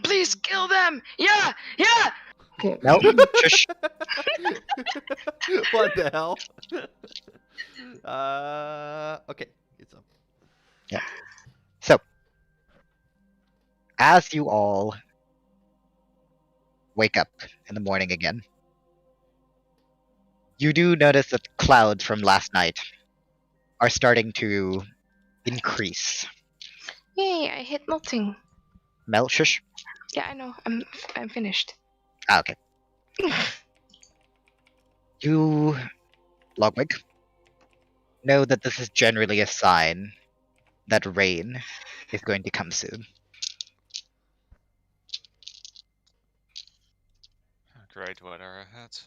Please kill them! Yeah! Yeah! Nope. Shush. What the hell? Okay, it's up. So, as you all wake up in the morning again, you do notice that clouds from last night are starting to increase. Yay, I hit nothing. Mel, shush. Yeah, I know. I'm finished. Ah, okay. You, Logwig, know that this is generally a sign that rain is going to come soon. Great weather ahead.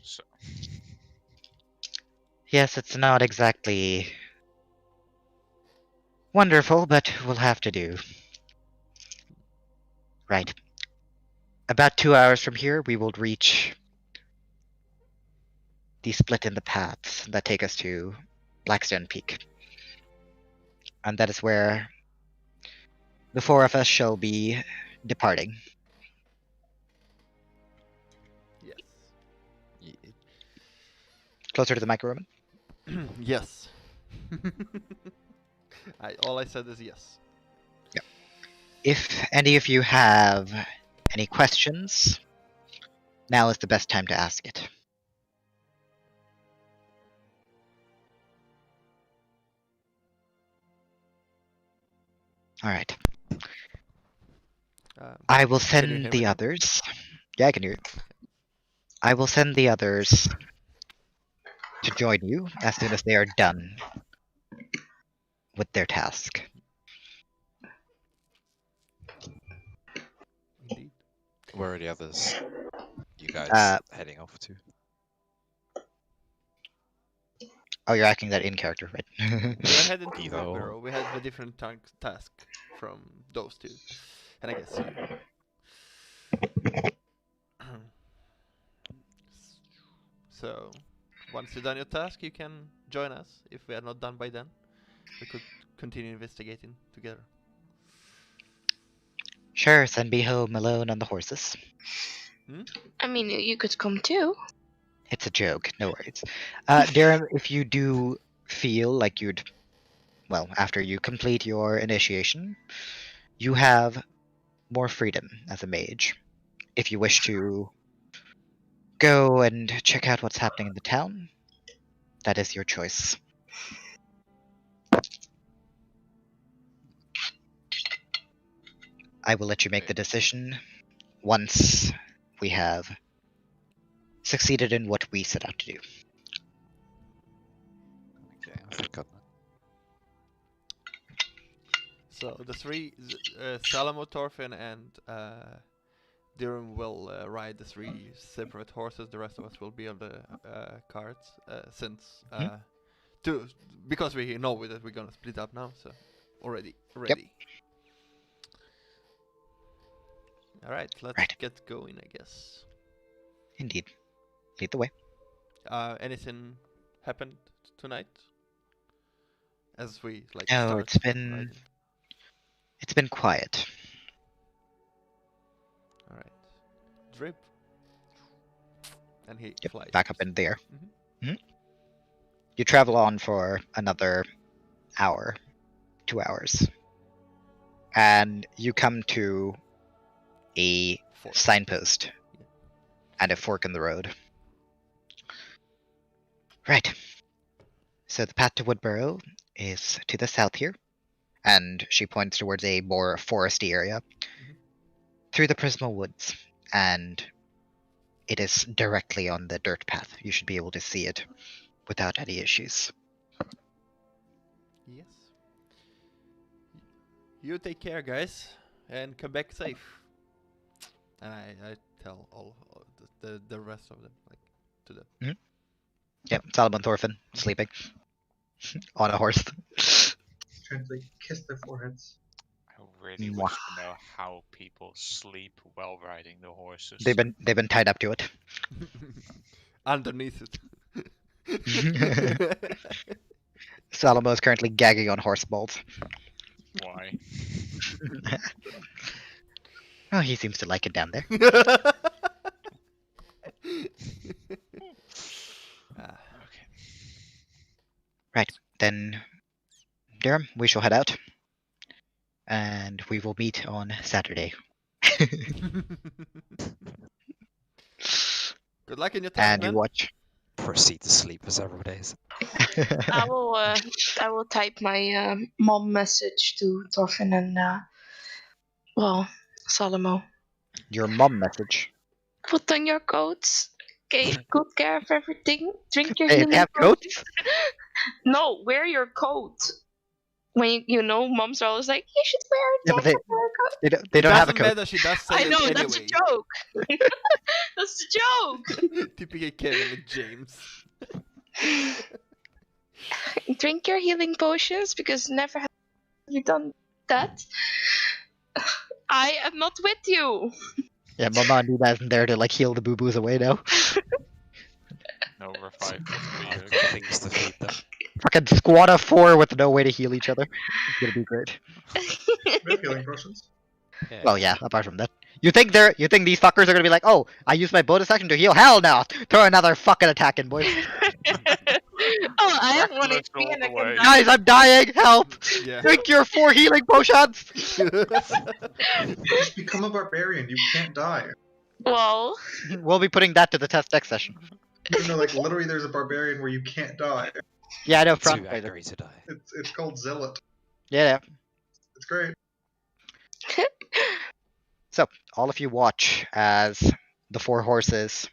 So, Yes, it's not exactly wonderful, but we'll have to do. Right. About 2 hours from here, we will reach the split in the paths that take us to Blackstone Peak. And that is where the four of us shall be departing. Yes. Closer to the mic, Roman. Yes. All I said is yes. If any of you have any questions, now is the best time to ask it. All right. I will Can you send hear the me? others. Yeah, I can hear you. I will send the others to join you as soon as they are done with their task. Indeed. where are the others? You guys heading off to? Oh, you're acting that in character, right? We're heading to Evo. Woodborough. We had a different task from those two. And I guess you. So, once you've done your task, you can join us. If we are not done by then, we could continue investigating together. Sure, send me home alone on the horses. I mean, you could come too. It's a joke, no worries. Darren, if you do feel like you'd, well, after you complete your initiation, you have more freedom as a mage. If you wish to go and check out what's happening in the town, that is your choice. I will let you make the decision once we have succeeded in what we set out to do. Okay, I think So the three, Salomo, Thorfinn, and Durham will ride the three separate horses. The rest of us will be on the carts, since because we know that we're gonna split up now. So already ready. All right, let's get going, I guess. Indeed. Lead the way. Anything happened tonight? As we like. No, start riding? it's been quiet. All right. Drip. And he flies. Back up in the air. Mhm. You travel on for another hour, 2 hours, and you come to a signpost and a fork in the road. Right. So the path to Woodborough is to the south here, and she points towards a more foresty area through the Prismal Woods, and it is directly on the dirt path. You should be able to see it without any issues. Yes. You take care, guys, and come back safe. And I tell all the rest of them, like, to them. Yep, Salomo and Thorfinn sleeping on a horse. Trying to like kiss their foreheads. I really wish to know how people sleep while riding the horses. They've been tied up to it. Underneath it. Salomo is currently gagging on horse bolts. Why? Oh, he seems to like it down there. Ah, Okay. Then, Durham, we shall head out. And we will meet on Saturday. Good luck in your task, And you man. watch. Proceed to sleep for several days. I will type my mom message to Thorfinn and Salomo. Your mom message. Put on your coats. Okay, good care of everything. Drink your They healing have potion. coats? No, wear your coat. When you know, moms are always like, you should wear it. Yeah, but Don't wear a coat. they don't have a Doesn't coat. matter, she does say I it know, anyway. that's a joke. That's a joke. Typical Kevin and James. Drink your healing potions because never have you done that. I am not with you. Yeah, Mama Ondina isn't there to like heal the boo-boos away now. No revive. I've got things to feed them. Fucking squad of 4 with no way to heal each other. It's gonna be great. We have healing potions. Yeah. Well, yeah, apart from that. You think these fuckers are gonna be like, oh, I used my bonus action to heal? Hell no! Throw another fucking attack in, boys. Oh, I have one Reckless HP all and I the can way. die. Guys, I'm dying! Help! Yeah. Drink your 4 healing potions! Just become a barbarian. You can't die. Well, We'll be putting that to the test next session. No, like literally, there's a barbarian where you can't die. Yeah, I know, Too front. angry to die. It's called Zealot. Yeah. It's great. So, all of you watch as the 4 horses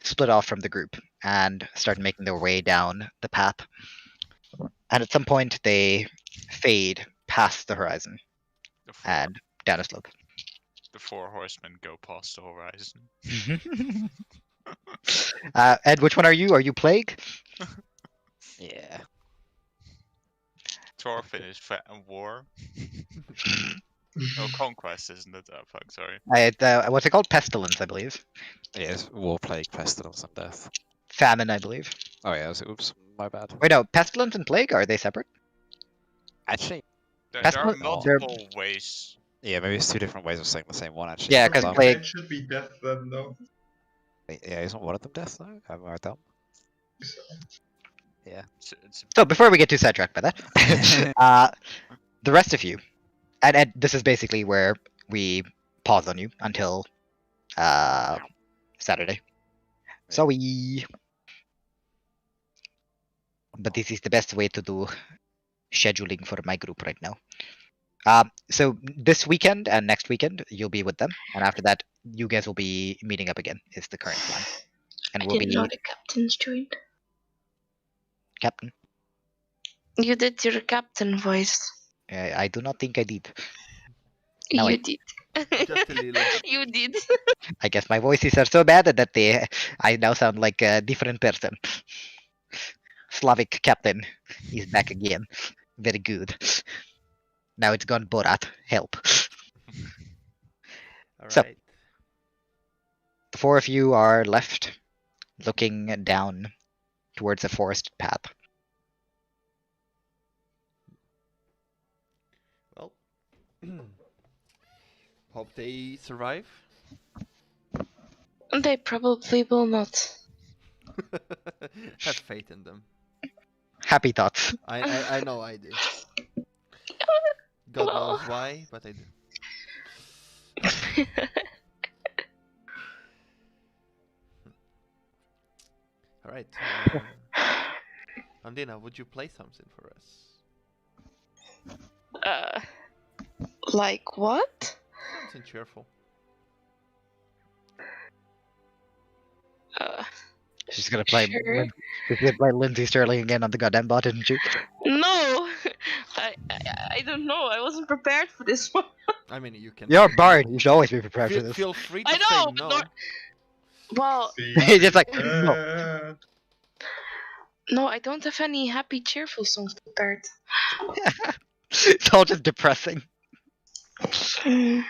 split off from the group and start making their way down the path. And at some point, they fade past the horizon and down a slope. The 4 horsemen go past the horizon. Ed, which one are you? Are you Plague? Yeah. Thorfinn is fat and war. No, conquest, isn't it? Oh, fuck, sorry. What's it called? Pestilence, I believe. Yes, war, plague, pestilence, and death. Famine, I believe. Oh yeah, oops, my bad. Wait, no, Pestilence and Plague, are they separate? Actually, There That's are not- multiple ways. yeah, maybe it's two different ways of saying the same one. Actually, Yeah, 'cause Some- Plague- It should be death then, though. Yeah, isn't one of them death though? Am I dumb? It's So, before we get too sidetracked by that, the rest of you, and Ed, this is basically where we pause on you until Saturday. Sorry. But this is the best way to do scheduling for my group right now. So this weekend and next weekend you'll be with them, and after that you guys will be meeting up again. Is the current plan, and I we'll didn't be know the captains joined. captain. You did your captain voice. I do not think I did. No, You I- did. Just a little. You did. I guess my voices are so bad that I now sound like a different person. Slavic captain is back again. Very good. Now it's gone Borat. Help. So- Alright. The 4 of you are left looking down towards a forested path. Well. Hope they survive. They probably will not. Have faith in them. Happy thoughts. I know I do. God Well. knows why, but I do. Alright. Ondina, would you play something for us? Like what? Something cheerful. She's gonna play. Sure. She's gonna play Lindsay Sterling again on the goddamn bot, isn't she? No, I don't know. I wasn't prepared for this one. I mean, you can. You're a bard. You should always be prepared for Feel, this. feel free to I know, say but no. Well, He's just like, no. no, I don't have any happy, cheerful songs prepared. It's all just depressing. Mm,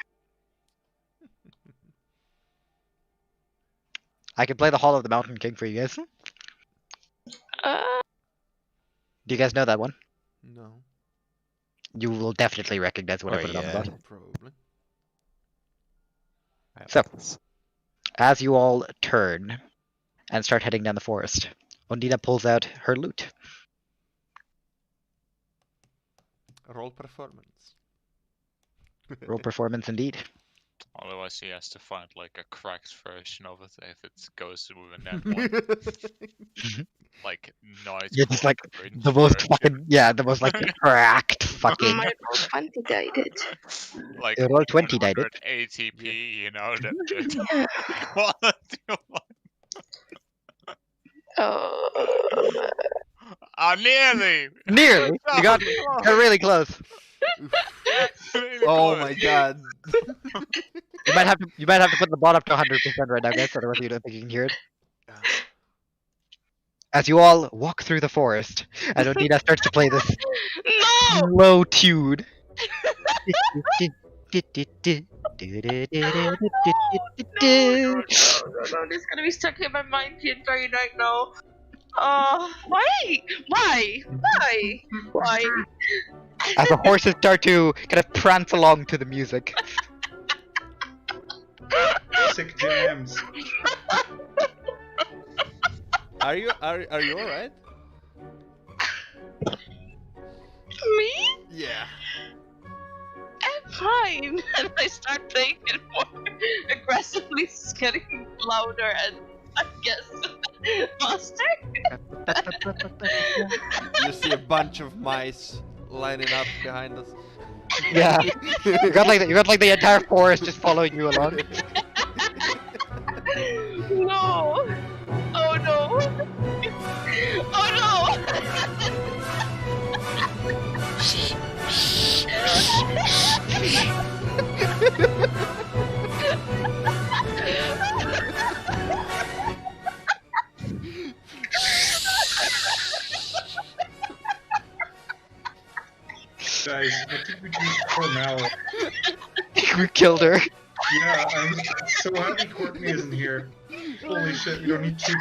I could play the Hall of the Mountain King for you guys. Do uh, you guys know that one? No. You will definitely recognize when I Oh, put it on the yeah. bottom. Probably. So, as you all turn and start heading down the forest, Ondina pulls out her loot. Roll performance. Roll performance indeed. Otherwise, he has to find like a cracked version of it if it goes with an N1. Like night. You're just like Orange the most version. fucking the most like cracked fucking. My roll 20 guided. Like You roll 20 died it. 100 ATP, you know that. Yeah. Quality of life. Oh. Nearly. Nearly. You got you're really close. Really Oh close. my god. You might have to put the bot up to 100% right now, guys, otherwise you don't think you can hear it. As you all walk through the forest, and Ondina starts to play this No! slow tune. No, this is gonna be stuck in my mind the entire night now. Why? Why? Why? Why? As the horses start to kind of prance along to the music. Sick jams. Are you alright? Me? Yeah. I'm fine. And I start playing it more aggressively, it's getting louder and I guess faster. You see a bunch of mice lining up behind us. Yeah. You got like the entire forest just following you along. No! Oh no! Oh Guys, what did we do to poor Mal? We killed her. Yeah, I'm so happy Courtney isn't here. Holy shit, we don't need two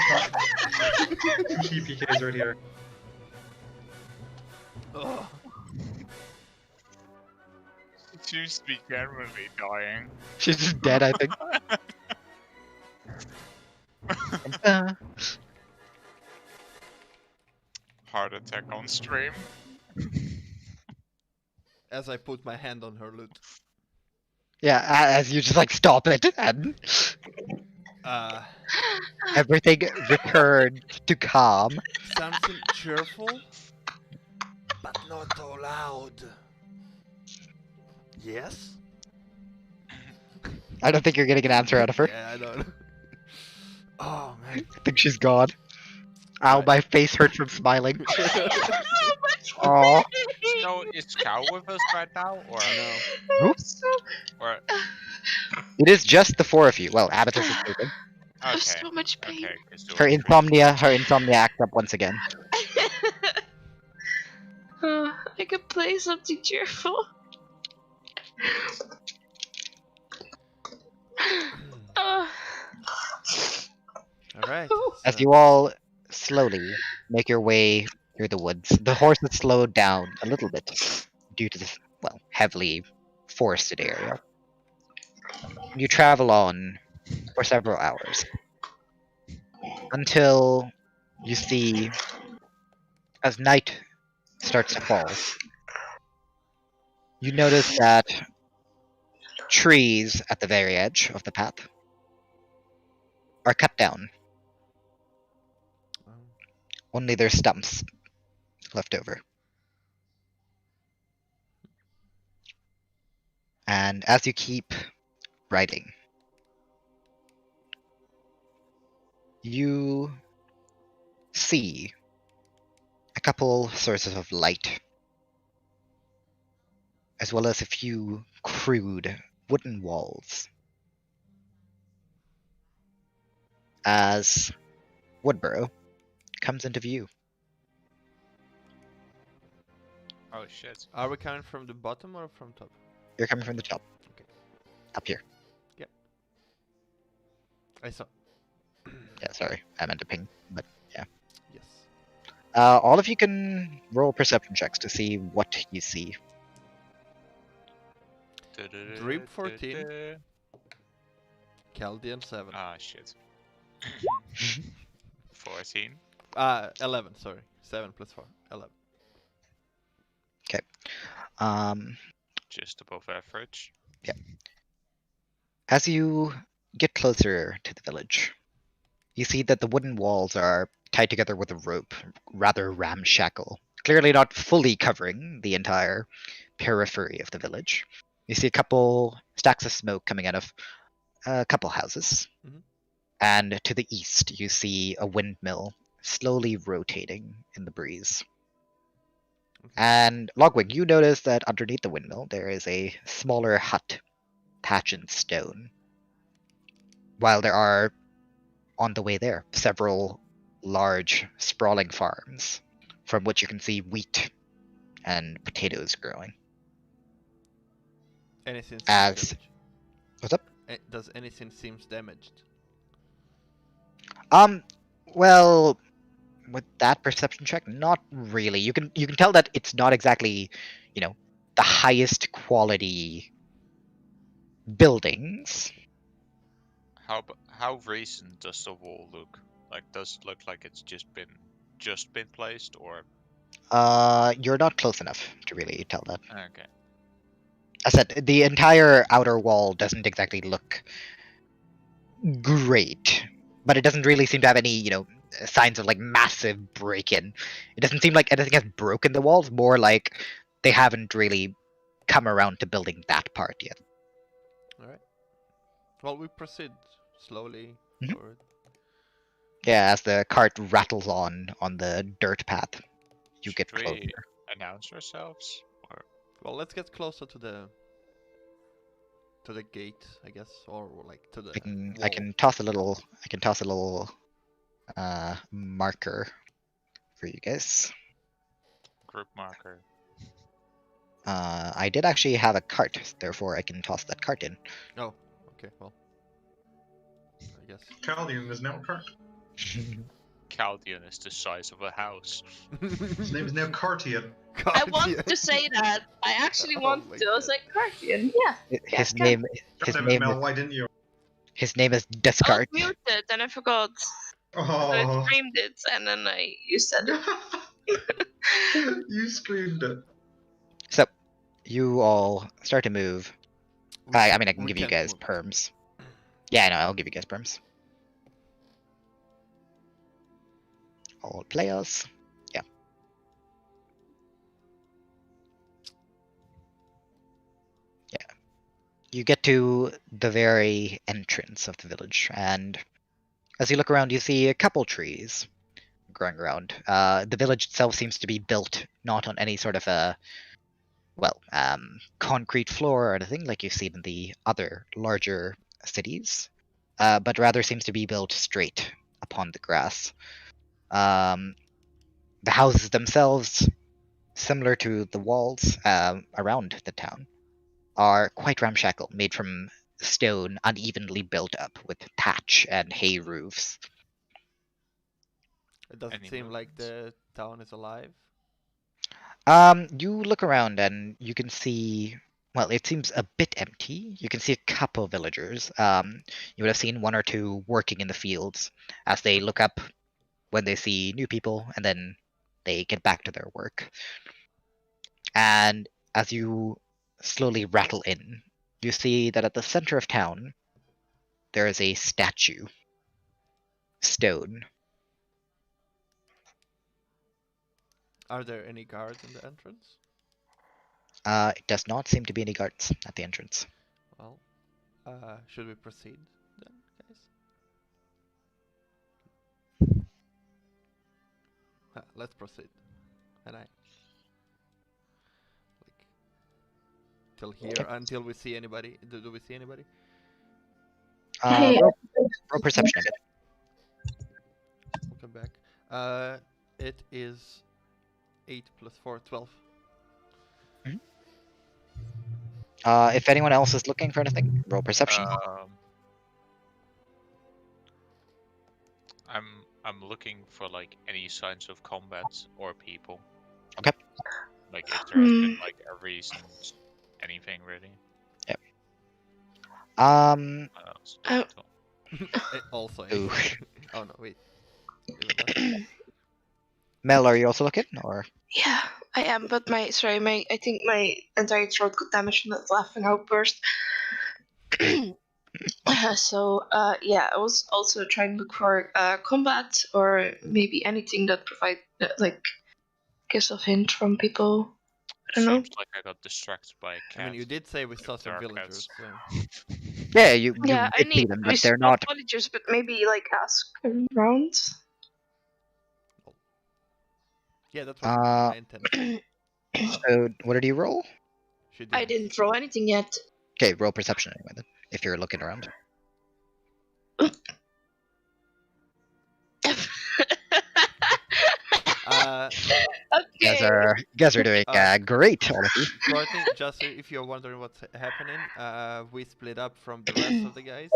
TPKs right here. Ugh. It seems to be generally dying. She's just dead, I think. Heart attack on stream. As I put my hand on her loot. Yeah, as you just like stop it and everything returns to calm. Something cheerful, but not so loud. Yes? I don't think you're getting an answer out of her. Yeah, I know. Oh man. I think she's gone. Ow, Right. my face hurts from smiling. no! Aw. So is Cow with us right now, or No. Oops. or It is just the four of you. Well, Amethyst is sleeping. I have okay? so much pain. Okay, so Her insomnia acts up once again. I could play something cheerful. Alright. As you all slowly make your way through the woods, the horses slowed down a little bit due to the, well, heavily forested area. You travel on for several hours until you see, as night starts to fall, you notice that trees at the very edge of the path are cut down. Only their stumps left over. And as you keep riding, you see a couple sources of light, as well as a few crude wooden walls. As Woodborough comes into view. Oh shit. Are we coming from the bottom or from top? You're coming from the top. Okay. Up here. I saw. Yeah, sorry. I meant to ping, but yeah. Yes. All of you can roll perception checks to see what you see. Dream 14. Caldian 7. Ah, shit. 14. 11, sorry. 7 plus 4. 11. Just above average. As you get closer to the village, you see that the wooden walls are tied together with a rope, rather ramshackle, clearly not fully covering the entire periphery of the village. You see a couple stacks of smoke coming out of a couple houses. Mhm. And to the east, you see a windmill slowly rotating in the breeze. And Logwig, you notice that underneath the windmill there is a smaller hut, thatched in stone. While there are, on the way there, several large, sprawling farms, from which you can see wheat and potatoes growing. Anything seems As damaged? what's up? Does anything seems damaged? Well, with that perception check, not really. You can tell that it's not exactly, the highest quality buildings. How recent does the wall look? Like, does it look like it's just been placed, or? You're not close enough to really tell that. Okay. I said the entire outer wall doesn't exactly look great, but it doesn't really seem to have any, signs of like massive break-in. It doesn't seem like anything has broken the walls. More like they haven't really come around to building that part yet. All right. Well, we proceed slowly Mhm. forward. Yeah, as the cart rattles on the dirt path, you get Should closer. we announce ourselves? Or Well, let's get closer to the gate, I guess, or like to the I wall. can toss a little marker for you guys. group marker? I did actually have a cart, therefore I can toss that cart in. Oh, okay. Well, I guess. Caldian is now a cart. Caldian is the size of a house. His name is now Cartian. I wanted to say that. I actually Oh wanted my to. I was God. like, Guardian, yeah. His Yeah, name Damn it, Mel, why didn't you? his name is I was Descart. muted and I forgot. So I Oh. screamed it and then you said it. You screamed it. So you all start to move. I mean, I can We give you can't guys move. perms. Yeah, I know. I'll give you guys perms. All players. Yeah. Yeah. You get to the very entrance of the village, and as you look around, you see a couple trees growing around. The village itself seems to be built not on any sort of a concrete floor or anything like you've seen in the other larger cities, but rather seems to be built straight upon the grass. The houses themselves, similar to the walls around the town, are quite ramshackle, made from stone unevenly built up with thatch and hay roofs. It doesn't Any seem like movements? the town is alive. You look around and you can see, well, it seems a bit empty. You can see a couple villagers. You would have seen one or two working in the fields as they look up when they see new people, and then they get back to their work. And as you slowly rattle in, you see that at the center of town, there is a statue, stone. Are there any guards in the entrance? It does not seem to be any guards at the entrance. Well, should we proceed then, guys? Let's proceed. And like till here Okay. until we see anybody. Do we see anybody? Hey, Roll perception a bit. We'll come back. It is 8 plus 4, 12. If anyone else is looking for anything, roll perception. I'm looking for like any signs of combat or people. Okay. Like if there has been like a recent anything really. Yep. Um. Oh. Also. Ooh. Oh no, wait. Even that. Mel, are you also looking, or? Yeah, I am, but I think my entire throat got damaged from that laughing outburst. So, yeah, I was also trying to look for combat or maybe anything that provide like gives a hint from people. I don't know. Seems like I got distracted by a cat. I mean, you did say we saw some There are villagers, cats. so. Yeah, you Yeah, I did see need them, we but they're spot not. villagers, but maybe like ask around. Yeah, that was my intent. So what did you roll? She I didn't throw anything yet. Okay, roll perception anyway then, if you're looking around. Okay. You guys are doing great, all of you. Courtney, just so if you're wondering what's happening, we split up from the rest of the guys,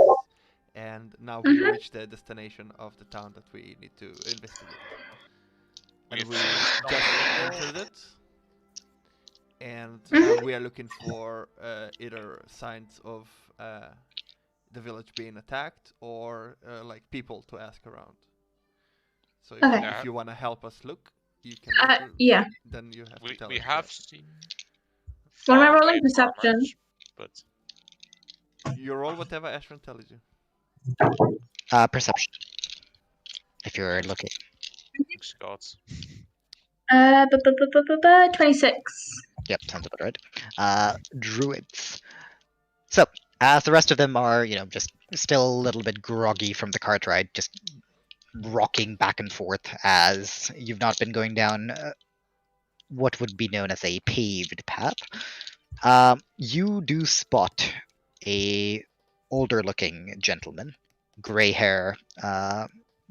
and now we reached the destination of the town that we need to investigate. And we just entered it, and we are looking for either signs of the village being attacked or like people to ask around. So if you want to help us look, you can look. Yeah. Then you have to tell We us have where. seen. What am I far rolling? away Perception? farmers, but You roll whatever Ashran tells you. Perception. If you're looking. Scots. 26. Yep, sounds about right. Druids. So, as the rest of them are, just still a little bit groggy from the cart ride, just rocking back and forth as you've not been going down what would be known as a paved path. You do spot a older-looking gentleman, gray hair,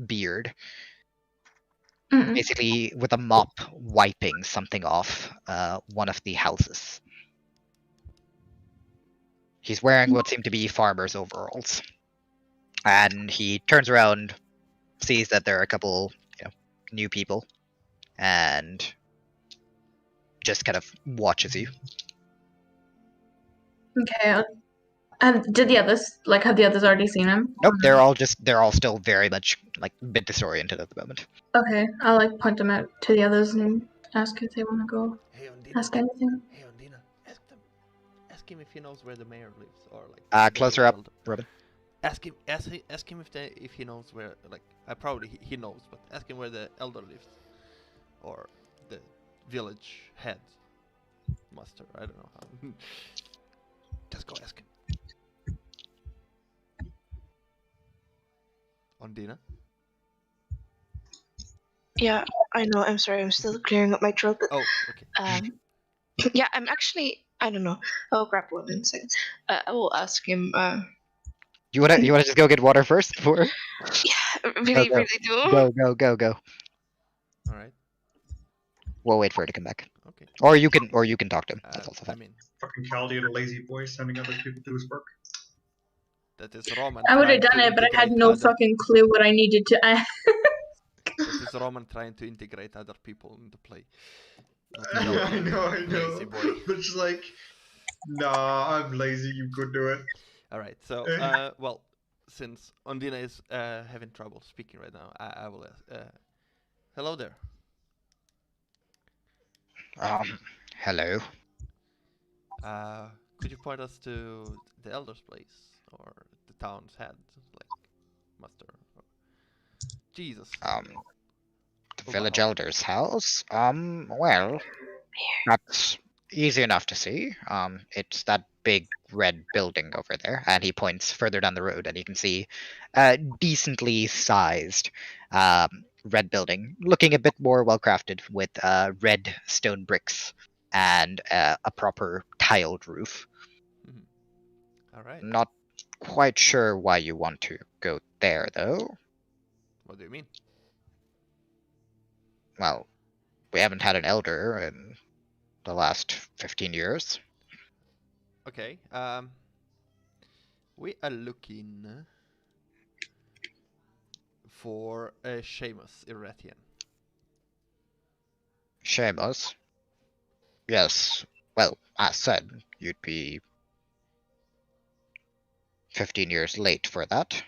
beard, basically with a mop wiping something off one of the houses. He's wearing what seem to be farmer's overalls. And he turns around, sees that there are a couple, new people, and just kind of watches you. Okay. Did the others have the others already seen him? Nope, they're all still very much like a bit disoriented at the moment. Okay, I'll point them out to the others and ask if they want to go Hey, Ondina. ask anything. Hey, Ondina. Ask him if he knows where the mayor lives, or like. Closer up, Robin. Ask him if he knows where. Like, probably he knows, but ask him where the elder lives, or the village head, master. I don't know how. Just go ask him. Ondina. Yeah, I know. I'm sorry. I'm still clearing up my throat. But, Oh, okay. yeah, I'm actually. I don't know. I'll grab one in a second. I will ask him. You wanna just go get water first before? Yeah, really Go. do. Go. All right. We'll wait for her to come back. Okay. Or you can talk to him. That's also fine. I mean, Fucking Caldian, a lazy boy, sending other people to do his work. that is Roman. I would have trying done to it, but I had integrate no other- fucking clue what I needed to ask. That is Roman trying to integrate other people into play. Yeah, I know. Lazy boy. But just like, nah, I'm lazy. You could do it. All right. So, well, since Ondina is having trouble speaking right now, I will ask. Hello there. Hello. Could you point us to the elder's place or the town's head, like master? Jesus. The village elder's house. Well, that's easy enough to see. It's that big red building over there, and he points further down the road, and you can see a decently sized red building, looking a bit more well crafted with red stone bricks and a proper tiled roof. All right. I'm not quite sure why you want to go there, though. What do you mean? Well, we haven't had an elder in the last 15 years. Okay. We are looking for a Seamus Irratian. Seamus? Yes. Well, as said, you'd be 15 years late for that.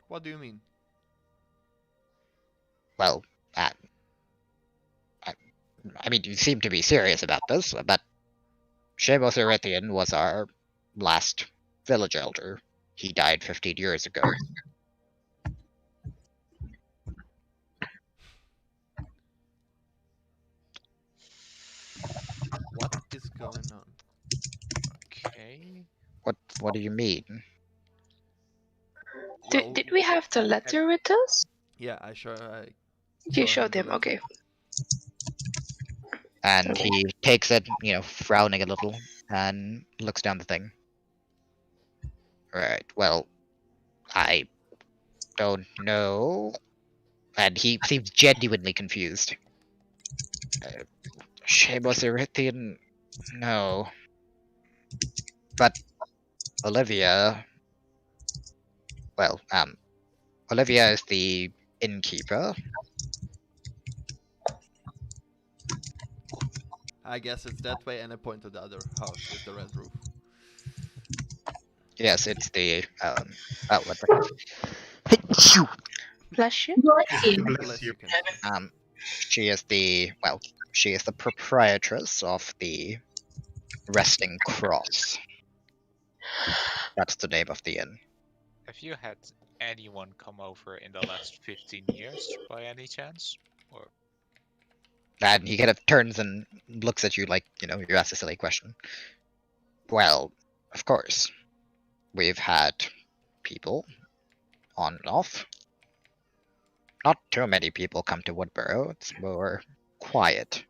What do you mean? Well, I mean, you seem to be serious about this, but Seamus Erithian was our last village elder. He died 15 years ago. What is going on? Okay. What do you mean? Well, Did we have the letter with us? yeah, I sure. You show him showed the him, letter. okay. And he takes it, frowning a little, and looks down the thing. Right, well, I don't know. And he seems genuinely confused. Seamus Erithian, no. But Olivia, well, Olivia is the innkeeper. I guess it's that way, and I point to the other house with the red roof. Yes, it's the, what the... Bless you. Bless you. Ken. She is the proprietress of the Resting Cross. That's the name of the inn. Have you had anyone come over in the last 15 years by any chance? Or And he kind of turns and looks at you like, you asked a silly question. Well, of course. We've had people on and off. Not too many people come to Woodborough. It's more quiet.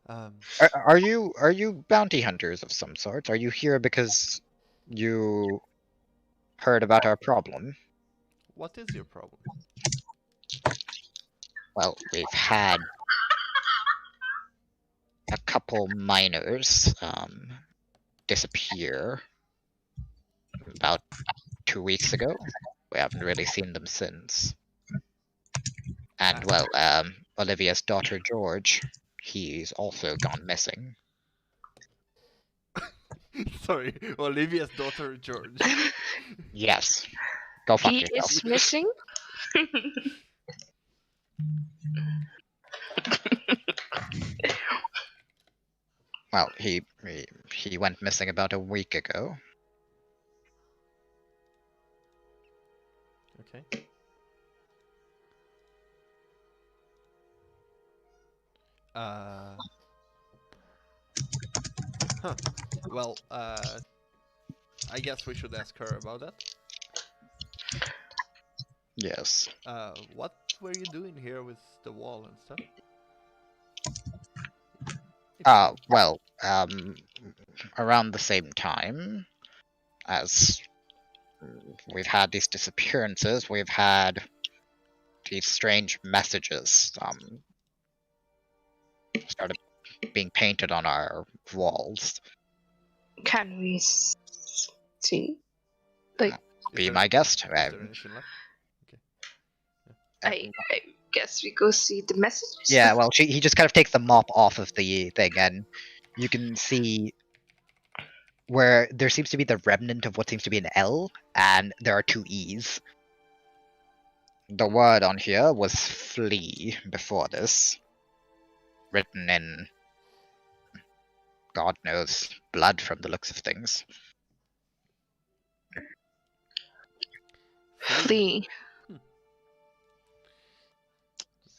Are you bounty hunters of some sort? Are you here because you heard about our problem? What is your problem? Well, we've had a couple miners disappear about 2 weeks ago. We haven't really seen them since. And well, Olivia's daughter George, he's also gone missing. Sorry, Olivia's daughter George. Yes. Go fuck He yourself. is missing. Well, he went missing about a week ago. Okay. Huh. Well, I guess we should ask her about that. Yes. What were you doing here with the wall and stuff? Well, around the same time as we've had these disappearances, we've had these strange messages, started being painted on our walls. Can we see? Be my guest. Is there anything left? I guess we go see the messages. Yeah, well, he just kind of takes the mop off of the thing, and you can see where there seems to be the remnant of what seems to be an L, and there are 2 E's. The word on here was flee before this. Written in, God knows, blood from the looks of things. Flee.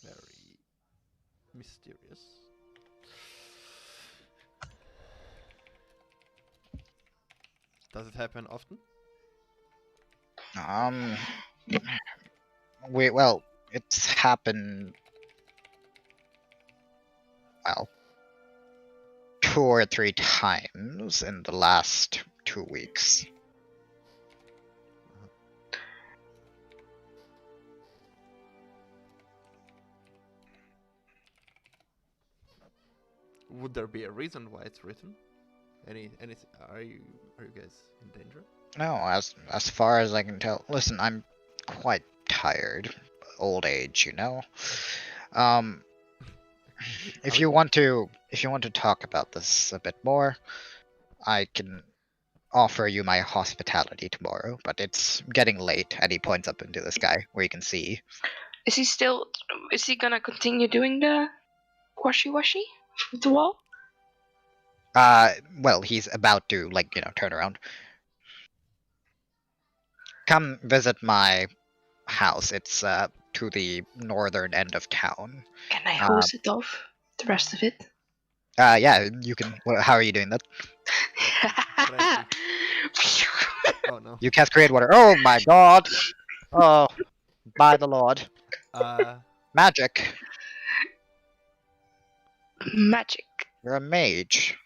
Very mysterious. Does it happen often? Well, it's happened, well, 2 or 3 times in the last 2 weeks. Would there be a reason why it's written? Any? Are you guys in danger? No, as far as I can tell. Listen, I'm quite tired. Old age, If you want to talk about this a bit more, I can offer you my hospitality tomorrow, but it's getting late. And he points up into the sky where you can see. Is he gonna continue doing the washy with the wall? Well, he's about to, like, turn around. Come visit my house. It's to the northern end of town. Can I hose it off? The rest of it? Yeah, you can. How are you doing that? Oh no. You cast create water. Oh my god! Oh, by the lord! Magic. Magic. You're a mage.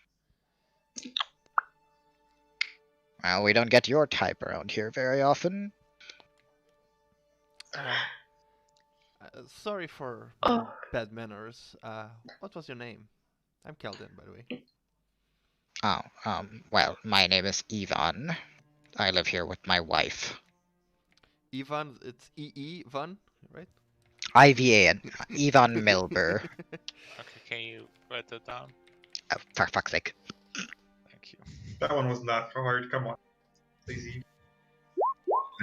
Well, we don't get your type around here very often. Sorry for Oh. bad manners. What was your name? I'm Caldian, by the way. Oh, well, my name is Ivan. I live here with my wife. Ivan, it's Van, right? IVAN. Ivan Milber. Okay, can you write that down? Oh, for fuck's sake. Thank you. That one wasn't that hard. Come on. It's easy.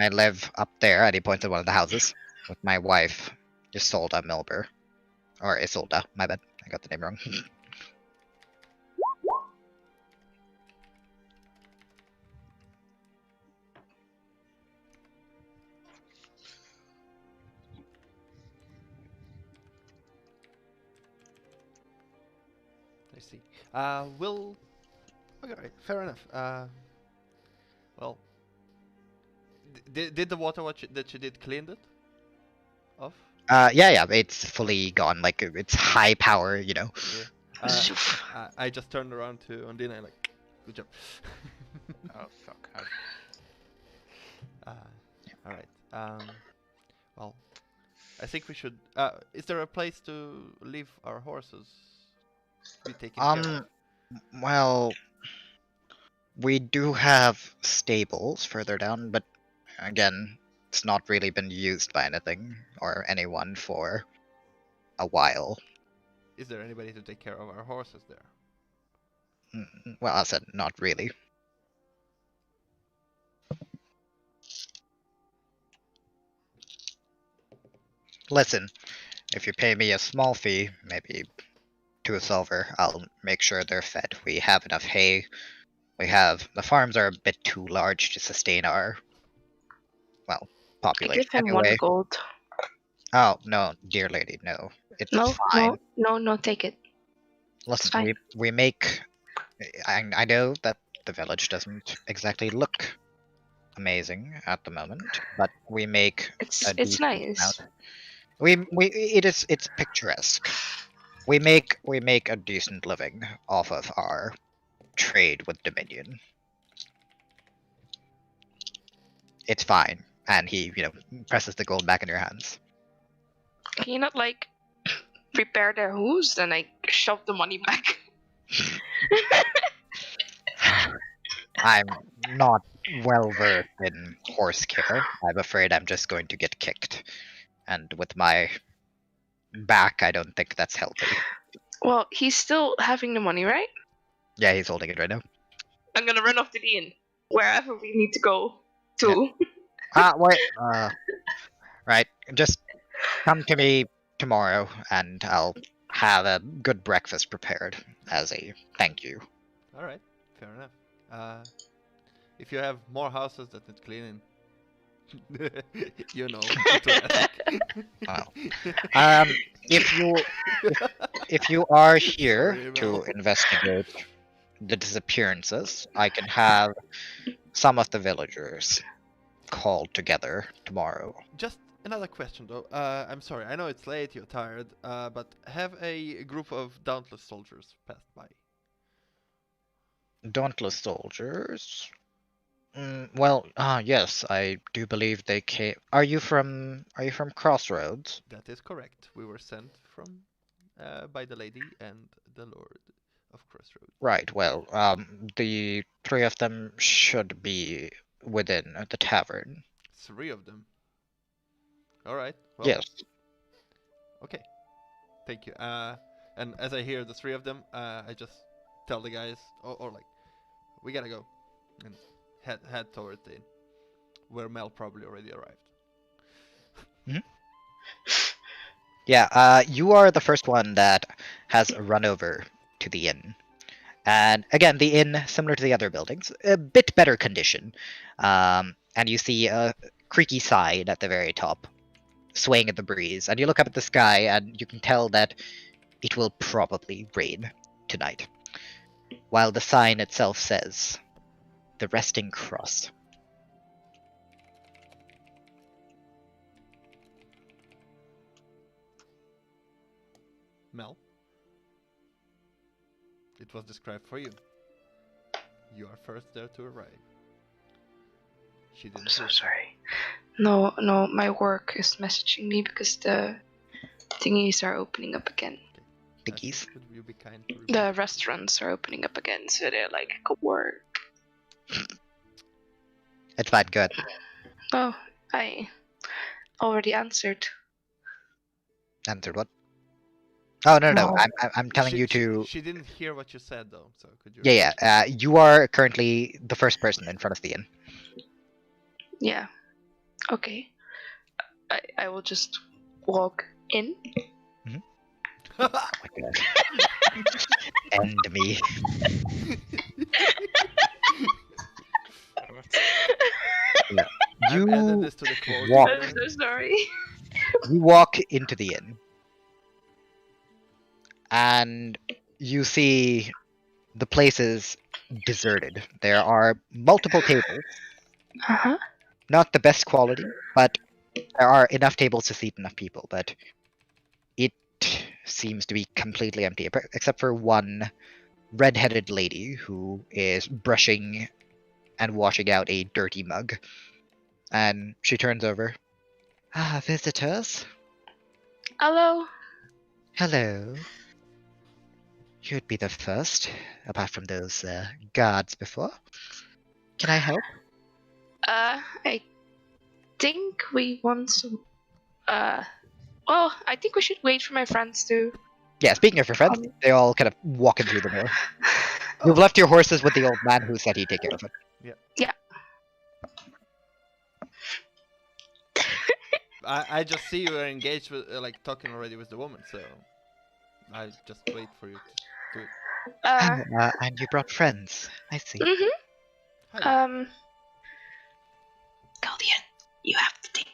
I live up there, and he points at one of the houses, with my wife, Isolda Milber. Or Isolda, my bad. I got the name wrong. I see. Okay, fair enough. Well, did the water that you did clean it off? Yeah, it's fully gone. Like, it's high power, Yeah. I just turned around to Ondina and like, good job. Oh fuck. All right. Well, I think we should. Is there a place to leave our horses? To be taken care of? Well, we do have stables further down, but again, it's not really been used by anything or anyone for a while. Is there anybody to take care of our horses there? Well, I said not really. Listen, if you pay me a small fee, maybe 2 silver, I'll make sure they're fed. We have enough hay. The farms are a bit too large to sustain our, well, I population give him anyway. 1 gold. Oh, no, dear lady, no. It's No, fine. no, take it. Listen, fine. we make... I know that the village doesn't exactly look amazing at the moment, but we make It's a decent nice. amount. It's picturesque. We make a decent living off of our trade with Dominion. It's fine. And he, presses the gold back in your hands. Can you not like prepare their hooves and like shove the money back? I'm not well versed in horse care. I'm afraid I'm just going to get kicked. And with my back, I don't think that's healthy. Well, he's still having the money, right? Yeah, he's holding it right now. I'm gonna run off to the inn. Wherever we need to go to. Wait. Right. Just come to me tomorrow, and I'll have a good breakfast prepared as a thank you. All right, fair enough. If you have more houses that need cleaning, you know. Well, if you are here Sorry, to Mel. investigate the disappearances, I can have some of the villagers called together tomorrow. Just another question though. I'm sorry, I know it's late, you're tired, but have a group of dauntless soldiers passed by? Dauntless soldiers? Well, yes, I do believe they came. Are you from Crossroads? That is correct. We were sent from by the lady and the lord of Crossroads. Right, well, the 3 of them should be within the tavern. 3 of them. All right. Well, Yes. Okay. Thank you. And as I hear the 3 of them, I just tell the guys, or like, we gotta go, and head toward the inn, where Mel probably already arrived. Yeah, you are the first one that has run over to the inn. And again, the inn, similar to the other buildings, a bit better condition. And you see a creaky sign at the very top, swaying in the breeze. And you look up at the sky, and you can tell that it will probably rain tonight. While the sign itself says, "The Resting Cross." Mel, it was described for you. You are first there to arrive. She didn't. I'm so listen. sorry. No, my work is messaging me because the thingies are opening up again. Thingies. Would you be kind to repeat? The restaurants are opening up again, so they're like, go work. It's fine, go ahead. Oh, I already answered. Answered what? Oh, no. No. I'm telling you to... She didn't hear what you said though, so could you? Yeah. You are currently the first person in front of the inn. Yeah. Okay. I will just walk in. Oh my god. End me. Yeah. I've added You this to the quote. walk. I'm so sorry. You walk into the inn. And you see the place is deserted. There are multiple tables. Uh-huh. Not the best quality, but there are enough tables to seat enough people. But it seems to be completely empty, except for one red-headed lady who is brushing and washing out a dirty mug. And she turns over. Ah, visitors? Hello. Hello. You'd be the first, apart from those guards before. Can I help? I think we want some. Well, I think we should wait for my friends to. Yeah, speaking of your friends, they all kind of walk in through the door. You've left your horses with the old man who said he'd take care of it. Yeah. I just see you are engaged with, like, talking already with the woman, so I just wait for you to do it. And you brought friends. I see. Mhm. Hi. Caldian, you have the thing.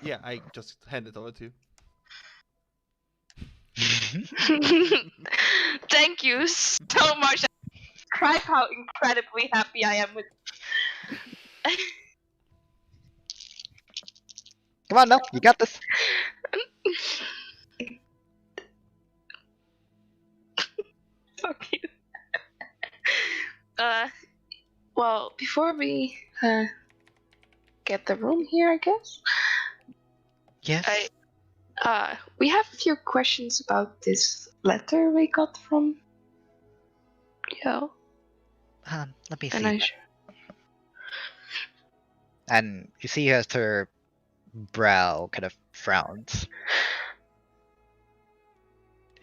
Yeah, I just hand it over to you. Thank you so much. Describe how incredibly happy I am with. Come on, Mel, you got this. Fuck you. Well, before we get the room here, I guess. Yes. We have a few questions about this letter we got from. Let me And see. And you see as her brow kind of frowns.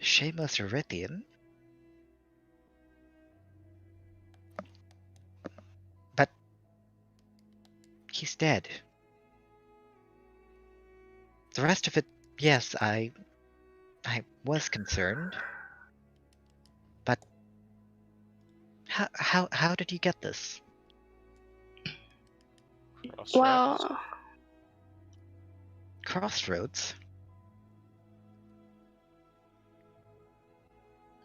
Seamus Erithian? But he's dead. The rest of it, yes, I was concerned. But how did you get this? Well, Crossroads?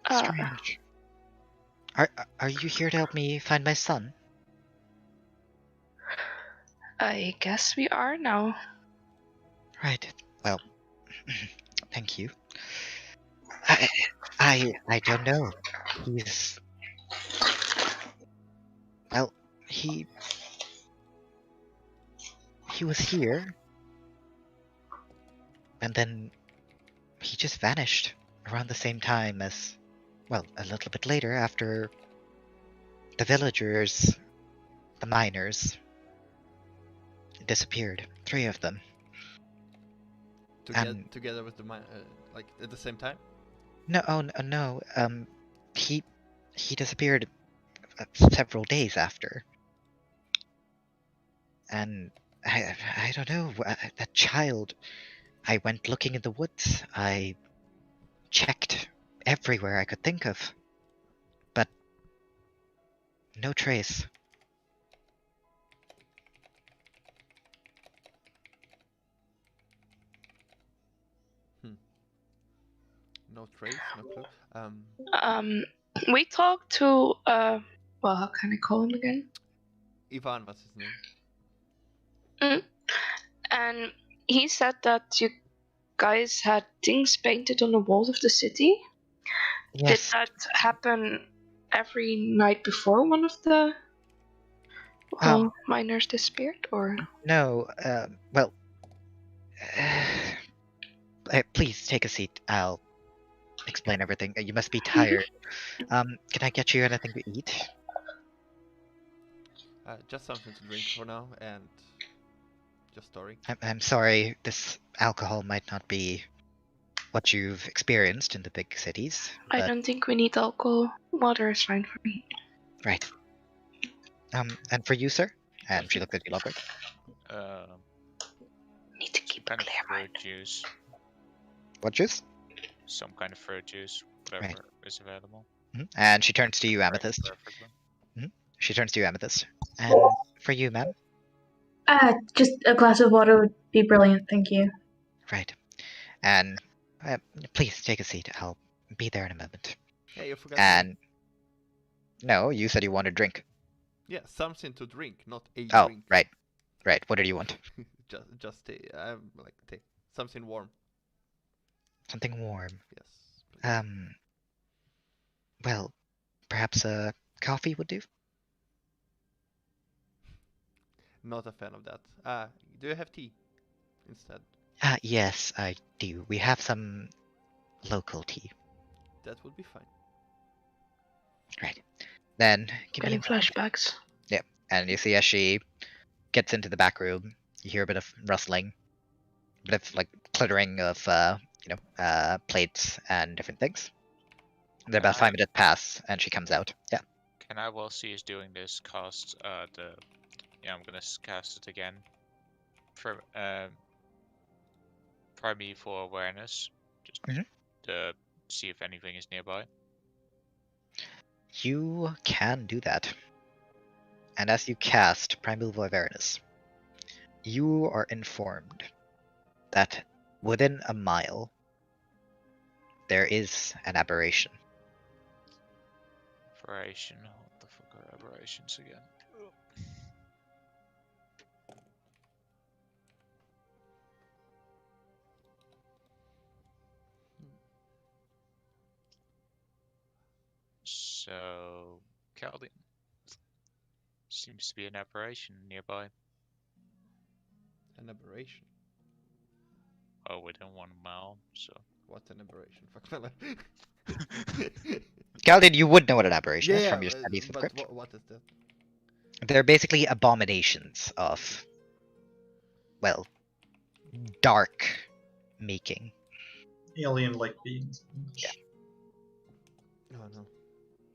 uh, Strange. Are you here to help me find my son? I guess we are now. Right. Well, thank you. I don't know. He's... Well, he was here, and then he just vanished around the same time as, well, a little bit later after the villagers, the miners, disappeared. 3 of them. Together with the like at the same time? No, oh no. He disappeared several days after. And I don't know, that child, I went looking in the woods. I checked everywhere I could think of, but no trace. No trace, no clue. We talked to well, how can I call him again? Ivan was his name. And he said that you guys had things painted on the walls of the city. Yes. Did that happen every night before one of the miners disappeared, or? No, well, please take a seat. I'll explain everything. You must be tired. Can I get you anything to eat? Just something to drink for now, and just story. I'm sorry, this alcohol might not be what you've experienced in the big cities. I don't think we need alcohol. Water is fine for me. Right. And for you, sir? And she looked at you, Logwig. Need to keep a Kind of clear mind. fruit juice. What juice? Some kind of fruit juice, whatever Right. is available. And she turns to you, Amethyst. Perfectly. She turns to you, Amethyst. And for you, ma'am? Just a glass of water would be brilliant, thank you. Right. And please take a seat. I'll be there in a moment. Hey, you forgot. And no, you said you wanted a drink. Yeah, something to drink, not a Oh, drink. right. Right. What do you want? just tea. Like tea. Something warm. Something warm. Yes. Please. Well, perhaps a coffee would do? Not a fan of that. Do you have tea instead? Yes, I do. We have some local tea. That would be fine. Right. Then, give me Getting flashbacks. and you see as she gets into the back room, you hear a bit of rustling, a bit of like clittering of plates and different things. And then about 5 minutes pass, and she comes out. Yeah. Can I, while she is doing this, cast I'm gonna cast it again. For Primeval Awareness, just to see if anything is nearby. You can do that. And as you cast Primeval Awareness, you are informed that within a mile there is an aberration. Aberration. What the fuck are aberrations again? So, Caldian. Seems to be an aberration nearby. An aberration. Oh, within 1 mile, so. What an aberration. Fuck my life. Caldian, you would know what an aberration is Yeah, from your studies of but crypt. what is that? They're basically abominations of, well, dark making. Alien-like beings. Yeah. Oh no.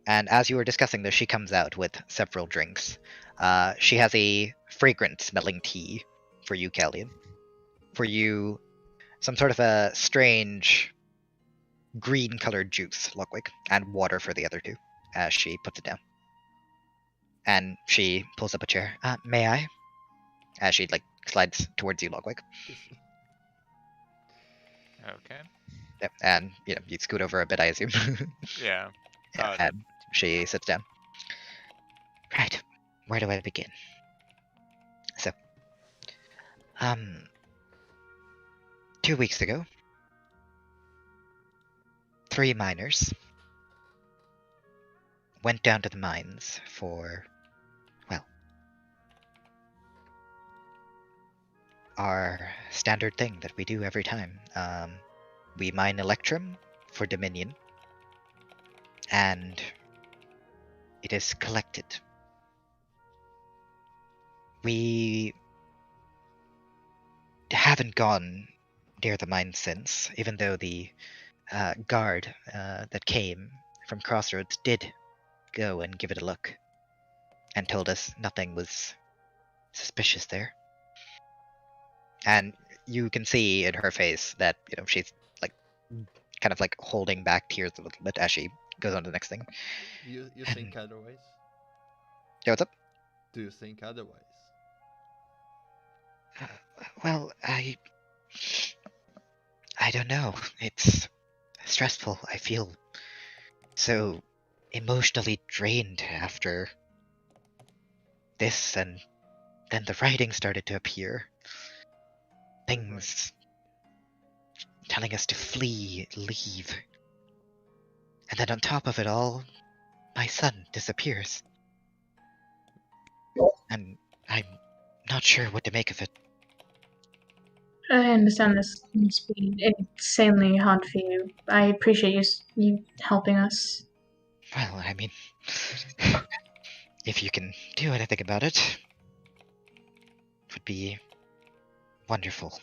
And as you were discussing this, she comes out with several drinks. She has a fragrant smelling tea for you, Caldian. For you, some sort of a strange green colored juice, Logwig, and water for the other two, as she puts it down. And she pulls up a chair. May I? As she slides towards you, Logwig. Okay. Yep, and you scoot over a bit, I assume. Yeah. Yeah, and she sits down. Right, where do I begin? So, 2 weeks ago, 3 miners went down to the mines for, well, our standard thing that we do every time. We mine Electrum for Dominion, and it is collected. We haven't gone near the mine since, even though the guard that came from Crossroads did go and give it a look. and told us nothing was suspicious there. And you can see in her face that, she's like kind of like holding back tears a little bit as she goes on to the next thing. You And- think otherwise? Yeah, what's up? Do you think otherwise? Well, I don't know. It's stressful. I feel so emotionally drained after this, and then the writing started to appear. Things telling us to flee, leave. And then on top of it all, my son disappears. And I'm not sure what to make of it. I understand this must be insanely hard for you. I appreciate you helping us. Well, I mean, if you can do anything about it, it would be wonderful.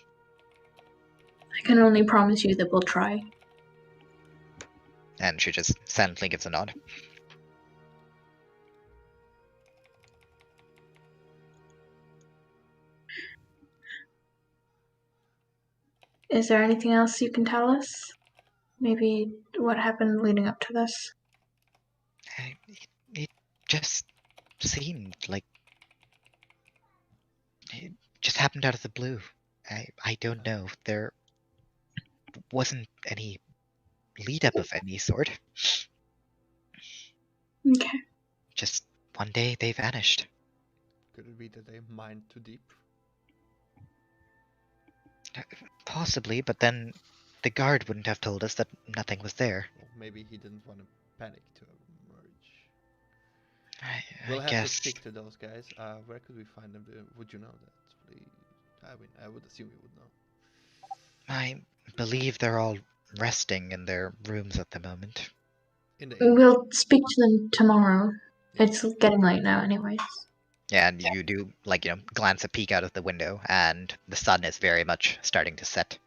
I can only promise you that we'll try. And she just silently gives a nod. Is there anything else you can tell us? Maybe what happened leading up to this? It just seemed like it just happened out of the blue. I don't know. There wasn't any lead up of any sort. Okay. Just one day they vanished. Could it be that they mined too deep? Possibly, but then the guard wouldn't have told us that nothing was there. Or maybe he didn't want to panic to emerge. I We'll have guess. to speak to those guys. Where could we find them? Would you know that, please? I mean, I would assume you would know. I believe they're all resting in their rooms at the moment. In the We'll speak to them tomorrow. It's getting late now, anyways. Yeah, and you do, glance a peek out of the window, and the sun is very much starting to set.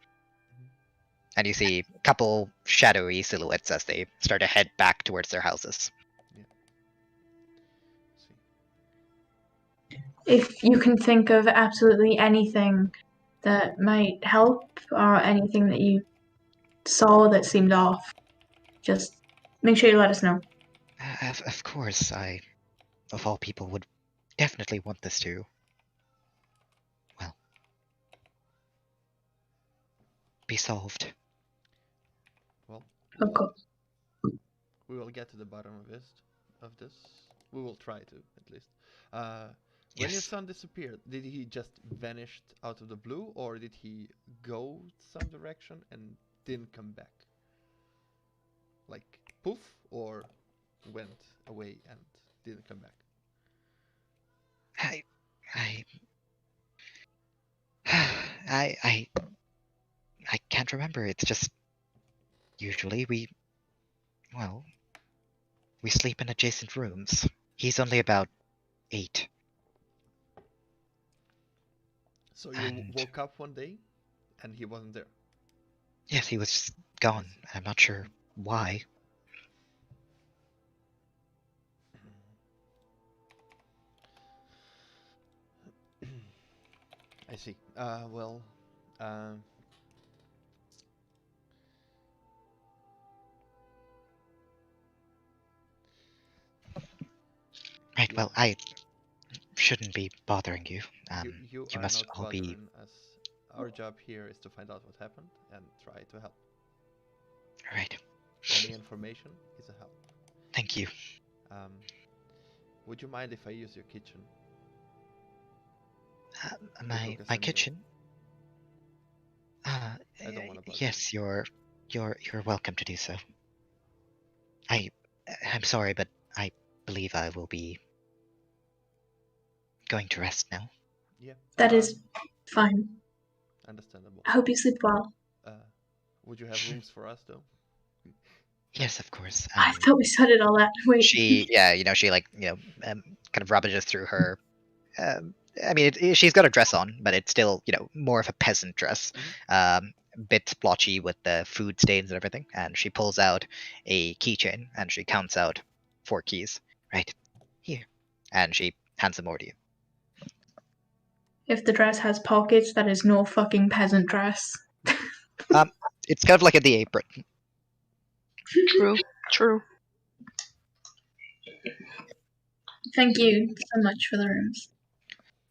And you see a couple shadowy silhouettes as they start to head back towards their houses. See. If you can think of absolutely anything that might help, or anything that you saw that seemed off, just make sure you let us know. Of course, I, of all people, would definitely want this to, well, be solved. Well, Of course. we will get to the bottom of this. We will try to, at least. When your Yes. son disappeared, did he just vanish out of the blue, or did he go some direction and didn't come back? Like poof, or went away and didn't come back? I can't remember. It's just usually we sleep in adjacent rooms. He's only about 8. So you And- woke up one day, and he wasn't there. Yes, he was just gone. I'm not sure why. I see. Well, Right. Well, I shouldn't be bothering you. you you are must not all be. bothering us. Our job here is to find out what happened and try to help. Right. Any information is a help. Thank you. Would you mind if I use your kitchen? My cook us a meal. kitchen. I don't want to bother Yes, you're welcome to do so. I'm sorry, but I believe I will be going to rest now. Yeah. That is fine. Understandable. I hope you sleep well. Would you have rooms for us though? Yes, of course. I thought we started all that. Wait. She kind of rubbages through her. I mean, she's got a dress on, but it's still, more of a peasant dress. Bit splotchy with the food stains and everything. And she pulls out a keychain and she counts out 4 keys. Right here. And she hands them over to you. If the dress has pockets, that is no fucking peasant dress. It's kind of like at the apron. True. True. Thank you so much for the rooms.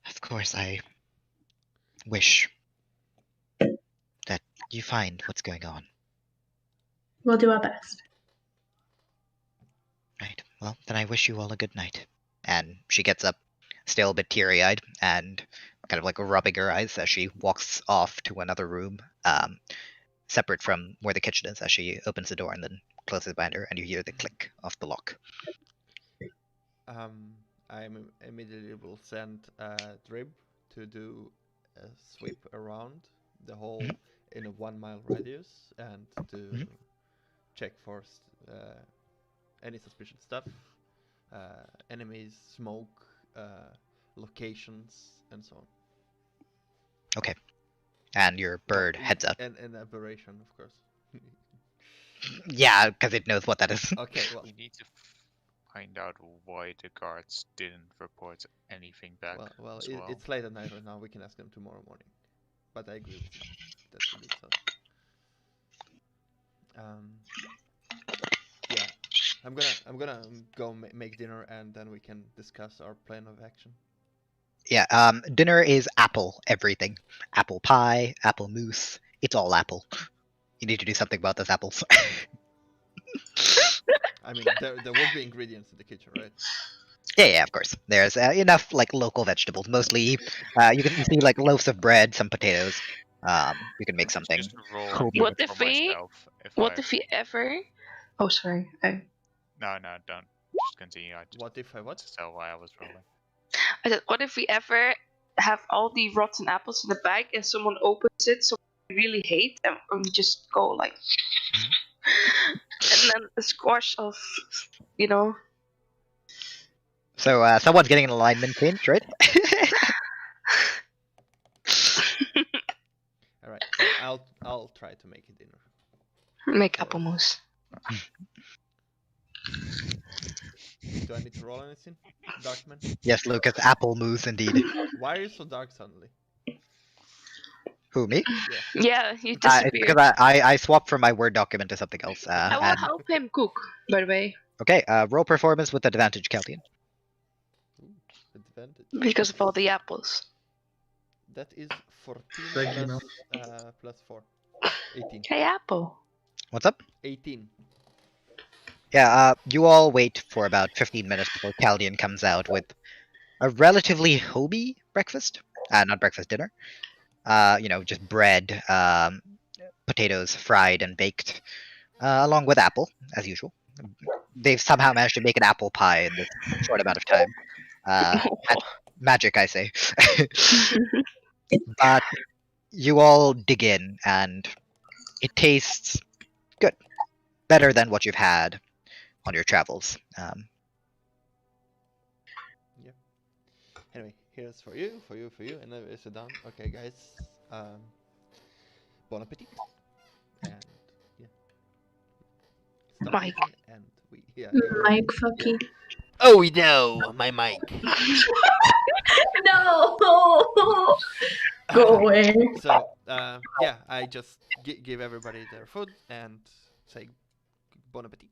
Of course, I wish that you find what's going on. We'll do our best. Right. Well, then I wish you all a good night. And she gets up, still a bit teary-eyed, and kind of like rubbing her eyes as she walks off to another room, separate from where the kitchen is, as she opens the door and then closes it behind her, and you hear the click of the lock. I immediately will send Drib to do a sweep around the whole in a 1 mile radius and to check for any suspicious stuff, enemies, smoke, locations, and so on. Okay. And your bird heads up. And aberration, of course. Yeah, because it knows what that is. Okay, well, We need to find out why the guards didn't report anything back. well, as it's late at night right now. We can ask them tomorrow morning. But I agree with you. That's a bit tough. Yeah, I'm gonna go make dinner and then we can discuss our plan of action. Yeah, dinner is apple everything. Apple pie, apple mousse. It's all apple. You need to do something about those apples. I mean, there will be ingredients in the kitchen, right? Yeah, of course. There's enough like local vegetables. Mostly, you can see like loaves of bread, some potatoes. You can make something. Just roll homey. What for if we- myself if What I... if we ever? Oh, sorry. No, don't. Just continue. I just What if I what? to tell why I was rolling. I said, what if we ever have all the rotten apples in the bag and someone opens it, someone we really hate, and we just go like, and then a squash of, you know. So someone's getting an alignment change, right? All right, so I'll try to make a dinner. Make apple mousse. Do I need to roll anything, Darkman? Yes, Lucas. Apple mousse indeed. Why are you so dark suddenly? Who, me? Yeah, you It's disappeared. because I swapped from my Word document to something else. I will and- help him cook, by the way, Okay, roll performance with advantage, Caldian. Ooh, advantage. because of all the apples. That is 14 Thank you, plus 4. 18. Hey, apple. What's up? 18. Yeah, you all wait for about 15 minutes before Caldian comes out with a relatively homey breakfast. Not breakfast, dinner. Just bread, potatoes fried and baked, along with apple, as usual. They've somehow managed to make an apple pie in this short amount of time. Magic, I say. But you all dig in, and it tastes good. Better than what you've had on your travels. Anyway, here's for you, and then we sit down. Okay, guys. Bon appetit. And yeah. Stop Mike. eating, and we Mike, fuck you. Oh no, my mic. No! Go away. So yeah, I just give everybody their food and say bon appetit.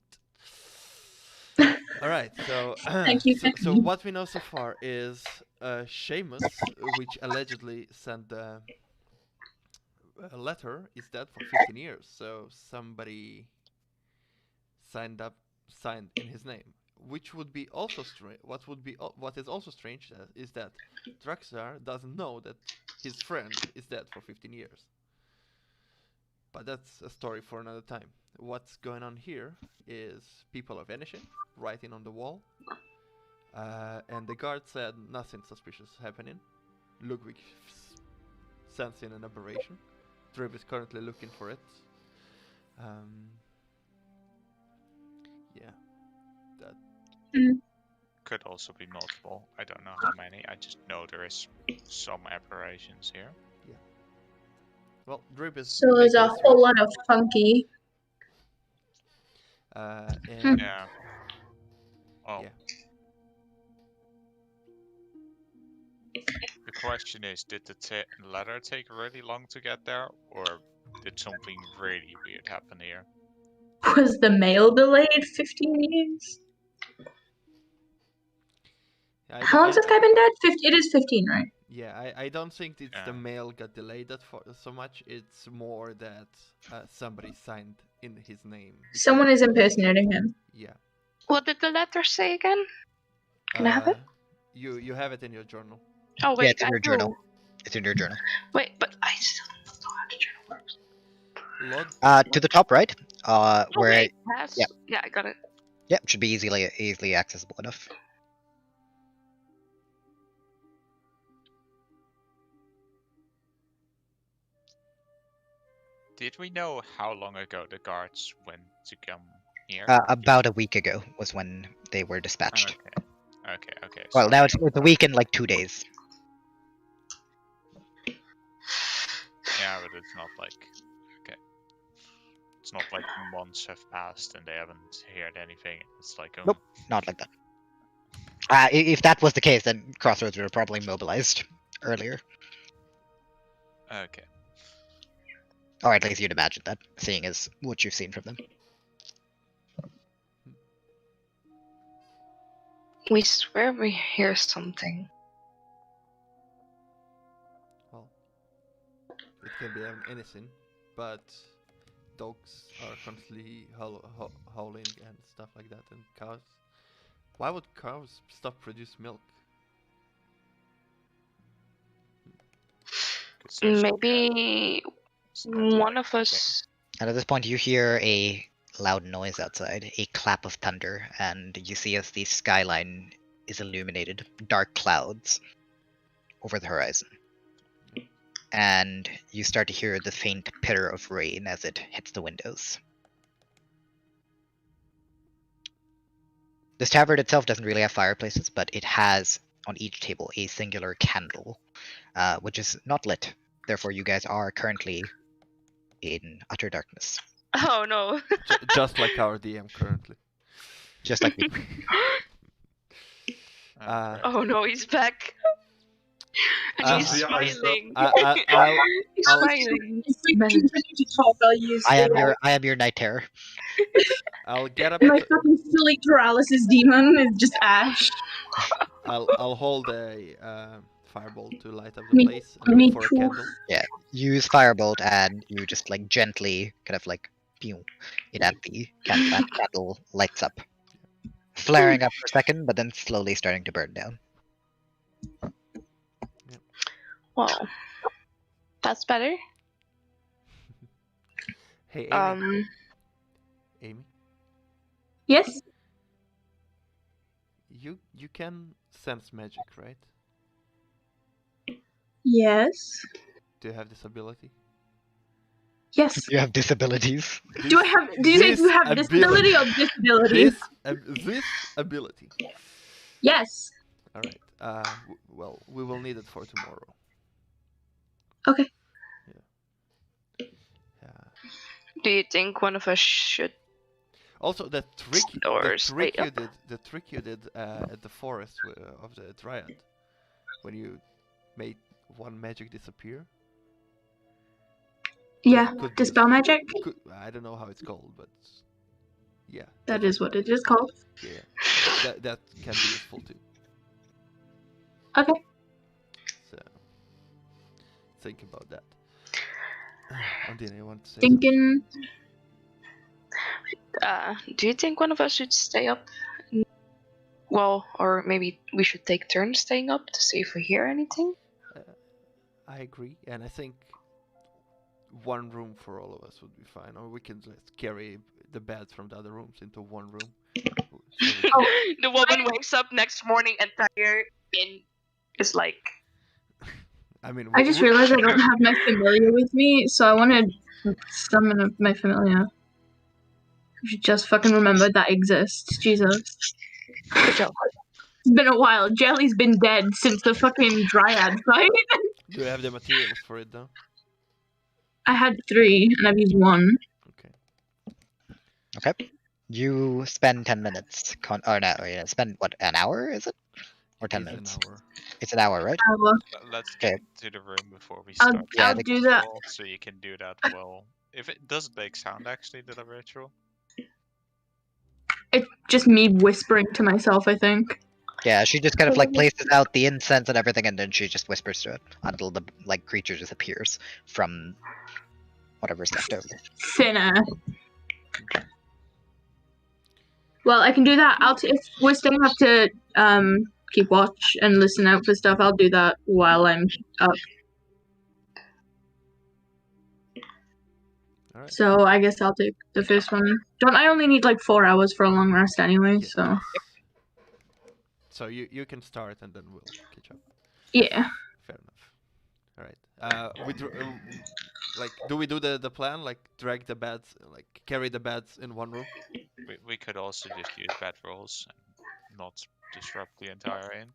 All right, so Thank you, thank so you. what we know so far is Seamus, which allegedly sent a letter, is dead for 15 years. So somebody signed in his name, which would be also strange. What is also strange is that Draxar doesn't know that his friend is dead for 15 years. But that's a story for another time. What's going on here is people are vanishing, writing on the wall. And the guard said nothing suspicious happening. Logwig sends in an aberration. Drib is currently looking for it. Yeah. That. Could also be multiple. I don't know how many. I just know there is some aberrations here. Well, Drib is. So there's a making whole lot of funky. and Yeah. Well, Yeah. The question is, did the ladder take really long to get there, or did something really weird happen here? Was the mail delayed 15 years? How long's this guy been dead? It is 15, right? Yeah, I don't think it's the Yeah. mail got delayed that so much. It's more that somebody signed in his name. Someone is impersonating him. Yeah. What did the letter say again? Can I have it? You have it in your journal. Oh wait, Yeah, it's in I your do. journal. It's in your journal. Wait, but I still don't know how the journal works. Log. To the top right, Oh where wait, yes. yeah. Yeah, I got it. yeah, it should be easily accessible enough. Did we know how long ago the guards went to come here? About a week ago was when they were dispatched. Okay. Well, So now it's a week and like 2 days. yeah, but it's not like it's not like months have passed and they haven't heard anything. It's like Nope, not like that. If that was the case, then Crossroads would have probably mobilized earlier. Okay. Or at least you'd imagine that, seeing as what you've seen from them. We swear we hear something. Well, it can be anything, but dogs are constantly howling and stuff like that, and cows. Why would cows stop produce milk? Maybe one of us. And at this point, you hear a loud noise outside, a clap of thunder, and you see as the skyline is illuminated, dark clouds over the horizon. And you start to hear the faint pitter of rain as it hits the windows. This tavern itself doesn't really have fireplaces, but it has on each table a singular candle, which is not lit. Therefore, you guys are currently in utter darkness. Oh no. Just like our DM currently. Just like me. Oh no, he's back. And he's smiling. He's smiling. If we continue to talk, I'll use. I am your night terror. I'll get up. My fucking silly paralysis demon is just ash. I'll hold a firebolt to light up the place and me look for a too. candle. Yeah, use firebolt and you just like gently kind of like pew it at the candle. That candle lights up, flaring up for a second, but then slowly starting to burn down. Well, that's better. Hey, Amy. Amy, Yes. you can sense magic, right? Yes. Do you have this ability? Yes. You have disabilities. Do I have? Do you think you have disability or disability? This ability. Yes. All right. Well, we will need it for tomorrow. Okay. Yeah. Do you think one of us should? Also, the trick stay you up? did, at the forest of the Dryad, when you made one magic disappear. Yeah. Could be Dispel magic. I don't know how it's called, but yeah. That is what it is called. Yeah. that can be useful too. Okay. So think about that. Ondina, you want to say Thinking. Do you think one of us should stay up? Well, or maybe we should take turns staying up to see if we hear anything. I agree, and I think one room for all of us would be fine, or we can just carry the beds from the other rooms into one room. The woman wakes up next morning and tired and is like. I mean, I just realized I don't have my familiar with me, so I want to summon my familiar. I should just fucking remember that exists. Jesus. It's been a while. Jelly's been dead since the fucking Dryad fight. Do you have the materials for it though? I had 3, and I've used 1. Okay. You spend 10 minutes. Spend what, an hour? Is it? Or 10 It is minutes? an hour. It's an hour, right? Let's Okay. get to the room before we I'll- start. Yeah, I'll the do that. ritual, so you can do that well. If it does make sound actually, the ritual. It's just me whispering to myself, I think. Yeah, she just kind of like places out the incense and everything, and then she just whispers to it until the like creature just appears from whatever's left over. Thinner. Well, I can do that. If we're staying up to keep watch and listen out for stuff, I'll do that while I'm up. Alright. So I guess I'll take the first one. Don't I only need like 4 hours for a long rest anyway? Yes. So So you can start and then we'll catch up. yeah. Fair enough. Alright. Like, do we do the plan? Like, drag the beds, like carry the beds in one room? We could also just use bed rolls and not disrupt the entire inn.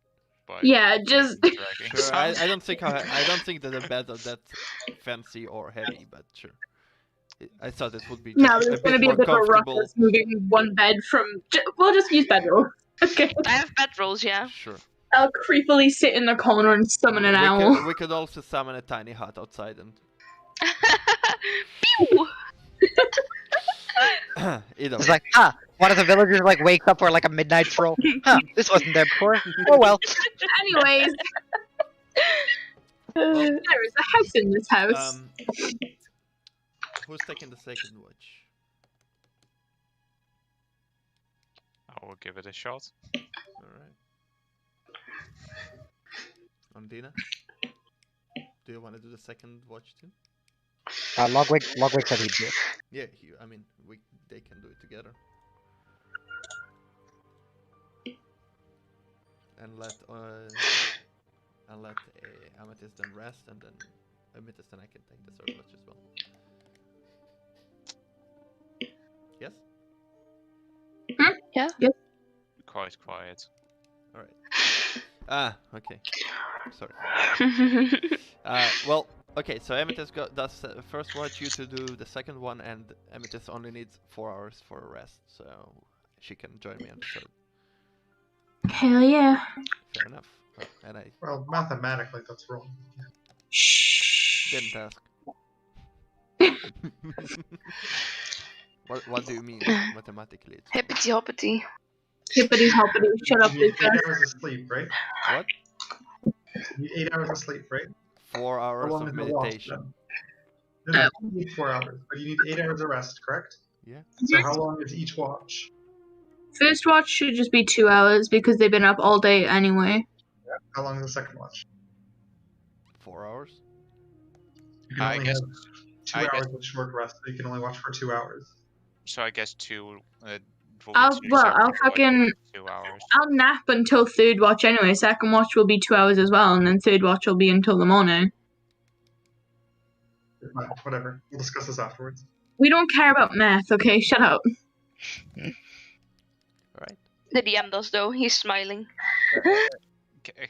By Yeah, just making dragging Sure. I sounds. don't think that the beds are that fancy or heavy, but sure. I thought it would be just no, a there's bit gonna be more a bit of a comfortable. ruckus moving one bed from. We'll just use bedroll. Okay. I have bedrolls, yeah. Sure. I'll creepily sit in the corner and summon an owl. We could also summon a tiny hut outside and Pew! either It's way. like, one of the villagers like wakes up for like a midnight stroll. This wasn't there before. Oh well. Anyways, Well, there is a house in this house. Who's taking the second watch? I will give it a shot. Alright. Ondina? Do you want to do the second watch too? Logwig said he'd do it. Yeah, they can do it together. And let Amethyst then rest, and then Amethyst and I can take the third watch as well. Yes? Yeah. Quite quiet. Alright. Okay. Sorry. Well, okay, so Amethyst does the first watch, you to do the second one, and Amethyst only needs 4 hours for a rest, so she can join me on the third. Hell yeah. Fair enough. And I Well, mathematically, that's wrong. Shh. didn't ask. What do you mean mathematically? It's Hippity hoppity. Hippity hoppity. Shut up, You need 8 Lucas. hours of sleep, right? what? You need 8 hours of sleep, right? 4 How hours long of is the watch, meditation. then? No, you need 4 hours, but you need 8 hours of rest, correct? Yeah. So how long is each watch? First watch should just be 2 hours because they've been up all day anyway. How long is the second watch? 4 hours? You can I only guess. have 2 I guess- hours of short rest, so you can only watch for 2 hours. So I guess two. I'll fucking- 2 hours. I'll nap until third watch anyway. Second watch will be 2 hours as well, and then third watch will be until the morning. Fine, whatever. We'll discuss this afterwards. We don't care about math, okay? Shut up. Alright. The DM does though, he's smiling.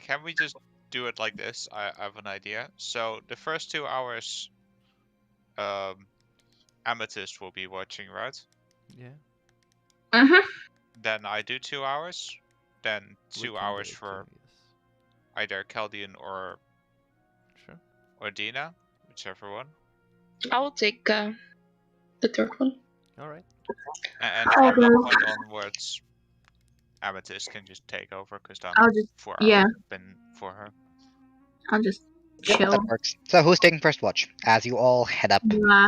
Can we just do it like this? I have an idea. So the first 2 hours, Amethyst will be watching, right? Yeah. Mm-hmm. Then I do 2 hours. Then we 2 can hours do it for too, yes. either Caldian or Sure. Ondina, whichever one. I will take the third one. Alright. And I'll from that do- point onwards, Amethyst can just take over because then I'll just 4 yeah. hours have been for her. I'll just Yep, chill. that works. So who's taking first watch? As you all head up Nah.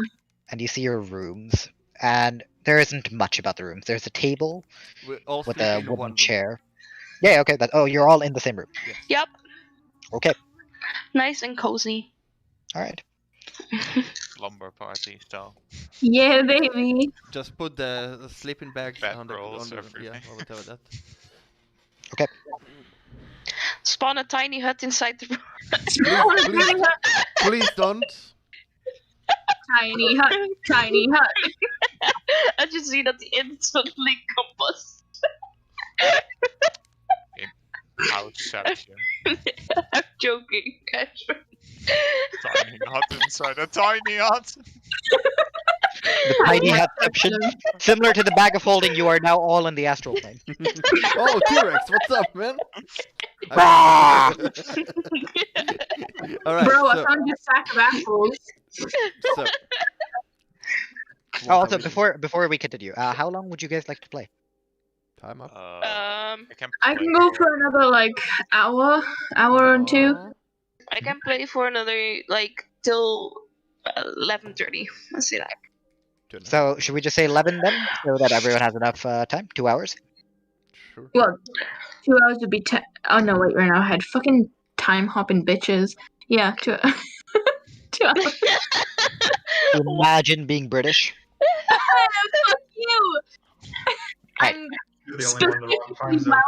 and you see your rooms, and there isn't much about the rooms. There's a table We all with sleep a in one wooden room. chair. Yeah, okay. Oh, you're all in the same room. Yes. Yep. Okay. Nice and cozy. All right. Slumber party style. Yeah, baby. Just put the sleeping bags Bed on the rolls, yeah, everything. or whatever that. Spawn a tiny hut inside the room. Please, please don't. Tiny hut, tiny hut. I just see that the instantly combusts. Houseception. I'm joking. Tiny hut inside a tiny hut. The tiny hutception. Similar to the bag of holding, you are now all in the astral plane. Oh, T-Rex, what's up, man? Ah! Alright, Bro, I so, found your sack of apples. so Oh, what also, are we doing? before we continue, how long would you guys like to play? Time up. I can I play can go for another like hour and two. Oh, I can play for another like till 11:30. Let's say that. two and a half. So, should we just say 11 then, so that everyone has enough time? 2 hours? Sure. Well, 2 hours would be 10. Oh no, wait, right now I had fucking time hopping bitches. Yeah, 2 2 hours. Imagine being British. Fuck you! Right. I'm You're the only one in the wrong time zone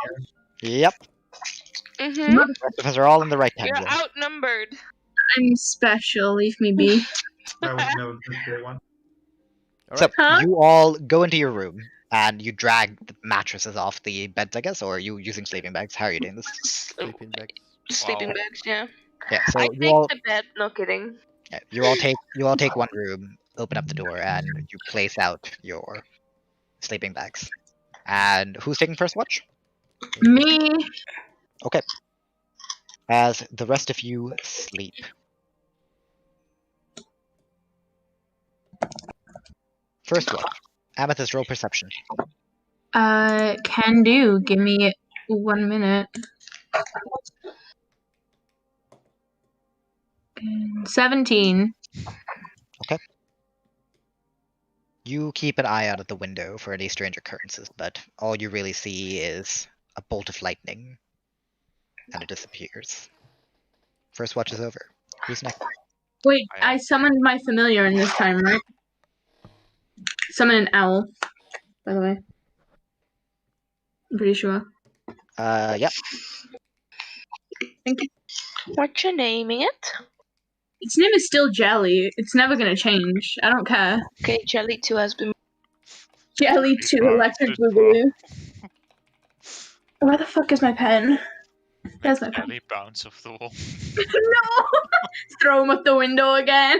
here. Yep. Mhm. The rest of us are all in the right time You're zone. outnumbered. I'm special. Leave me be. That was no day one. So, Alright. Huh? you all go into your room, and you drag the mattresses off the beds, I guess, or are you using sleeping bags? How are you doing this? Sleeping bags. Sleeping Wow. bags, yeah. Yeah, so I you take all the bed. No kidding. yeah, you all take one room, open up the door, and you place out your sleeping bags. And who's taking first watch? Me. As the rest of you sleep. First watch. Amethyst, roll perception. Can do. Give me 1 minute. 17. You keep an eye out at the window for any strange occurrences, but all you really see is a bolt of lightning, and it disappears. First watch is over. Who's next? Wait, I I summoned my familiar in this time, right? Summon an owl, by the way. I'm pretty sure. Yep. Thank you. What you naming it? Its name is still Jelly. It's never gonna change. I don't care. Okay, Jelly 2 has been. Jelly 2 Electric Boogaloo. Where the fuck is my pen? There's my pen. Jelly bounce off the wall. No! Throw him out the window again.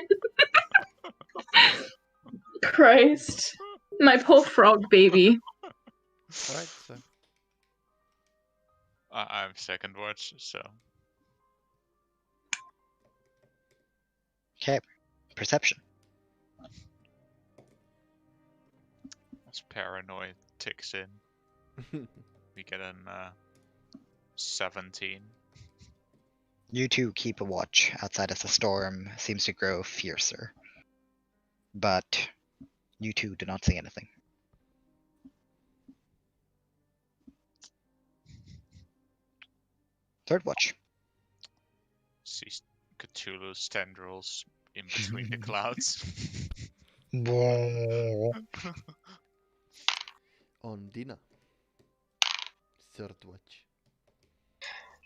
Christ. My poor frog baby. Alright, so I'm second watch, so Okay. Perception. as paranoid ticks in, we get an 17. You two keep a watch outside as the storm seems to grow fiercer. But you two do not see anything. Third watch. See Cthulhu's tendrils in between the clouds. Ondina. Third watch.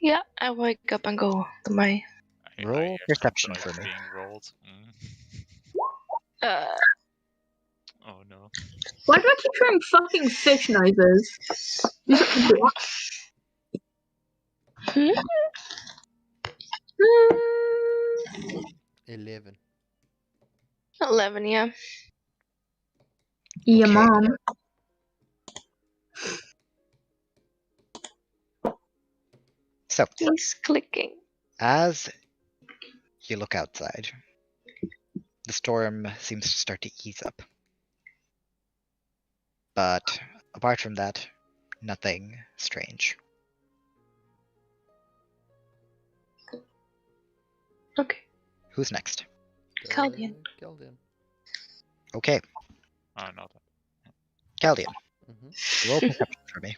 Yeah, I wake up and go to my. Roll hear some perception dice for me. being rolled. Uh, Oh no. Why do I keep hearing fucking fish noises? hmm? 11. 11, yeah. Yeah, Okay. mom. So, He's clicking. as you look outside, the storm seems to start to ease up. But apart from that, nothing strange. Okay. Who's next? Caldian. Caldian. Okay, Oh, not that. Caldian. Mm-hmm. Roll perception for me.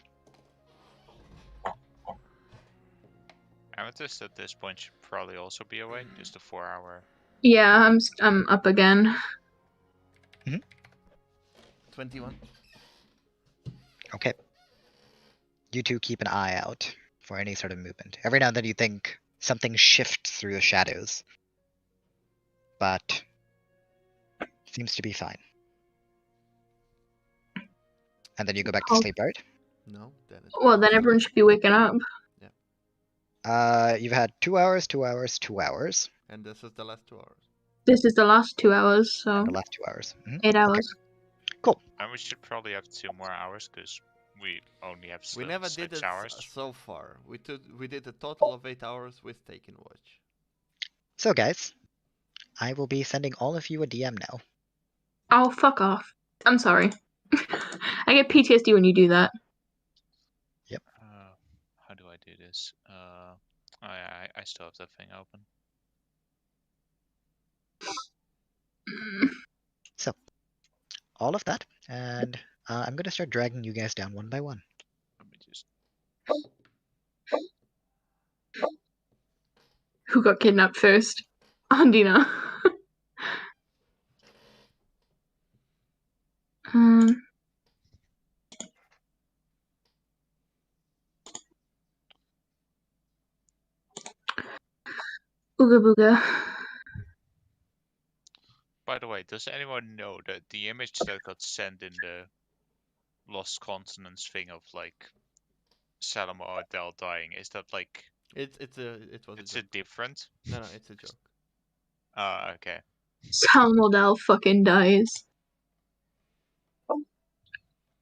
Amethyst at this point should probably also be awake. Just a 4-hour. Yeah, I'm up again. 21. Okay. You two keep an eye out for any sort of movement. Every now and then you think something shifts through the shadows. But seems to be fine. And then you go back to Oh. sleep, right? No, then it's. Well, then everyone should be waking up. You've had 2 hours, 2 hours, 2 hours. And this is the last 2 hours. This is the last 2 hours, so The last 2 hours. 8 hours. And we should probably have 2 more hours because We only have We never did 6 it hours. so far. We did a total of 8 hours with taking watch. So, guys, I will be sending all of you a DM now. Oh, fuck off. I'm sorry. I get PTSD when you do that. How do I do this? I still have that thing open. So, all of that, and I'm gonna start dragging you guys down one by one. Let me just. Who got kidnapped first? Ondina. Ooga booga. By the way, does anyone know that the image that got sent in the Lost Continents thing of like Salomo or Odal dying, is that like It was it's a a joke. different? No, it's a joke. Ah, okay. Salomo fucking dies.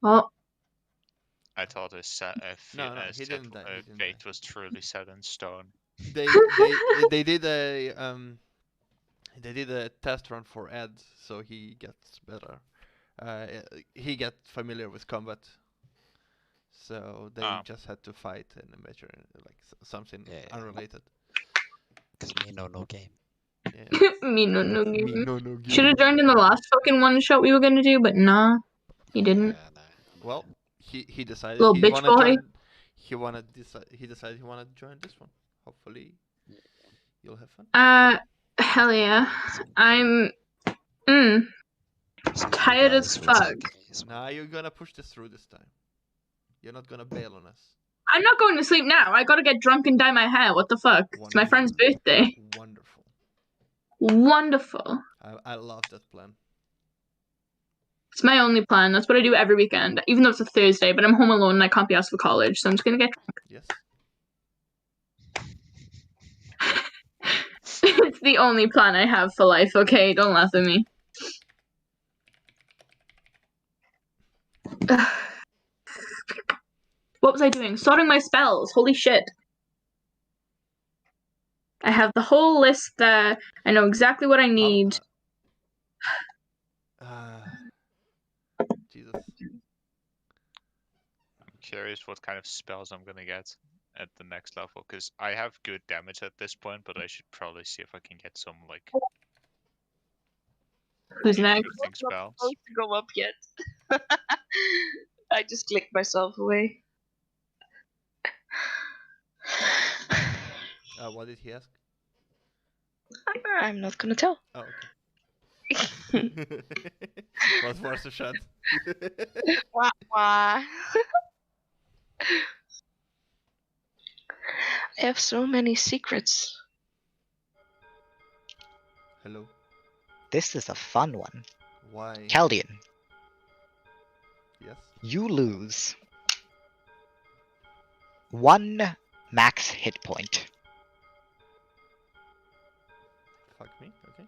Oh, I thought his No, he didn't die. He didn't fate die. was truly set in stone. They did a test run for Ed, so he gets better. He gets familiar with combat. So they just had to fight in a major, like something Yeah. unrelated. Because me no game. Yeah. me no Me game. no game. Should have joined in the last fucking one shot we were gonna do, but nah, he didn't. Yeah, no. Well, he decided Little he bitch wanted to boy. join. He decided he wanted to join this one. Hopefully, you'll have fun. Hell yeah. I'm tired as fuck. Nah, you're gonna push this through this time. You're not gonna bail on us. I'm not going to sleep now. I gotta get drunk and dye my hair. What the fuck? It's my friend's birthday. Wonderful. Wonderful. I love that plan. It's my only plan. That's what I do every weekend. Even though it's a Thursday, but I'm home alone and I can't be asked for college, so I'm just gonna get drunk. Yes. It's the only plan I have for life, okay? Don't laugh at me. What was I doing? Sorting my spells. Holy shit. I have the whole list there. I know exactly what I need. Jesus. I'm curious what kind of spells I'm gonna get at the next level, because I have good damage at this point, but I should probably see if I can get some like Who's next? interesting I'm not spells. supposed to go up yet. I just clicked myself away. What did he ask? I'm not gonna tell. Oh, okay. Was worth a shot. Wah, wah. I have so many secrets. Hello. This is a fun one. Why? Caldian, Yes. you lose 1 max hit point. Fuck me. Okay.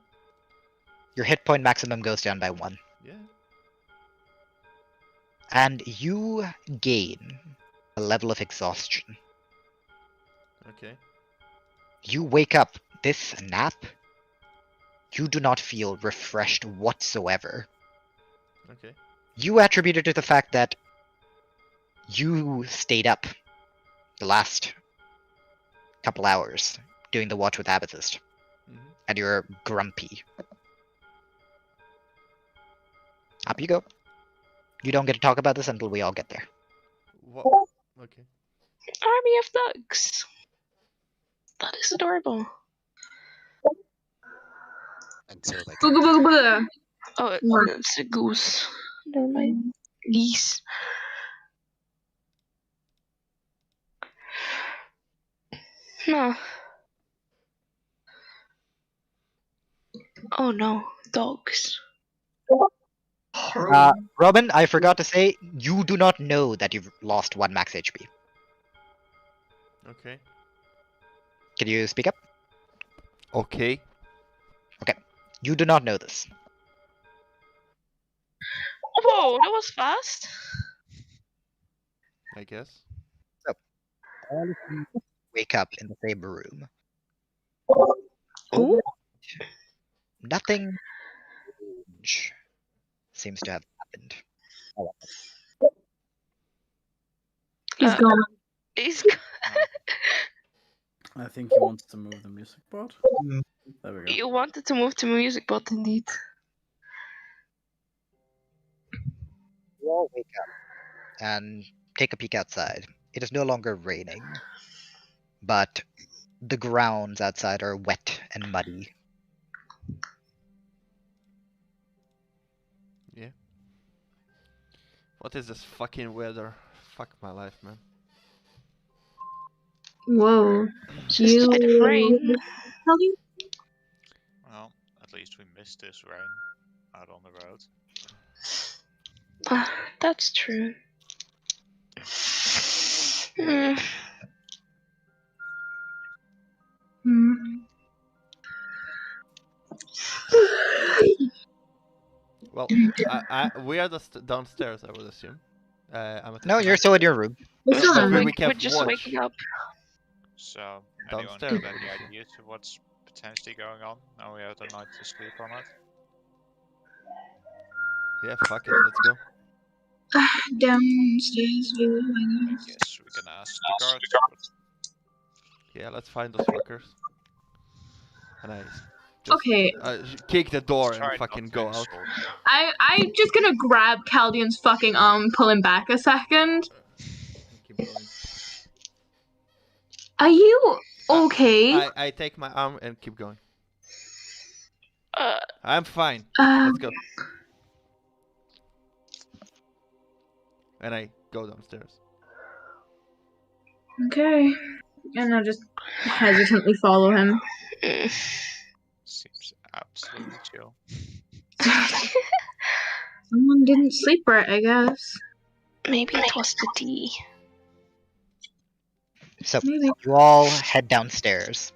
Your hit point maximum goes down by 1. Yeah. And you gain a level of exhaustion. Okay. You wake up. This nap, you do not feel refreshed whatsoever. Okay. You attribute it to the fact that you stayed up the last couple hours doing the watch with Amethyst. Mm-hmm. And you're grumpy. Up you go. You don't get to talk about this until we all get there. What? Okay. Army of thugs. That is adorable. Until they Booga booga booga. Oh, it's a goose. Never mind. Geese. No. Oh no, dogs. Robin, I forgot to say, you do not know that you've lost 1 max HP. Okay. Can you speak up? Okay. You do not know this. Whoa, that was fast. I guess. All of you wake up in the same room. Ooh. Nothing strange seems to have happened. He's Uh, gone. He's I think he wants to move the music board. Mm. There we go. You wanted to move to music, but indeed. You all wake up and take a peek outside. It is no longer raining, but the grounds outside are wet and muddy. Yeah. What is this fucking weather? Fuck my life, man. Whoa. It's just a bit of rain. Caldian? Well, at least we missed this rain out on the road. That's true. Hmm. Hmm. Well, we are just downstairs, I would assume. Amethyst No, and you're I. still in your room. We're still But in we, room. we We're can't just watch. waking up. So, anyone Downstairs, have any obviously. ideas of what's potentially going on? Now we have the night to sleep on it. Yeah, fuck it, let's go. Downstairs. I guess we can ask the guards. Yeah, let's find those fuckers. And I just Okay, kick the door Try and not fucking to go out. insult. I'm just gonna grab Caldian's fucking arm and pull him back a second. Keep going. Are you okay? I take my arm and keep going. Uh, I'm fine. Um, Let's go. And I go downstairs. okay. And I'll just hesitantly follow him. Seems absolutely chill. Someone didn't sleep right, I guess. Maybe it was the tea. So Maybe. you all head downstairs,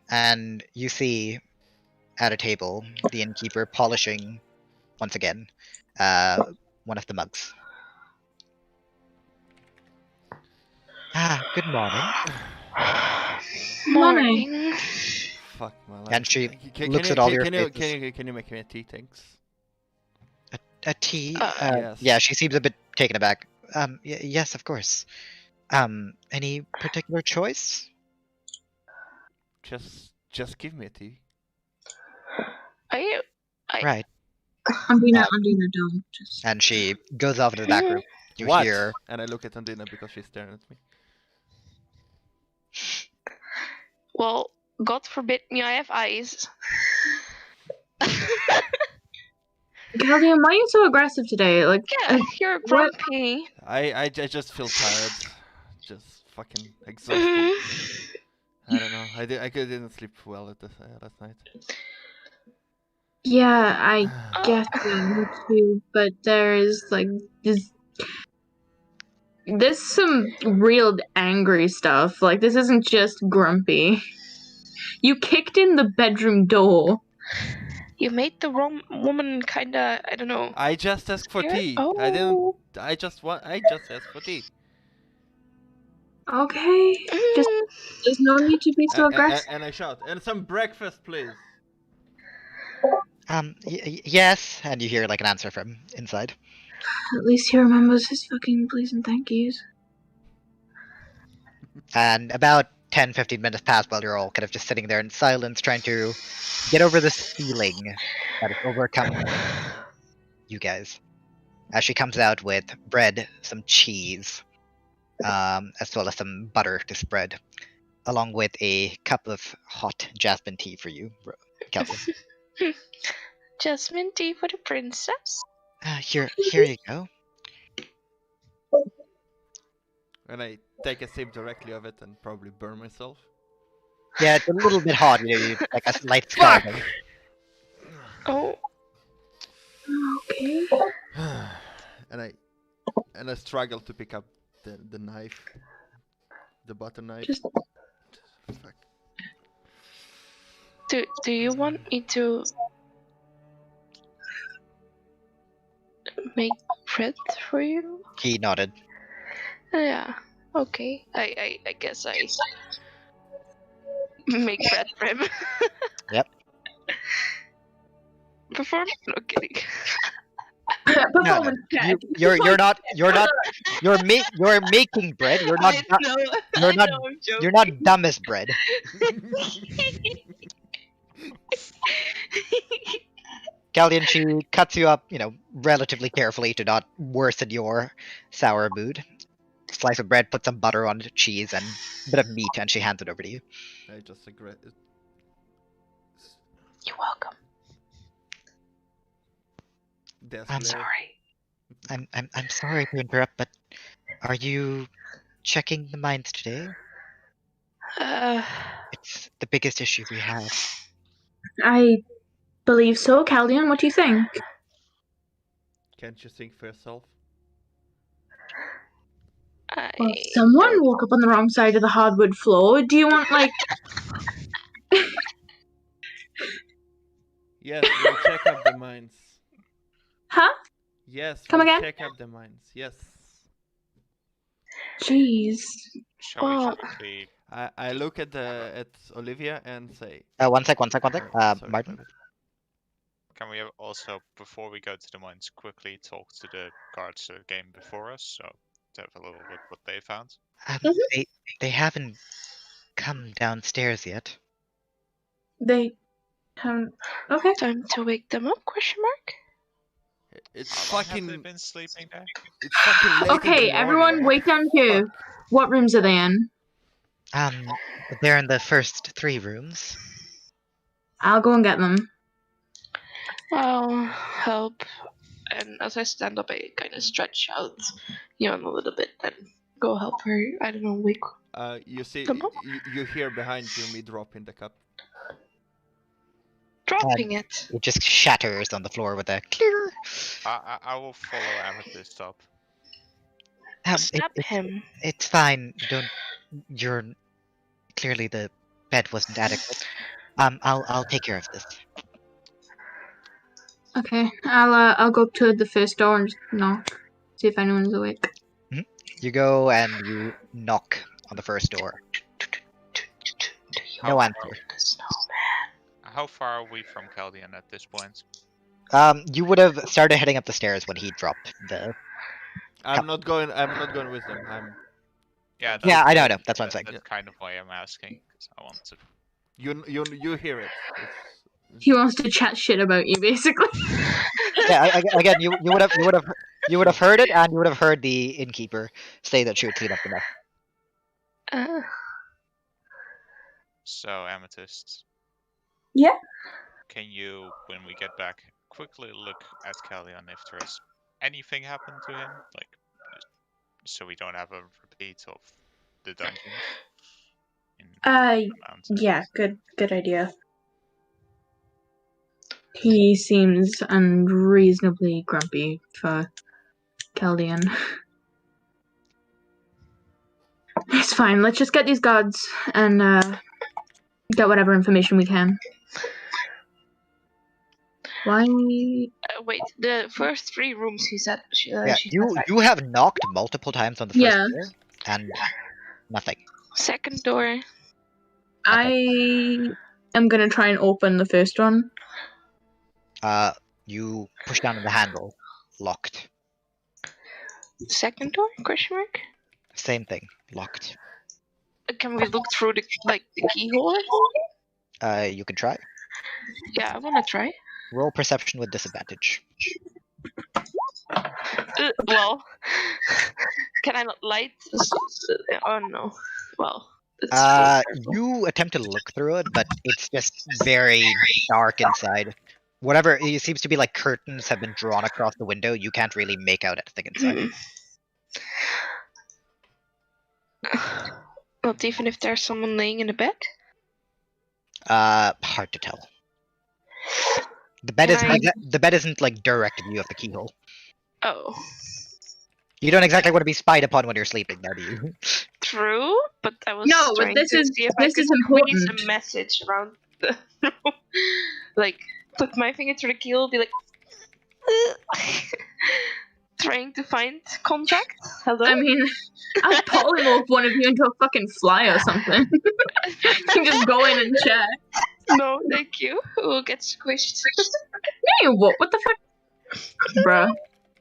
and you see at a table the innkeeper polishing once again one of the mugs. Good morning. Morning. Fuck my life. And she Can looks you- at all can- your can you- faces. Can you make me a tea, thanks? A tea? Yes. Yeah, she seems a bit taken aback. Yes, of course. Any particular choice? Just give me a tea. Are you? Right. Ondina, don't. Just... And she goes off to the back room. You What? hear And I look at Ondina because she's staring at me. Well, God forbid me, I have eyes. Caldian, why are you so aggressive today? Like, Yeah, you're grumpy. I just feel tired. Just fucking exhausted. Mhm. I don't know. I didn't sleep well at this last night. yeah, I get that, me too. But there's there's some real angry stuff. Like, this isn't just grumpy. You kicked in the bedroom door. You made the wrong woman kinda, I don't know. I just asked for scared? tea. Oh. I didn't. I just asked for tea. Okay. Just there's no need to be so aggressive. And I shout, and some breakfast, please. yes, and you hear like an answer from inside. At least he remembers his fucking please and thank yous. And about 10-15 minutes pass while you're all kind of just sitting there in silence, trying to get over this feeling that has overcome you guys. As she comes out with bread, some cheese, as well as some butter to spread, along with a cup of hot jasmine tea for you, Calvin. Jasmine tea for the princess? Here you go. And I take a sip directly of it and probably burn myself. Yeah, it's a little bit hot, you like a slight scalding. Oh. Okay. and I struggle to pick up the knife, the butter knife. Just... Fuck. Do you want me to make bread for you? He nodded. Yeah. Okay. I guess I make bread for him. Yep. Perform? No kidding. Performance check. You're not you're making bread. You're not I know. you're I not know. I'm joking. you're not dumb as bread. Caldian, she cuts you up, relatively carefully to not worsen your sour mood. Slice of bread, put some butter on it, cheese, and a bit of meat, and she hands it over to you. I just regret it. You're welcome. Desk I'm glare. Sorry. I'm sorry to interrupt, but are you checking the mines today? It's the biggest issue we have. I believe so. Caldian, what do you think? Can't you think for yourself? Well, someone don't- woke up on the wrong side of the hardwood floor. Do you want, like... Yes, we'll check up the mines. Huh? Yes, Come we'll again? check up the mines. Yes. Jeez. Shall we Well- quickly... I look at Olivia and say. One sec. Sorry, Martin. Can we also, before we go to the mines, quickly talk to the guards that came before us, so to have a little look what they found? They haven't come downstairs yet. They haven't... Okay. Time to wake them up? Question mark. It's How long have they fucking. been sleeping there? It's fucking late in the Okay, morning. everyone What wait the down here. fuck? What rooms are they in? They're in the first 3 rooms. I'll go and get them. I'll help. And as I stand up, I kind of stretch out, yawn a little bit, then go help her. I don't know, wake. You see, Come on. you hear behind you me dropping the cup. Dropping it. It just shatters on the floor with a clear. I will follow Amethyst up. Stab him. It's fine. You're clearly the bed wasn't adequate. I'll take care of this. Okay, I'll go up to the first door and just knock. See if anyone's awake. You go and you knock on the first door. No answer. How far are we from Caldian at this point? You would have started heading up the stairs when he dropped the. I'm not going with them. Yeah, Yeah, I know. That's what I'm saying. That's kind of why I'm asking, because I want to... You hear it. He wants to chat shit about you, basically. Yeah, again, you would have heard it, and you would have heard the innkeeper say that she would clean up the mess. So, Amethyst. Yeah? Can you, when we get back, quickly look at Caldian if there's anything happened to him? Like, so we don't have a repeat of the dungeons? Yeah, good idea. He seems unreasonably grumpy for Caldian. It's fine, let's just get these guards and get whatever information we can. Why? Wait, the first 3 rooms he said. You have knocked multiple times on the first door, and nothing. Second door. I am gonna try and open the first one. You push down on the handle, locked. Second door? Question mark. Same thing, locked. Can we look through the keyhole? You can try. Yeah, I wanna try. Roll perception with disadvantage. Well, can I not light? Oh no. Well. You attempt to look through it, but it's just very dark inside. Whatever, it seems to be like curtains have been drawn across the window. You can't really make out anything inside. Not even if there's someone laying in a bed? Hard to tell. The bed isn't like direct view of the keyhole. Oh. You don't exactly want to be spied upon when you're sleeping, now do you? True, but I was No, but trying this to is- see if this I could is squeeze important. a message around the room. Like, put my finger through the keyhole, be like... trying to find contact? Hello? I mean, I'll polymorph one of you into a fucking fly or something. You can just go in and check. No, thank you. We'll get squished. Hey, what the fuck? Bruh.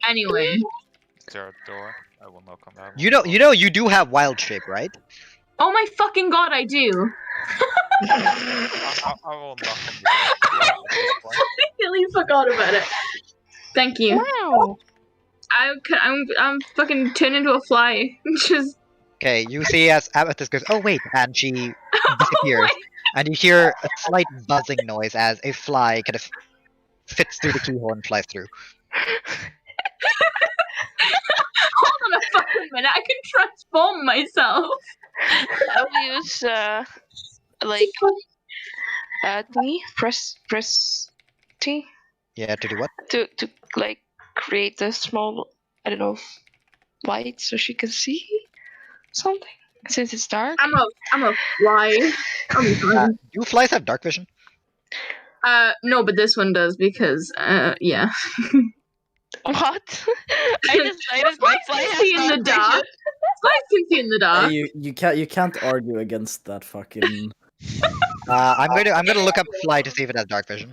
Anyway. Is there a door? I will knock on that one. You do have wild shape, right? Oh my fucking god, I do. I will knock on the door at this point. I completely forgot about it. Thank you. Wow. I'm fucking turned into a fly. Just. Okay, you see as Amethyst goes, oh wait, and she disappears. And you hear a slight buzzing noise as a fly kind of fits through the keyhole and flies through. Hold on a fucking minute, I can transform myself. I'll use thingy, press T Yeah, to do what? to like create a small, I don't know, light so she can see something since it's dark. I'm a fly. I'll be fine. Do flies have dark vision? No, but this one does because yeah. What? I decided my fly has see in the dark dark. vision. Flies can see in the dark. You can't argue against that fucking. I'm gonna look up fly to see if it has dark vision.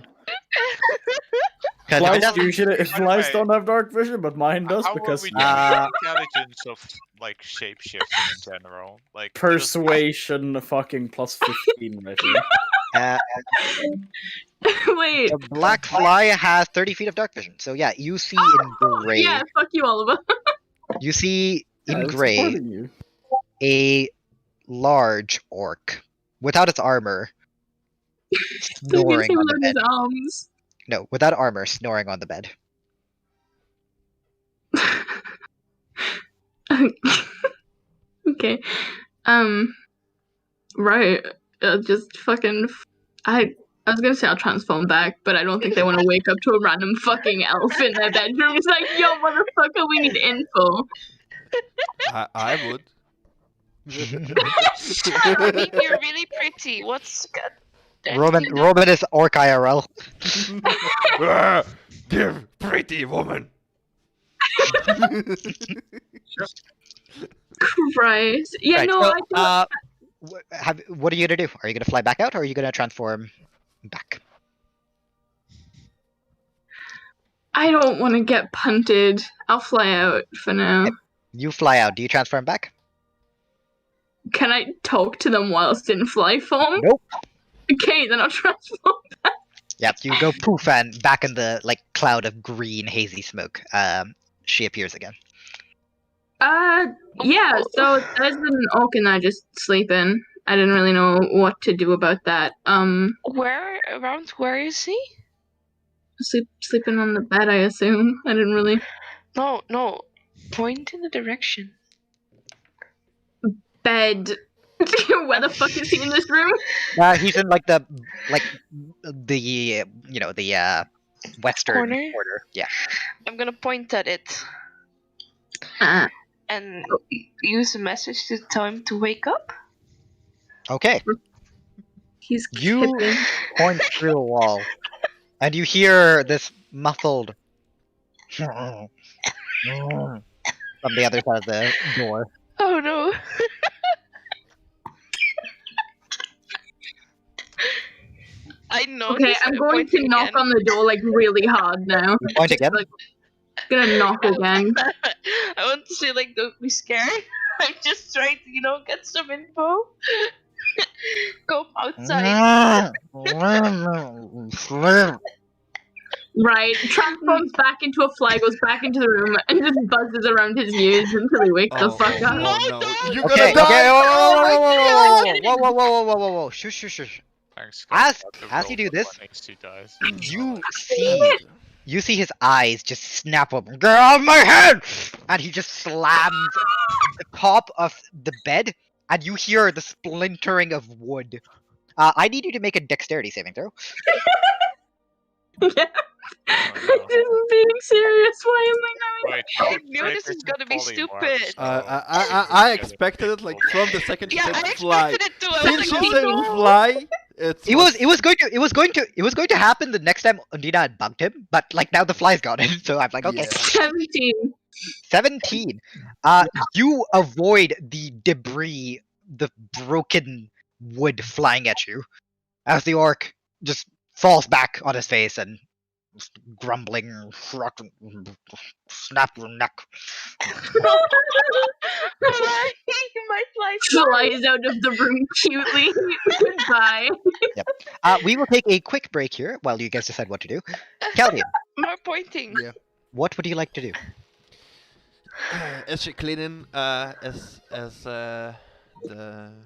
'Cause if it Flies doesn't- usually By the flies way, don't have dark vision, but mine does How because are we getting intelligence of like shape shifting in general? Like persuasion fucking plus 15 right here. Wait. the black fly has 30 feet of dark vision. So yeah, you see in gray. Yeah, fuck you, Oliver. You see in Yeah, it's gray supporting you. a large orc without its armor snoring on the bed. His arms. No, without armor, snoring on the bed. Okay. Right. Just fucking. I was gonna say I'll transform back, but I don't think they want to wake up to a random fucking elf in their bedroom. It's like, yo, motherfucker, we need info. I would. I mean, you're really pretty. What's good? Roman is orc IRL. Give pretty woman. Christ. Yeah, Right, no, so, I what are you gonna do? Are you gonna fly back out, or are you gonna transform back? don't want to get punted. I'll fly out for now. You fly out. Do you transform back? Can I talk to them whilst in fly form? Nope. Okay, then I'll transform. Yep. You go poof, and back in the cloud of green hazy smoke, she appears again. Yeah, so there's an orc and I just sleeping. I didn't really know what to do about that. Where is he? Sleeping on the bed, I assume. I didn't really. No. Point in the direction. Bed. Where the fuck is he in this room? He's in the western Corner? Yeah. I'm gonna point at it and use a message to tell him to wake up. Okay. He's You kipping. point through a wall, and you hear this muffled from the other side of the door. Oh no. I know. Okay, I'm going to knock on the door really hard now. You point again? Gonna knock again. I want to say don't be scared. I'm just trying to, get some info. Go outside. Right, transforms back into a fly, goes back into the room, and just buzzes around his ears until he wakes the fuck up. No, no. don't! You're Okay, gonna die! whoa, shush. Thanks, As God, the you roll do of this, 1 dies. you see his eyes just snap open. Get off my head! And he just slams the top of the bed, and you hear the splintering of wood. I need you to make a dexterity saving throw. Yeah. Oh, I'm just being serious. Why am I Wait, I knew this was gonna be stupid. I expected it from the second she Yeah, said I fly. expected it too. I Since was she like, said oh no. fly, it was going to happen the next time Ondina had bugged him, but now the fly's got it, so I'm like, okay. Yeah. 17? 17. You avoid the debris, the broken wood flying at you, as the orc just falls back on his face and grumbling, snap your neck. My life. Flies out of the room cutely. Goodbye. We will take a quick break here while you guys decide what to do. Caldian, More pointing. Yeah. what would you like to do? As she cleaning, as the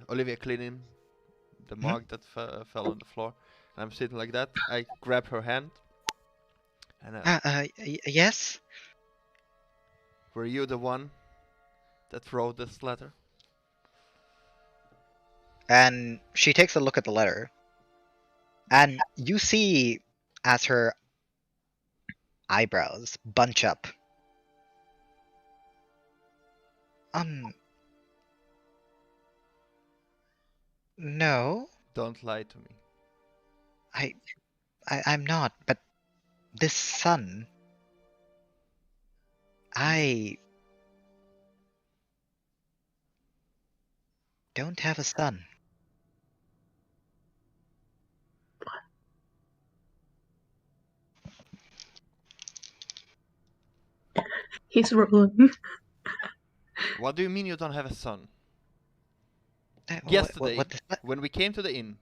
Olivia cleaning the mug that fell on the floor, and I'm sitting like that. I grab her hand, and Yes? were you the one that wrote this letter? And she takes a look at the letter, and you see as her eyebrows bunch up. No, Don't lie to me. I'm not, but this son, I don't have a son. He's rolling. What do you mean you don't have a son? What- Yesterday, what the- when we came to the inn,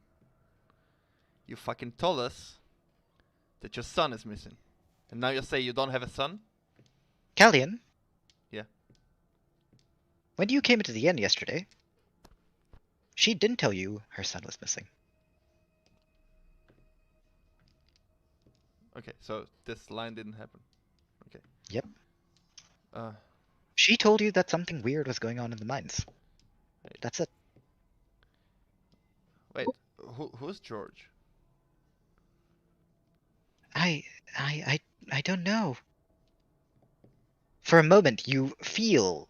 you fucking told us that your son is missing, and now you say you don't have a son? Caldian? Yeah. When you came into the inn yesterday, she didn't tell you her son was missing. Okay, so this line didn't happen. Okay. Yep. Uh, She told you that something weird was going on in the mines. That's it. wait, who's George? I don't know. For a moment, you feel,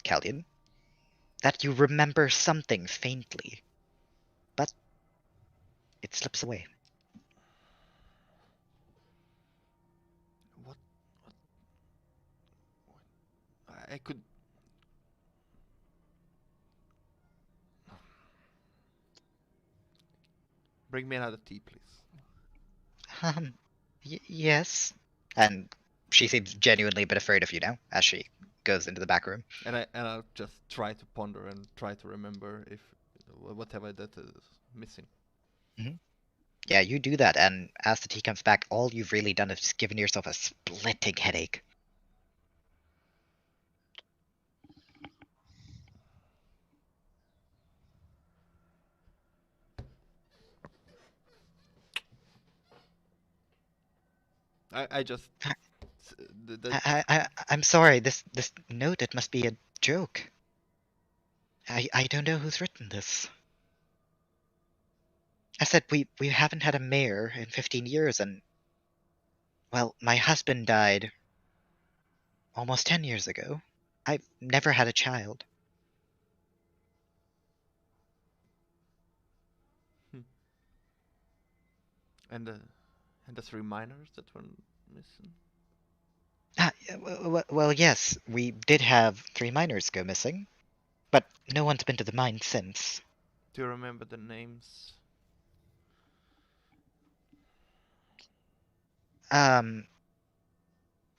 Caldian, that you remember something faintly, but it slips away. What? I could. Bring me another tea, please. Yes. And she seems genuinely a bit afraid of you now, as she goes into the back room. And I'll just try to ponder and try to remember if whatever that is missing. Yeah, you do that, and as the tea comes back, all you've really done is just given yourself a splitting headache. I just. I'm sorry, this note, it must be a joke. I don't know who's written this. I said we haven't had a mayor in 15 years, and well, my husband died almost 10 years ago. I've never had a child. And the 3 minors that were missing. Well, yes, we did have 3 miners go missing, but no one's been to the mine since. Do you remember the names?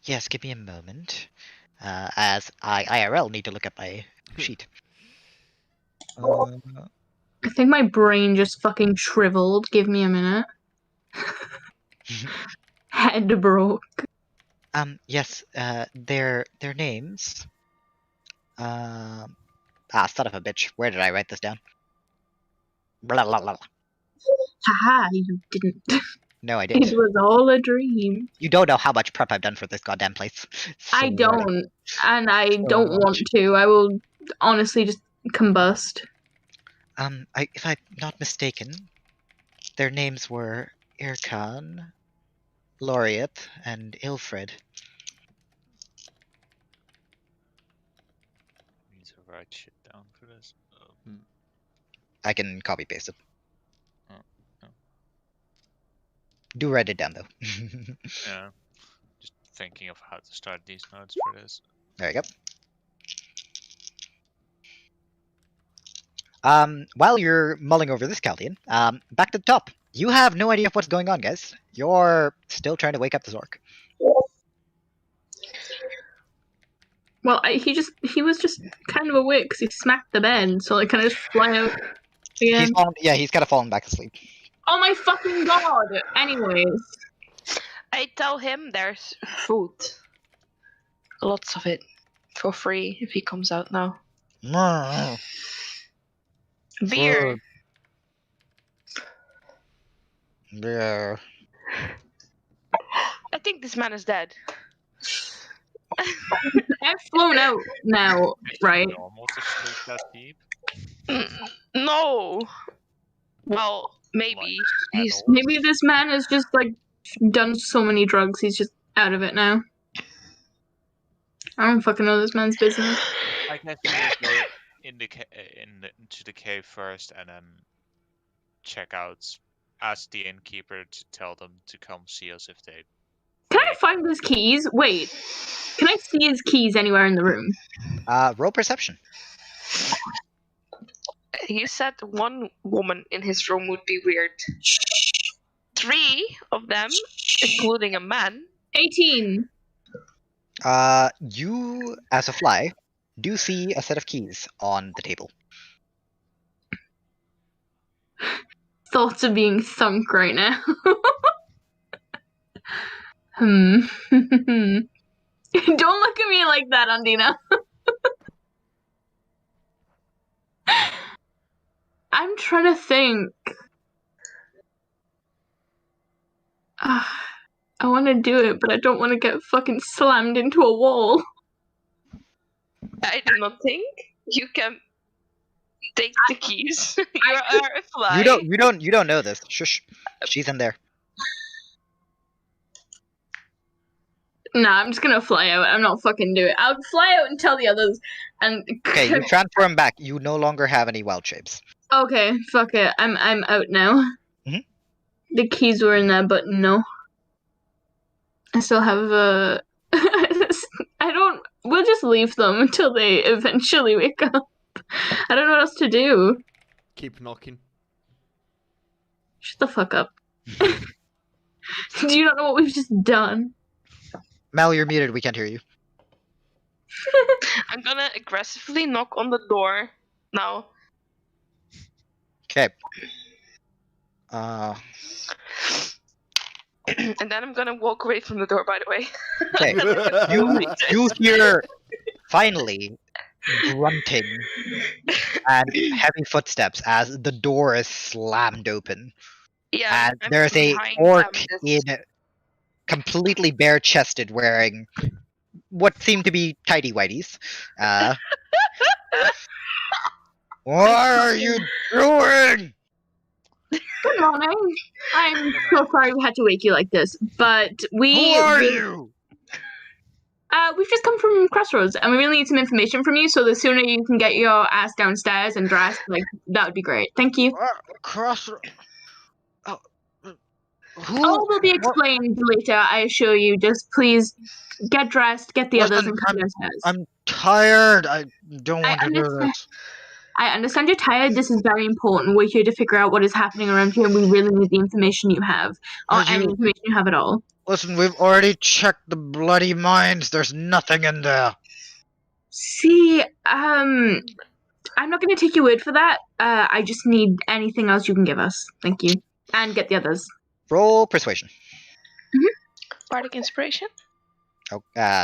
Yes, give me a moment. As I IRL need to look at my sheet. I think my brain just fucking shriveled. Give me a minute. Head broke. Yes, their names. Son of a bitch. Where did I write this down? Blah, blah, blah. Haha, you didn't. No, I It didn't. was all a dream. You don't know how much prep I've done for this goddamn place. I Swear to- don't, and I So don't want much. to. I will honestly just combust. If I'm not mistaken, their names were Irkan, Laureate, and Ilfred. Need to write shit down for this. I can copy paste it. Oh. Do write it down though. Yeah. Just thinking of how to start these notes for this. There you go. While you're mulling over this, Caldian, back to the top. You have no idea what's going on, guys. You're still trying to wake up this orc. Well, he was just kind of awake because he smacked the bed, so I kind of just fly out again. He's kind of fallen back asleep. Oh my fucking god! Anyways. I tell him there's food. Lots of it. For free if he comes out now. Beer. Beer. I think this man is dead. I've flown out now, right? Almost asleep that deep. No. Well, maybe. Maybe this man has just like done so many drugs, he's just out of it now. I don't fucking know this man's business. I guess we'll go into the cave first and then check out. Ask the innkeeper to tell them to come see us if they. Can I find his keys? Wait. Can I see his keys anywhere in the room? Roll perception. You said one woman in his room would be weird. 3 of them, including a man. 18. You, as a fly, do see a set of keys on the table. Thoughts are being thunk right now. Don't look at me like that, Ondina. I'm trying to think. I want to do it, but I don't want to get fucking slammed into a wall. I do not think you can take the keys. You are a fly. You don't know this. Shush. She's in there. Nah, I'm just gonna fly out. I'm not fucking do it. I'll fly out and tell the others. And Okay, you transform back. You no longer have any wild shapes. okay, fuck it. I'm out now. Mhm. The keys were in there, but no. I still have I don't. We'll just leave them until they eventually wake up. I don't know what else to do. Keep knocking. Shut the fuck up. Do you not know what we've just done? Mal, you're muted. We can't hear you. I'm gonna aggressively knock on the door now. Okay. And then I'm gonna walk away from the door, by the way. Okay. You hear finally grunting and heavy footsteps as the door is slammed open. Yeah, And I'm there's a behind orc Amethyst. in completely bare-chested wearing what seem to be tidy whities. What are you doing? Good morning. I'm so sorry we had to wake you like this, but Who are we you? we've just come from Crossroads, and we really need some information from you. So the sooner you can get your ass downstairs and dressed, like that would be great. Thank you. Crossroads. Who? All will be explained later, I assure you. Just please get dressed, get the others, and come downstairs. I'm tired. I don't want to do this. I understand you're tired. This is very important. We're here to figure out what is happening around here, and we really need the information you have, or any information you have at all. Listen, we've already checked the bloody mines. There's nothing in there. See, I'm not going to take your word for that. I just need anything else you can give us. Thank you. And get the others. Roll persuasion. Bardic inspiration? Oh,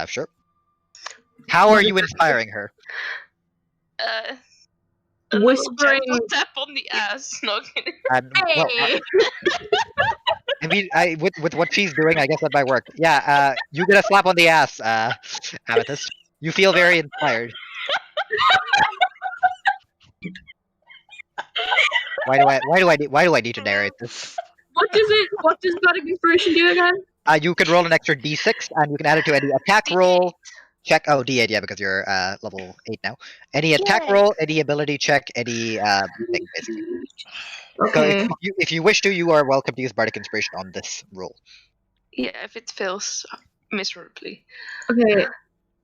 sure. How are you inspiring her? A Whispering. little tap on the ass. No kidding. Hey! I mean, with what she's doing, I guess that might work. Yeah, you get a slap on the ass, Amethyst. You feel very inspired. Why do I need to narrate this? What does Bardic Inspiration do again? You can roll an extra d6, and you can add it to any attack roll. Check. Oh, d8, yeah, because you're level 8 now. Any attack roll, any ability check, any thing, basically. Okay. So if you wish to, you are welcome to use Bardic Inspiration on this roll. Yeah, if it fails miserably. Okay.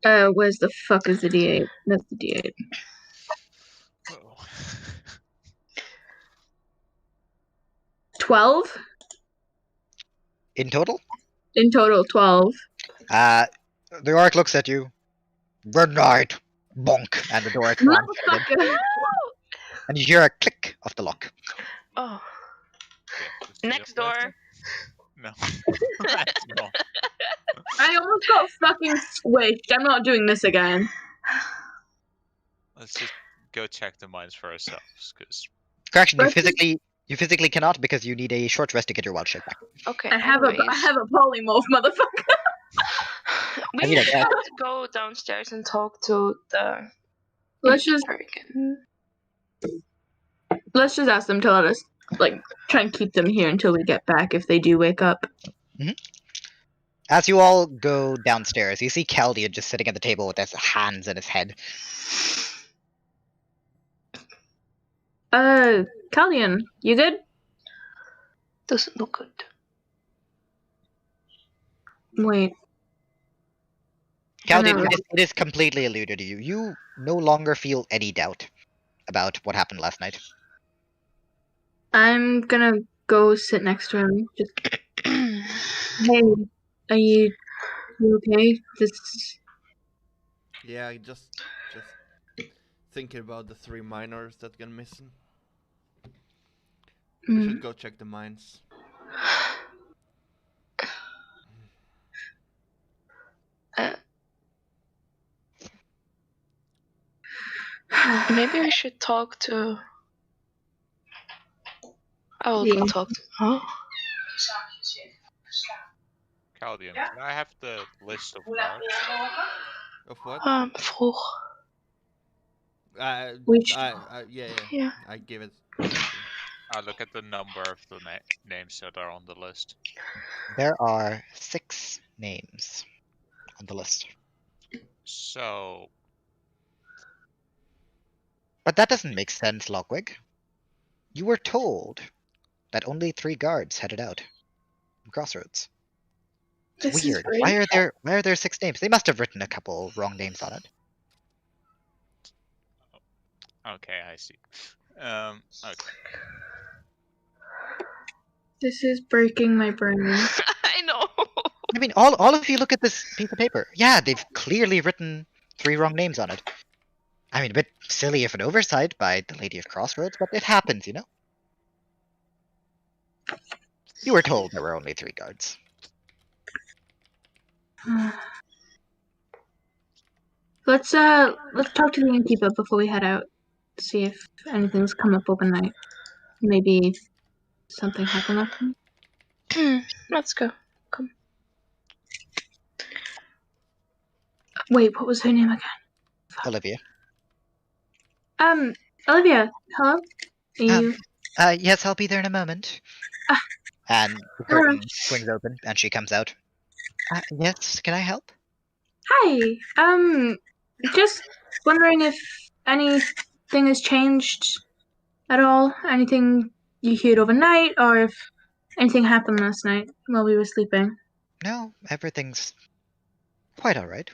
Where's the fuck is the D8? That's the D8. Oh. 12? In total? In total, 12. The orc looks at you. Good night. Bonk. And the door slams shut. Motherfucker! And you hear a click of the lock. Oh. Yeah, just see Next you later. door. No. That's not. I almost got fucking squished. I'm not doing this again. Let's just go check the mines for ourselves, because Correction, Let's just- you physically cannot because you need a short rest to get your wild shape back. Okay. I have a polymorph, motherfucker. We I mean, I have guess. to go downstairs and talk to the. Let's just Hurricane. ask them to let us try and keep them here until we get back if they do wake up. As you all go downstairs, you see Caldian just sitting at the table with his hands in his head. Caldian, you good? Doesn't look good. Wait. Caldian, know. it is completely eluded you. You no longer feel any doubt about what happened last night. I'm gonna go sit next to him. Just hey, are you okay? This Yeah, I just thinking about the 3 miners that gone missing. We should go check the mines. Maybe I should talk to. I will Yeah. go talk to. Huh? Caldian, can I have the list of guards? Of what? Vroeg. Which- Yeah. I give it. I'll look at the number of the names that are on the list. There are 6 names on the list. So, But that doesn't make sense, Logwig. You were told that only 3 guards headed out from Crossroads. It's This is weird. great. Why are there 6 names? They must have written a couple wrong names on it. okay, I see. Okay. This is breaking my brain. I know. I mean, all of you look at this piece of paper. Yeah, they've clearly written 3 wrong names on it. I mean, a bit silly of an oversight by the Lady of Crossroads, but it happens, you know? You were told there were only 3 guards. Let's talk to the innkeeper before we head out. See if anything's come up overnight. Maybe something happened last night. Let's go. Come. Wait, what was her name again? Olivia. Olivia, hello? Are you Yes, I'll be there in a moment. And the curtain swings open, and she comes out. Yes, can I help? Hi. Just wondering if anything has changed at all. Anything you heard overnight, or if anything happened last night while we were sleeping. No, everything's quite alright.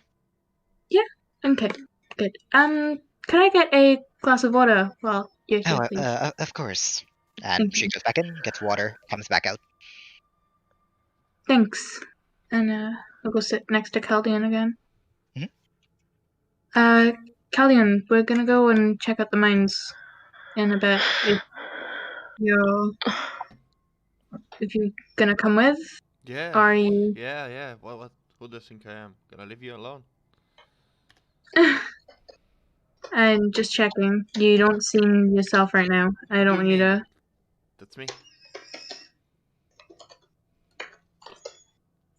Okay, good. Can I get a glass of water while you're here, please? Of course. And she goes back in, gets water, comes back out. Thanks. And I'll go sit next to Caldian again. Mhm. Caldian, we're gonna go and check out the mines in a bit. If you're gonna come with, Yeah. are you? Yeah. What? Who do you think I am? Gonna leave you alone? I'm just checking. You don't seem yourself right now. I don't want you to. That's me.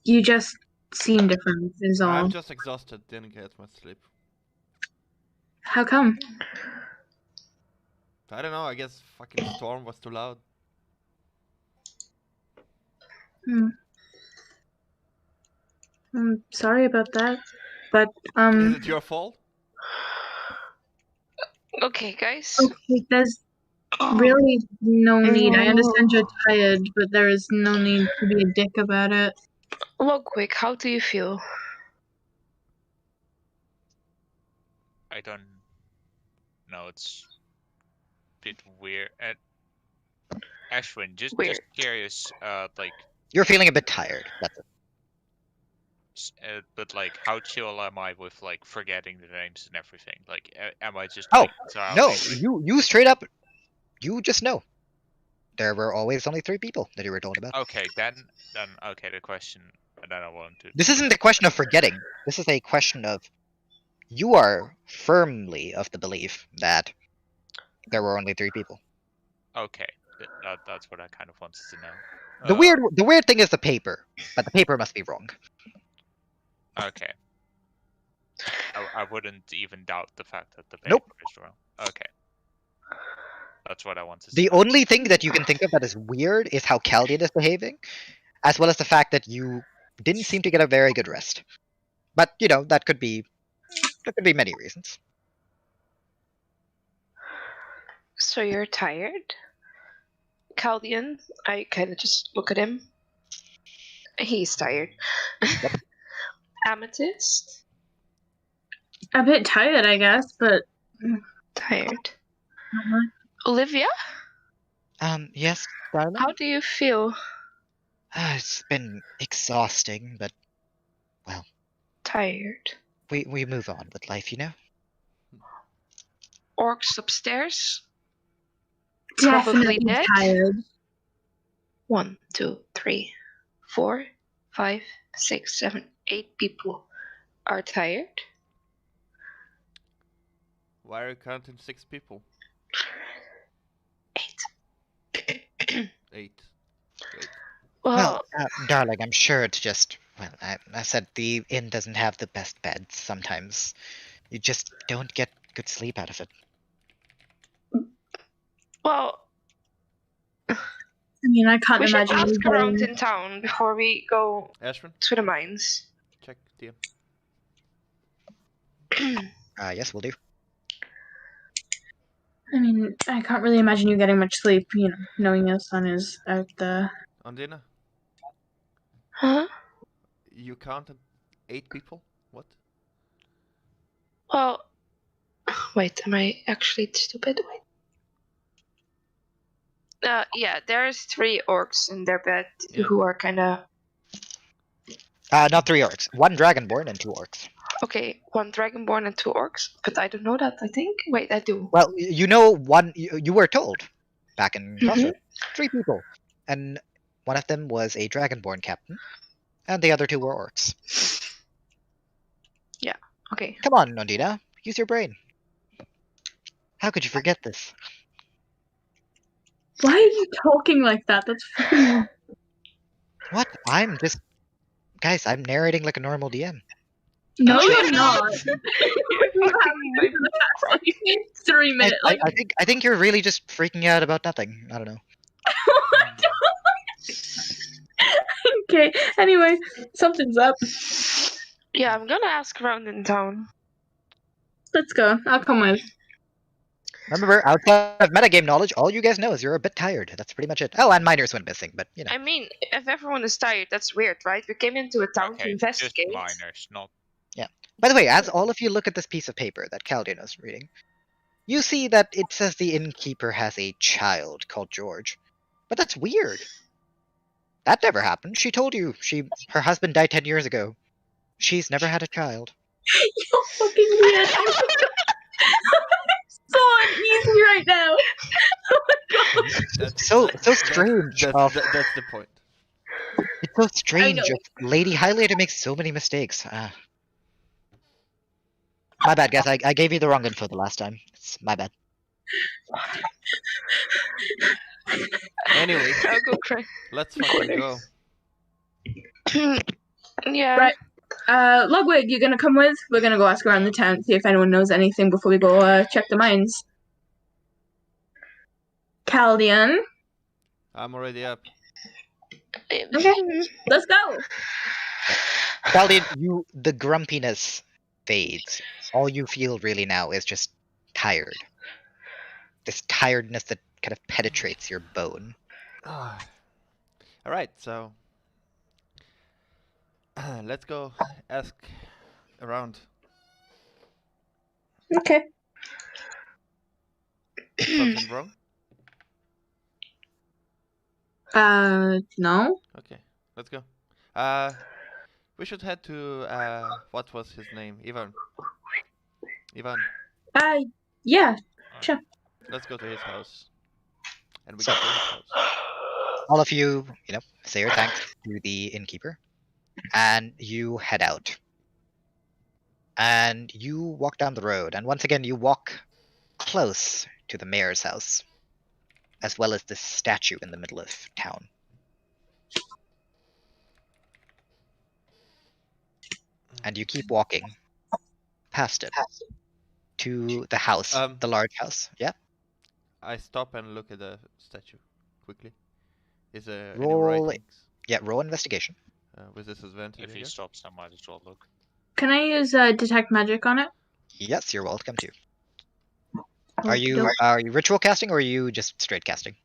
You just seem different, is all. I'm just exhausted. Didn't get much sleep. How come? I don't know. I guess fucking storm was too loud. I'm sorry about that, but Is it your fault? Okay, guys. okay, there's really no need. I understand you're tired, but there is no need to be a dick about it. Logwig, how do you feel? I don't know. It's a bit weird. Ashwin, just Weird. curious. Like, You're feeling a bit tired. That's it. but like, how chill am I with like forgetting the names and everything? Like, am I just Oh, doing entirely? No, Like, you straight up, you just know. There were always only 3 people that you were told about. okay, then okay. The question that I want to. This isn't a question of forgetting. This is a question of you are firmly of the belief that there were only 3 people. Okay, that's what I kind of wanted to know. The weird thing is the paper, but the paper must be wrong. Okay. I wouldn't even doubt the fact that the paper Nope. is wrong. Okay. That's what I wanted to The know. only thing that you can think of that is weird is how Caldian is behaving, as well as the fact that you didn't seem to get a very good rest. But you know that could be many reasons. So you're tired? Caldian, I kind of just look at him. He's tired. Amethyst? A bit tired, I guess, but Tired. uh-huh. Olivia? Yes, darling. How do you feel? It's been exhausting, but Tired. we move on with life, you know. Orcs upstairs? Probably Definitely dead? tired. 1, 2, 3, 4, 5, 6, 7, 8 people are tired. Why are you counting 6 people? 8. 8. Great. Well, Darling, I'm sure it's just I said the inn doesn't have the best beds. Sometimes you just don't get good sleep out of it. well, I mean, I can't we should imagine you ask around going. in town before we go Ashwin, to the mines. check DM. Yes, we'll do. I mean, I can't really imagine you getting much sleep, you know, knowing your son is out there. Ondina, Huh? you counted 8 people? What? Well, wait, am I actually stupid? Wait. Yeah, there's 3 orcs in their bed Yeah. who are kind of... Not 3 orcs. 1 dragonborn and 2 orcs. Okay, 1 dragonborn and 2 orcs, but I don't know that, I think. Wait, I do. Well, you know, you were told back in Mhm. Crossroads. 3 people, and one of them was a dragonborn captain, and the other 2 were orcs. Yeah, okay. Come on, Ondina, use your brain. How could you forget this? Why are you talking like that? That's fucking. What? I'm just, guys. I'm narrating like a normal DM. No, No, you're you're not. not. You haven't been for the past like 3 minutes. Like, I think you're really just freaking out about nothing. I don't know. okay. Anyway, something's up. Yeah, I'm gonna ask around in town. Let's go. I'll come with. Remember, outside of metagame knowledge, all you guys know is you're a bit tired. That's pretty much it. Oh, and miners went missing, but you know. I mean, if everyone is tired, that's weird, right? We came into a town to Okay, just investigate. minors, not. By the way, as all of you look at this piece of paper that Caldian was reading, you see that it says the innkeeper has a child called George. But that's weird. That never happened. She told you her husband died 10 years ago. She's never had a child. You're fucking weird. So uneasy right now. Oh my god. That's So strange. That's the point. It's so strange. know. Lady Highlighter makes so many mistakes. My bad, guys. I gave you the wrong info the last time. It's my bad. Anyway, I'll go cry. let's fucking go. Yeah. Right. Logwig, you gonna come with? We're gonna go ask around the town, see if anyone knows anything before we go check the mines. Caldian. I'm already up. Okay, let's go. Caldian, the grumpiness fades. All you feel really now is just tired. This tiredness that kind of penetrates your bone. Alright, so let's go ask around. Okay. Something wrong? No. Okay, let's go. We should head to what was his name? Ivan. Ivan. Yeah. Sure. Let's go to his house. And we So- go to his house. All of you, say your thanks to the innkeeper, and you head out. And you walk down the road, and once again you walk close to the mayor's house, as well as this statue in the middle of town. And you keep walking past it to the house, the large house. Yeah. I stop and look at the statue quickly. Is there any Roll. writings? Yeah, roll investigation. With disadvantage. If he stops, I might as well look. Can I use detect magic on it? Yes, you're welcome to. Okey-doke. Are you ritual casting or are you just straight casting?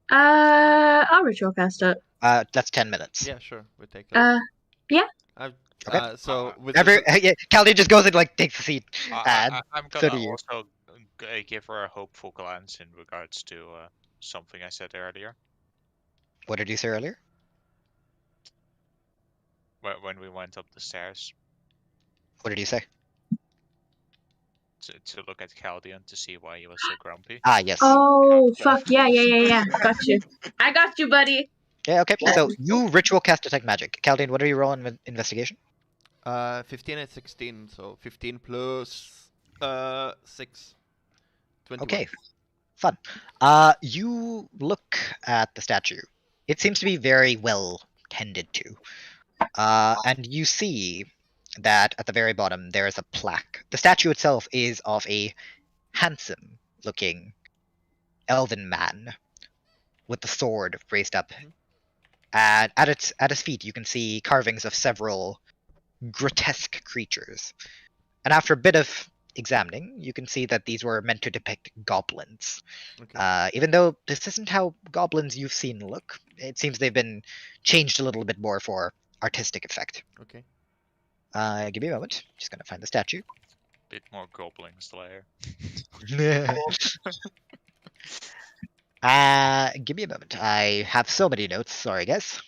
I'll ritual cast it. That's 10 minutes. Yeah, sure. We take it. Yeah. Okay. So with Yeah, Caldian just goes and takes a seat. I'm so gonna do you. also give her a hopeful glance in regards to something I said earlier. What did you say earlier? When we went up the stairs What did you say? to look at Caldian to see why he was so grumpy. Ah, yes. Oh, fuck. Yeah. Got you. I got you, buddy. Yeah, okay. So you ritual cast detect magic. Caldian, what are you rolling with investigation? 15 and 16, so 15 plus 6. 21. Okay, fun. You look at the statue. It seems to be very well tended to. And you see that at the very bottom there is a plaque. The statue itself is of a handsome-looking elven man with the sword raised up. And at his feet you can see carvings of several grotesque creatures. And after a bit of examining, you can see that these were meant to depict goblins. Okay. Even though this isn't how goblins you've seen look, it seems they've been changed a little bit more for artistic effect. Okay. Give me a moment. Just gonna find the statue. Bit more goblin slayer. Give me a moment. I have so many notes. Sorry, guys.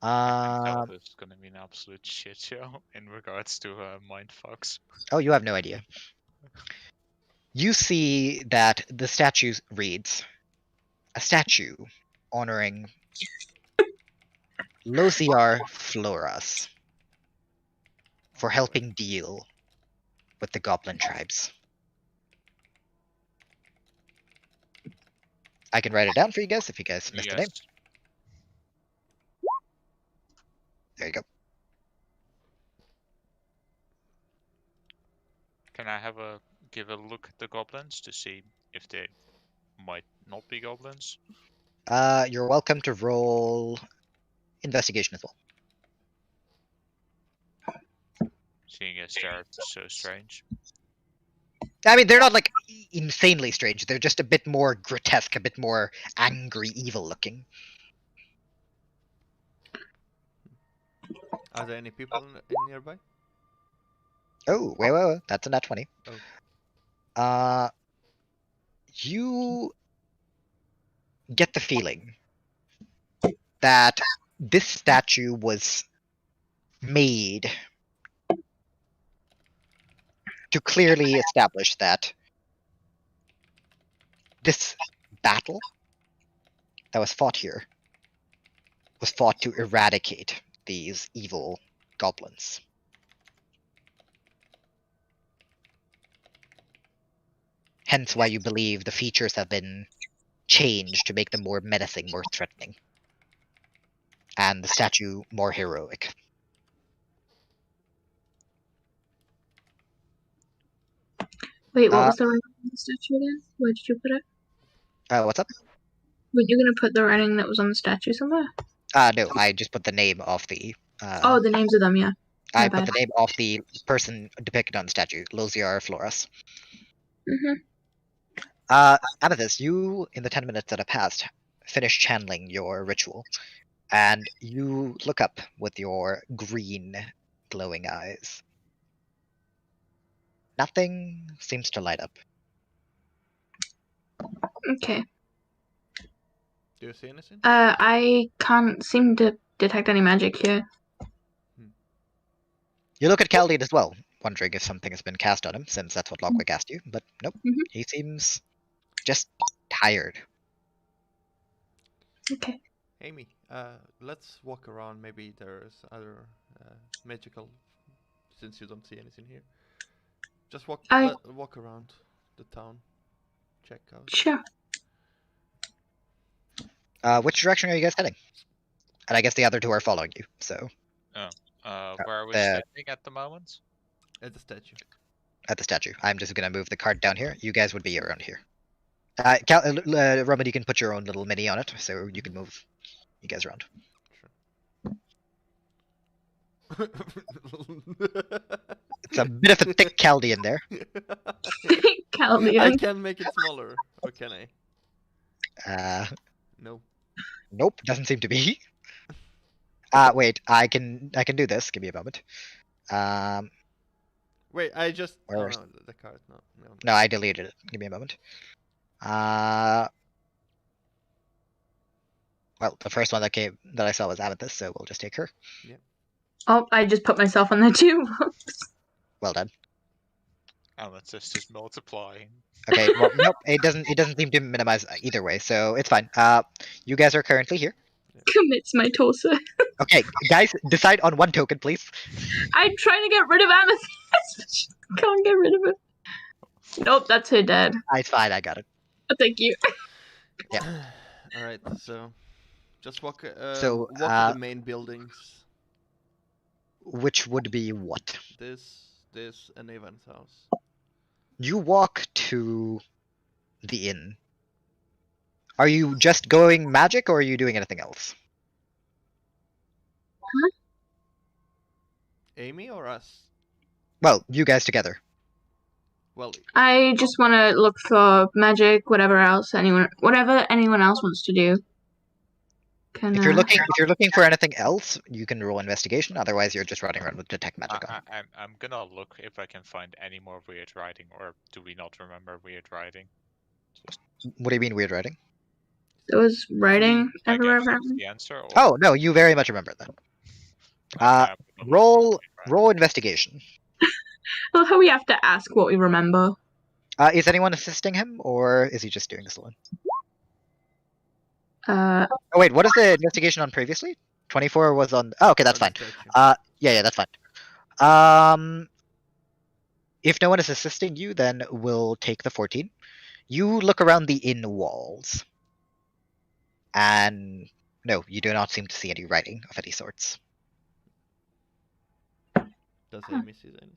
I can tell this is gonna be an absolute shit show in regards to mindfucks. Oh, you have no idea. You see that the statue reads, a statue honoring Losiar Floras for helping deal with the goblin tribes. I can write it down for you guys if you guys missed the name. There you go. Can I give a look at the goblins to see if they might not be goblins? You're welcome to roll investigation as well. Seeing as they're so strange. I mean, they're not like insanely strange. They're just a bit more grotesque, a bit more angry, evil looking. Are there any people in nearby? Oh, wait. That's a nat 20. Oh. You get the feeling that this statue was made to clearly establish that this battle that was fought here was fought to eradicate these evil goblins. Hence why you believe the features have been changed to make them more menacing, more threatening. And the statue more heroic. Wait, what was the writing on the statue again? Where did you put it? What's up? Were you gonna put the writing that was on the statue somewhere? No, I just put the name of the... oh, the names of them, yeah. I put the name of the person depicted on the statue, Losiar Floras. Amethyst, you, in the 10 minutes that have passed, finish channeling your ritual, and you look up with your green glowing eyes. Nothing seems to light up. Okay. Do you see anything? I can't seem to detect any magic here. You look at Caldian as well, wondering if something has been cast on him, since that's what Logwig asked you, but nope. Mhm. He seems just tired. Okay. Amy, let's walk around. Maybe there's other magical, since you don't see anything here. Just walk around the town. Check out. Sure. Which direction are you guys heading? And I guess the other two are following you, so. Where are we the- standing at the moment? At the statue. At the statue. I'm just gonna move the cart down here. You guys would be around here. Roman, you can put your own little mini on it, so you can move you guys around. Sure. It's a bit of a thick Caldian there. Caldian. I can make it smaller, or can I? No. Nope, doesn't seem to be. Wait, I can do this. Give me a moment. Wait, I just. Where Oh is- no, the card. No. No, I deleted it. Give me a moment. Well, the first one that I saw was Amethyst, so we'll just take her. Oh, I just put myself on there too. Well done. Amethyst is multiplying. Okay, well, nope, it doesn't seem to minimize either way, so it's fine. You guys are currently here. Commits my torso. Okay, guys, decide on one token, please. I'm trying to get rid of Amethyst. Can't get rid of it. Nope, that's her dead. It's fine, I got it. Oh, thank you. All right, so just walk. So, walk to the main buildings. Which would be what? This, and Evan's house. You walk to the inn. Are you just going magic, or are you doing anything else? Amy or us? Well, you guys together. Well, I just want to look for magic, whatever anyone else wants to do. Can, If you're looking for anything else, you can roll investigation. Otherwise, you're just running around with detect magic on. I'm gonna look if I can find any more weird writing, or do we not remember weird writing? What do you mean weird writing? There was writing I everywhere guess around that's me. the answer. Or... Oh no, you very much remember that. Okay, I'm gonna look Roll for weird writing. investigation. Well, how we have to ask what we remember. Is anyone assisting him, or is he just doing this alone? Uh, Oh wait, what is the investigation on previously? 24 was on. Oh, okay, that's on fine. the statue. Yeah, that's fine. If no one is assisting you, then we'll take the 14. You look around the inn walls, and no, you do not seem to see any writing of any sorts. Does Amy see anything?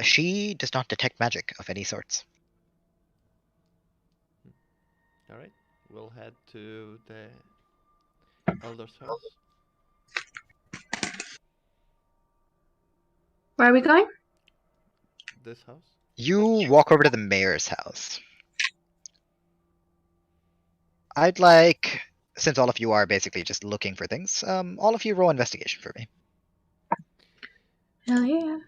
She does not detect magic of any sorts. All right, we'll head to the elder's house. where are we going? This house. You walk over to the mayor's house. I'd like, since all of you are basically just looking for things, all of you roll investigation for me. Hell yeah.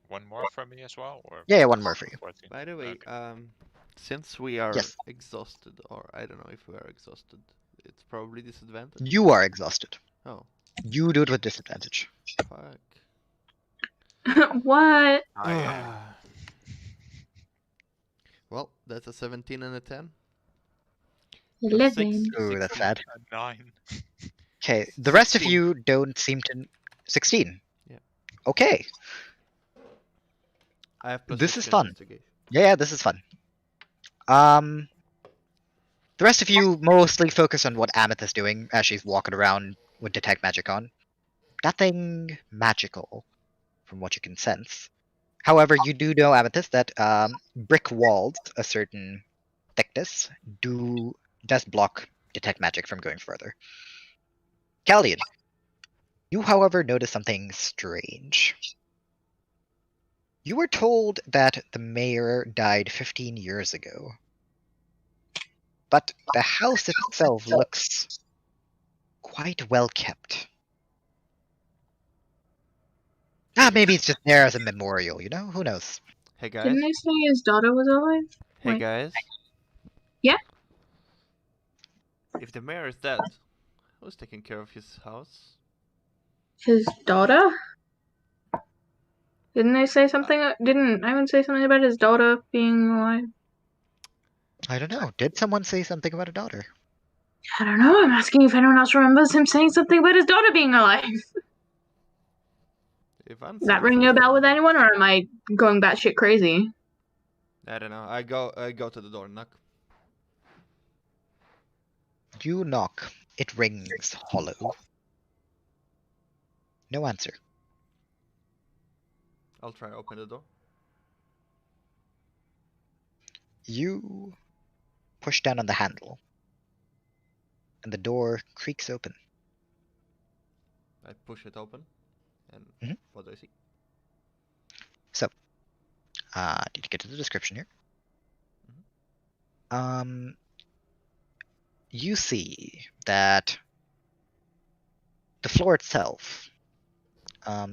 One more from me as well, or Yeah, one more for you. 14? By the way, Okay. since we are Yes. exhausted, or I don't know if we are exhausted, it's probably disadvantage. You are exhausted. Oh, You do it with disadvantage. fuck. What? Well, that's a 17 and a 10. 11. Ooh, that's sad. 9. Okay, the rest of 16. you don't seem to. 16. Yeah. Okay. I have plus This 6 is to fun. investigation. Yeah, this is fun. The rest of you mostly focus on what Amethyst is doing as she's walking around with detect magic on. Nothing magical, from what you can sense. However, you do know, Amethyst, that brick walls, a certain thickness, does block detect magic from going further. Caldian, you, however, notice something strange. You were told that the mayor died 15 years ago. But the house itself looks quite well kept. Maybe it's just there as a memorial, you know? Who knows? Hey guys. Didn't they say his daughter was alive? Hey Wait. guys. Yeah? If the mayor is dead, who's taking care of his house? His daughter? Didn't they say something? Didn't Ivan say something about his daughter being alive? I don't know. Did someone say something about a daughter? I don't know. I'm asking if anyone else remembers him saying something about his daughter being alive. Ivan Is that said ringing a bell with something. anyone, or am I going batshit crazy? I don't know. I go to the door, knock. You knock. It rings hollow. No answer. I'll try to open the door. You push down on the handle, and the door creaks open. I push it open, and Mhm. what do I see? Need to get to the description here. You see that the floor itself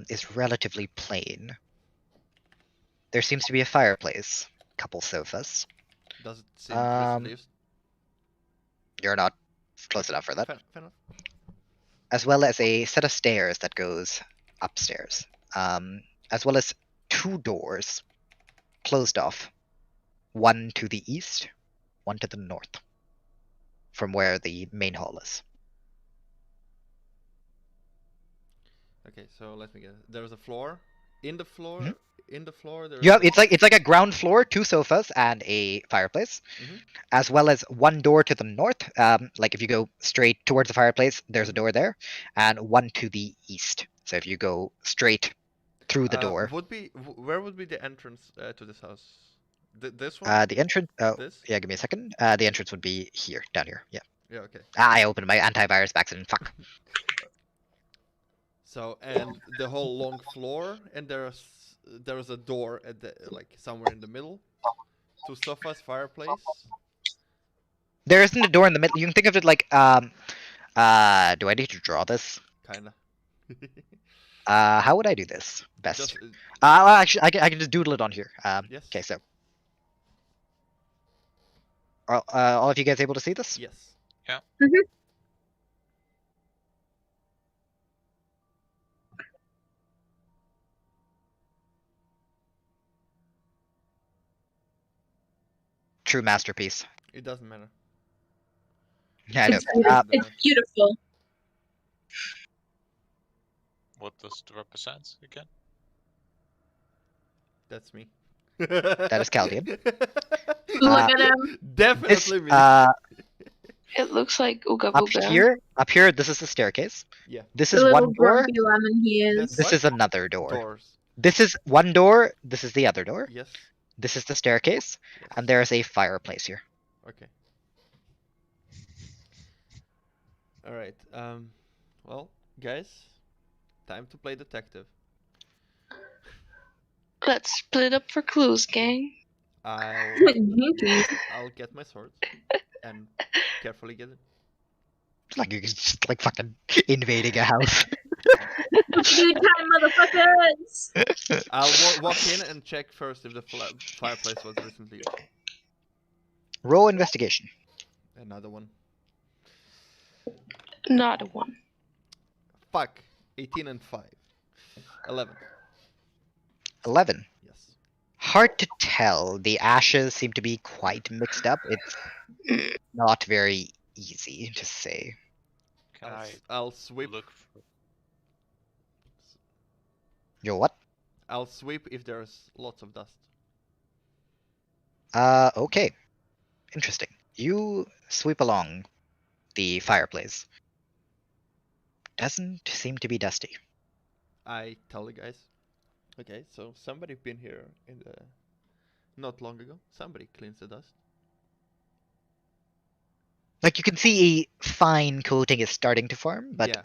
is relatively plain. There seems to be a fireplace, couple sofas. Does it seem recently used? You're not close enough for that. Fair enough. As well as a set of stairs that goes upstairs, as well as 2 doors closed off, one to the east, one to the north, from where the main hall is. Okay, so let me get it. There's a floor. In the floor, Mhm. there's Yeah, it's like a ground floor, 2 sofas and a fireplace, Mhm. as well as 1 door to the north. Like if you go straight towards the fireplace, there's a door there, and 1 to the east. So if you go straight through the door, Where would be the entrance to this house? This one? the entrance. Oh, This? yeah, give me a second. The entrance would be here, down here. Yeah. Yeah, okay. I opened my antivirus by accident. Fuck. So, and the whole long floor, and there's a door at the like somewhere in the middle. 2 sofas, fireplace. There isn't a door in the middle. You can think of it like do I need to draw this? Kinda. How would I do this best? Just, Well, actually, I can just doodle it on here. yes. Okay, so are all of you guys able to see this? Yes. True masterpiece. It doesn't matter. Yeah, I know. It's beautiful. What does it represent again? That's me. That is Caldian. Look at him. Definitely me. It looks like Ooga Up Booga. here, this is the staircase. Yeah. This The is little one door. grumpy lemon he is. That's This what? is another door. Doors. This is one door. This is the other door. Yes. This is the staircase, Yes. and there is a fireplace here. Okay. All right. Well, guys, time to play detective. Let's split up for clues, gang. I'll get my sword and carefully get it. It's like you're just like fucking invading a house. Good time, motherfuckers! I'll walk in and check first if the fireplace was recently used. Roll investigation. Another one. Not a one. Fuck. 18 and 5. 11. 11. Yes. Hard to tell. The ashes seem to be quite mixed up. It's not very easy to say. Can I'll sweep. look for... Yo, what? I'll sweep if there's lots of dust. Okay. Interesting. You sweep along the fireplace. Doesn't seem to be dusty. I tell the guys. Okay, so somebody been here in the not long ago. Somebody cleans the dust. Like you can see a fine coating is starting to form, but yeah.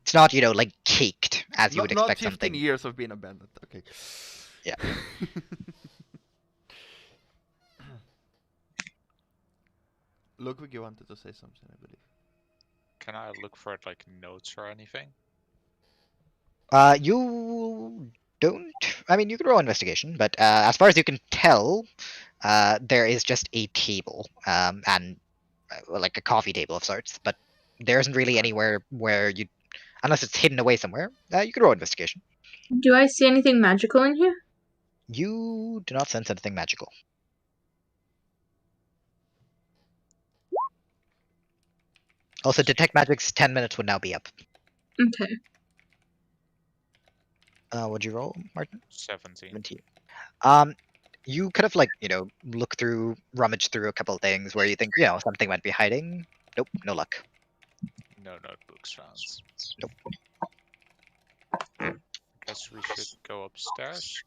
it's not, you know, like caked as you would Not expect 15 something. years of being abandoned. Okay. Yeah. Logwig, you wanted to say something, I believe. Can I look for like notes or anything? You don't. I mean, you can roll investigation, but as far as you can tell, there is just a table, and like a coffee table of sorts. But there isn't really anywhere where you, unless it's hidden away somewhere. You can roll investigation. Do I see anything magical in here? You do not sense anything magical. Also, detect magic's 10 minutes would now be up. Okay. What'd you roll, Martin? 17. 17. You could have look through, rummage through a couple of things where you think, something might be hiding. Nope, no luck. No notebooks rounds. Nope. Guess we should go upstairs.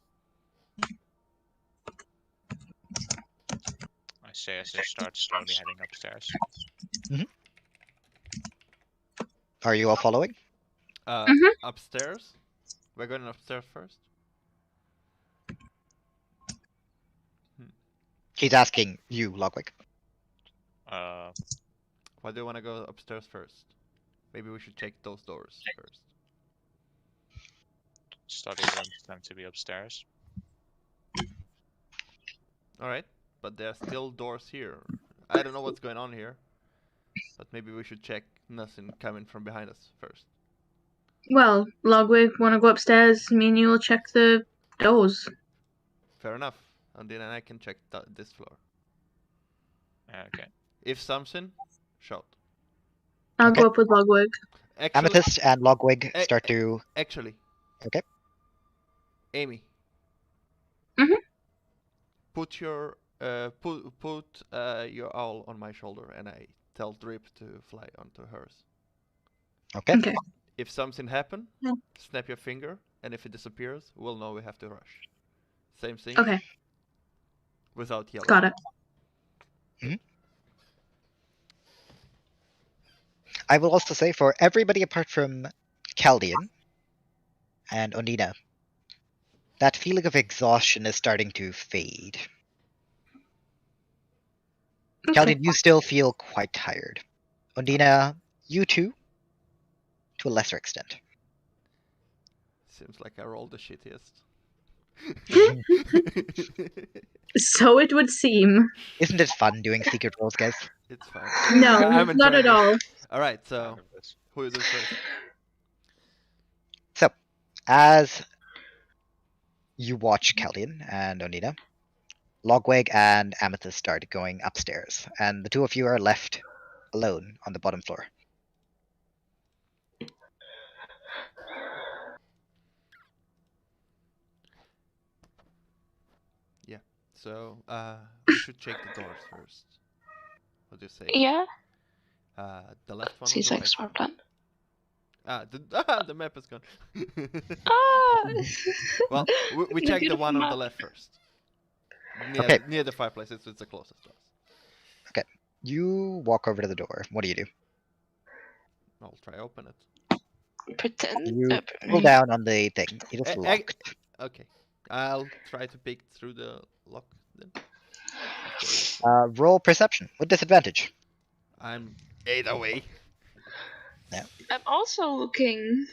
I say as I start slowly heading upstairs. Are you all following? Upstairs? We're going upstairs first? He's asking you, Logwig. Why do you want to go upstairs first? Maybe we should check those doors first. Study rooms tend to be upstairs. Alright, but there are still doors here. I don't know what's going on here. But maybe we should check nothing coming from behind us first. Well, Logwig, wanna go upstairs? Me and you will check the doors. Fair enough. And then I can check this floor. Okay. If something, shout. I'll go up with Logwig. Actually, Amethyst and Logwig start to... Actually. Okay. Amy. Mhm. Put your your owl on my shoulder, and I tell Drip to fly onto hers. Okay. Okay. If something happen, Yeah. snap your finger, and if it disappears, we'll know we have to rush. Same thing. Okay. Without yelling. Got it. I will also say for everybody apart from Caldian and Ondina, that feeling of exhaustion is starting to fade. Okay. Caldian, you still feel quite tired. Ondina, you too, to a lesser extent. Seems like I rolled the shittiest. So it would seem. Isn't it fun doing secret rolls, guys? It's fine. No, I'm not at enjoying all. it. Alright, so who is it first? So, as you watch Caldian and Ondina, Logwig and Amethyst start going upstairs, and the two of you are left alone on the bottom floor. Yeah. So we should check the doors first. What do you say? Yeah, The left one. seems or the like a right smart plan. the map is gone. Ah! Well, we The check the beautiful one on the map. left first. Okay. Near the fireplace, it's the closest to us. You walk over to the door. What do you do? I'll try open it. Pretend. You pull down on the thing. It is locked. Okay. I'll try to peek through the lock then. Roll perception with disadvantage. I'm 8 away. I'm also looking.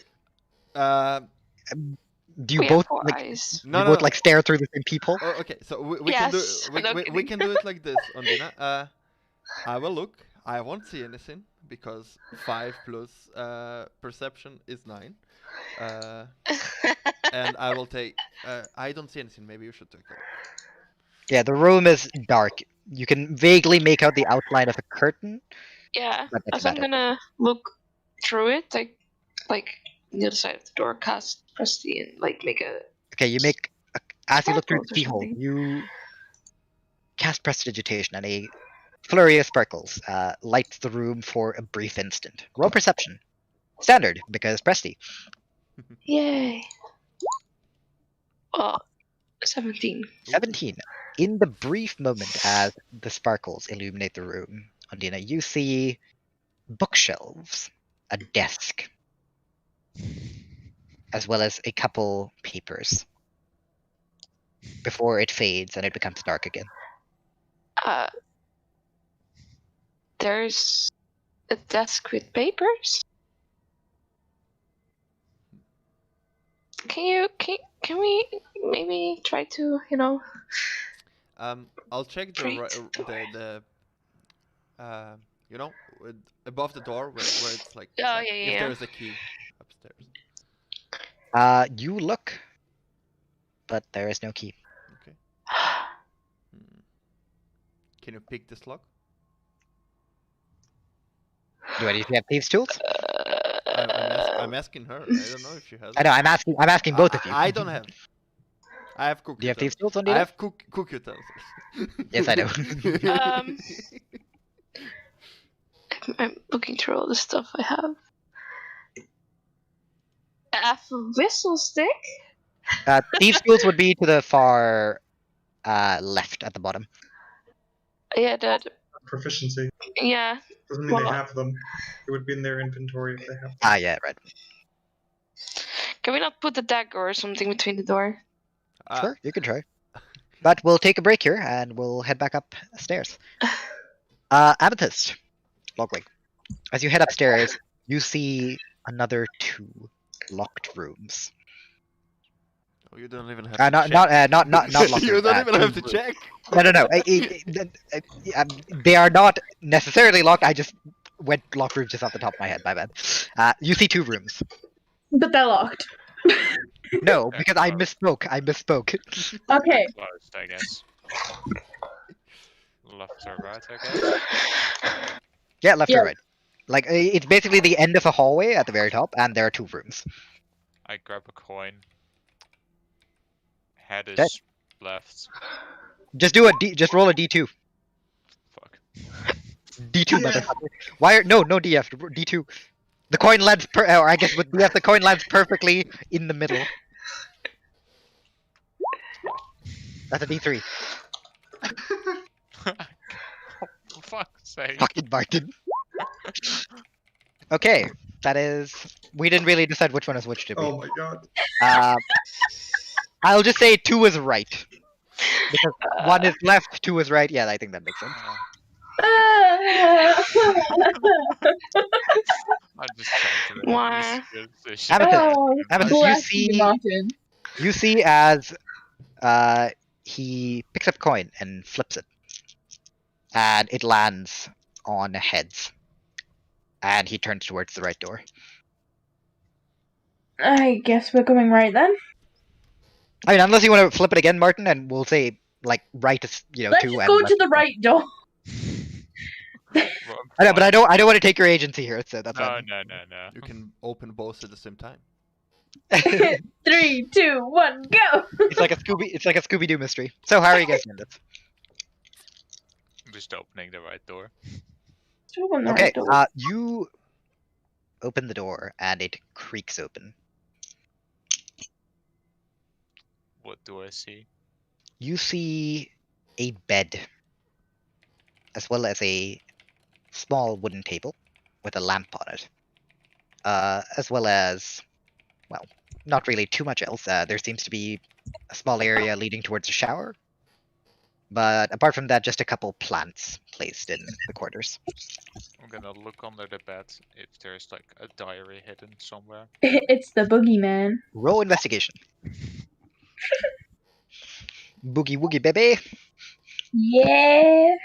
Do you We have both 4 like eyes. No, you no, both no. like stare through the same peephole? Oh, okay, so we can do Yes, no we kidding. can do it like this, Ondina. I will look. I won't see anything because 5 plus perception is 9. And I will take. I don't see anything. Maybe you should take it. Yeah, the room is dark. You can vaguely make out the outline of a curtain. Yeah, But that's as I'm about it. gonna look through it, like the other side of the door, cast Presty and like make a. Okay, you make as you look through the Sparkles or keyhole, something. you cast prestidigitation, and a flurry of sparkles lights the room for a brief instant. Roll perception, standard because Presti. Yay! Oh, 17. 17. In the brief moment as the sparkles illuminate the room, Ondina, you see bookshelves, a desk, as well as a couple papers. Before it fades and it becomes dark again. There's a desk with papers. Can we maybe try to, you know? I'll check the Great. you know, above the door where it's like Oh, if yeah. there's a key upstairs. You look, but there is no key. Okay. Can you pick this lock? Do any of you have thieves' tools? I'm asking her. I don't know if she has. I know. I'm asking both of you. I don't have. I have cook. Do you have thieves' tools, I Ondina? have cook utensils. Yes, I know. I'm looking through all the stuff I have. A whistle stick? Thieves' tools would be to the far left at the bottom. Yeah, that. Proficiency. Yeah. Doesn't mean Well, they have them. It would be in their inventory if they have them. Ah, yeah, right. Can we not put a dagger or something between the door? Sure, you can try. But we'll take a break here and we'll head back upstairs. Amethyst, Logwig. As you head upstairs, you see another 2 locked rooms. Oh, you don't even have to check. Not locked You rooms. don't even have to check. No. They are not necessarily locked. I just went locked rooms just off the top of my head. My bad. You see 2 rooms. But they're locked. No, because I misspoke. Okay. Closed, I guess. Left or right, I guess. Yeah, left Yeah. or right. Like, it's basically the end of a hallway at the very top, and there are 2 rooms. I grab a coin. Head is Okay. left. Just roll a D2. Fuck. D2, motherfucker. Why? No DF. D2. The coin lands or I guess with DF, the coin lands perfectly in the middle. That's a D3. For fuck's sake. Fucking Martin. Okay, that is. We didn't really decide which one is which, did we? Oh my god. I'll just say 2 is right. Because 1 is left, 2 is right. Yeah, I think that makes sense. I'm just trying to Why? Amethyst, Martin. you see as he picks up a coin and flips it. And it lands on heads. And he turns towards the right door. I guess we're going right then. I mean, unless you want to flip it again, Martin, and we'll say, like, right is, Let's 2 just and go left to the is 1. right door. I know, but I don't want to take your agency here, so that's No. You can open both at the same time. 3, 2, 1, go! It's like a Scooby-Doo mystery. So how are you guys doing this? I'm just opening the right door. Okay, you open the door and it creaks open. What do I see? You see a bed, as well as a small wooden table with a lamp on it, as well as, well, not really too much else. There seems to be a small area leading towards a shower, but apart from that, just a couple plants placed in the quarters. I'm gonna look under the bed if there's like a diary hidden somewhere. It's the boogeyman. Roll investigation. Boogie woogie baby. Yeah!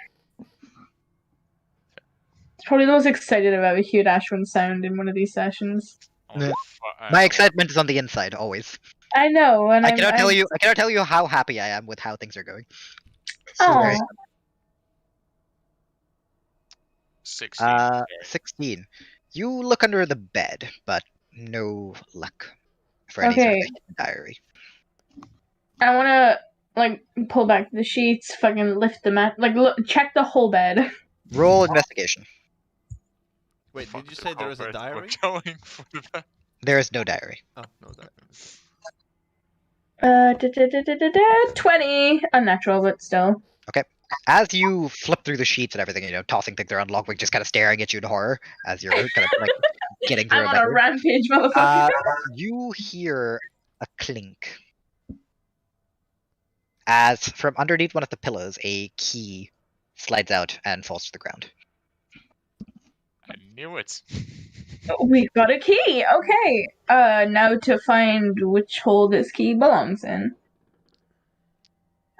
It's probably the most excited I've ever heard Ashwin sound in one of these sessions. Yeah. My excitement is on the inside, always. I know, and I cannot tell you how happy I am with how things are going. Oh. 16. 16. You look under the bed, but no luck for any sort Okay. of diary. I wanna, like, pull back the sheets, fucking lift the mat, like, look, check the whole bed. Roll investigation. Wait, did you say there is a diary? We're going for that. There is no diary. Oh, no diary. 20! Unnatural, but still. As you flip through the sheets and everything, tossing things around, Logwig just kind of staring at you in horror as you're kind of like getting through I'm on a rampage, motherfucker. You hear a clink. As from underneath one of the pillows, a key slides out and falls to the ground. I knew it. We got a key. Okay. Now to find which hole this key belongs in.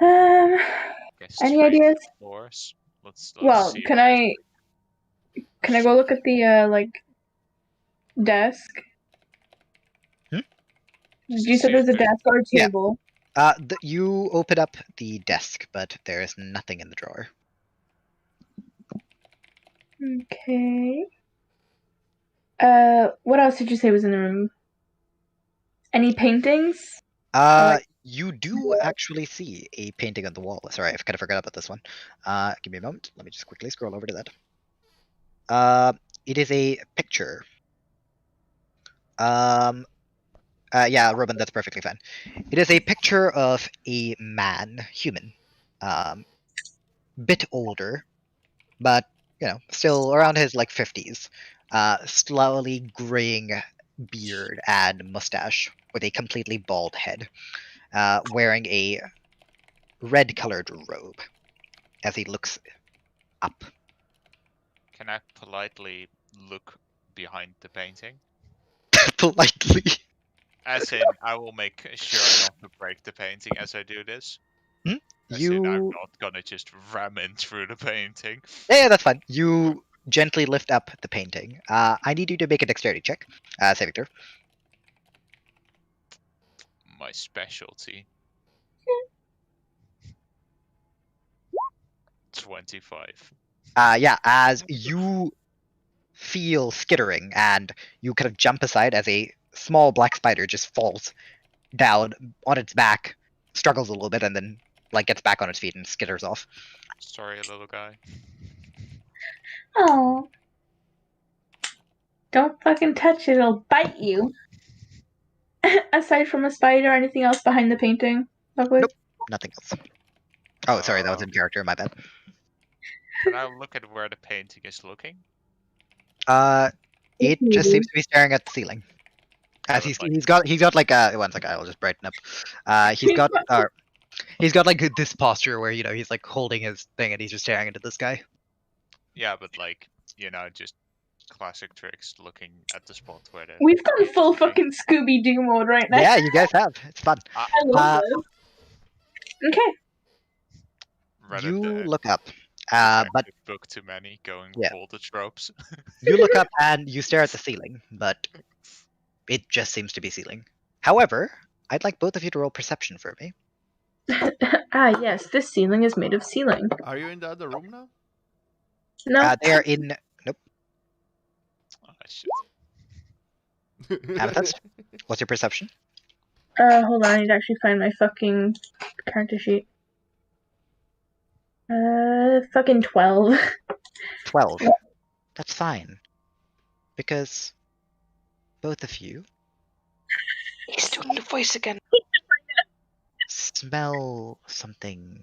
Guess Any straight ideas? doors. Let's Well, see. can I go look at the like desk? You said there's a desk or a Yeah. table. You open up the desk, but there is nothing in the drawer. Okay. What else did you say was in the room? Any paintings? You do actually see a painting on the wall. Sorry, I kind of forgot about this one. Give me a moment. Let me just quickly scroll over to that. It is a picture. Yeah, Robin, that's perfectly fine. It is a picture of a man, human, bit older, but still around his like 50s. Slowly graying beard and mustache, with a completely bald head, wearing a red-colored robe as he looks up. Can I politely look behind the painting? Politely. As in, I will make sure not to break the painting as I do this. Hmm? As in, I'm not gonna just ram in through the painting. Yeah, that's fine. You gently lift up the painting. I need you to make a dexterity check. Saving throw. My specialty. 25. Yeah, as you feel skittering and you kind of jump aside as a small black spider just falls down on its back, struggles a little bit, and then like gets back on its feet and skitters off. Sorry, little guy. Oh. Don't fucking touch it, it'll bite you. Aside from a spider, anything else behind the painting, Logwig? Nope, nothing else. Oh, sorry, that was in character, my bad. Can I look at where the painting is looking? It just seems to be staring at the ceiling. As he's got like 1 second, I'll just brighten up. He's got like this posture where he's like holding his thing and he's just staring into the sky. Yeah, but like just classic tricks, looking at the spot where the. We've gone full fucking Scooby Doo mode right now. Yeah, you guys have. It's fun. I love this. Okay. Rather look up. But book too many, going yeah. all the tropes. You look up and you stare at the ceiling, but it just seems to be ceiling. However, I'd like both of you to roll perception for me. Yes, this ceiling is made of ceiling. Are you in the other room now? No. They are in. Nope. Oh, shit. Amethyst, what's your perception? Hold on, I need to actually find my fucking character sheet. Fucking 12. 12. That's fine. Because both of you He's doing the voice again. smell something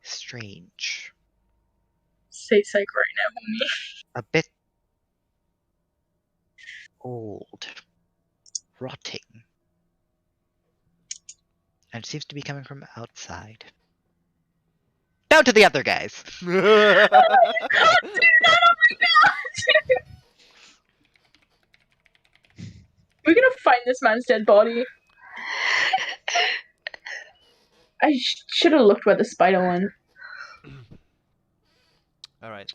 strange. Say psych right now, homie. A bit old. Rotting. And it seems to be coming from outside. Down to the other guys. Oh my god, dude! Oh my god! We're gonna find this man's dead body. I should have looked where the spider went. All right.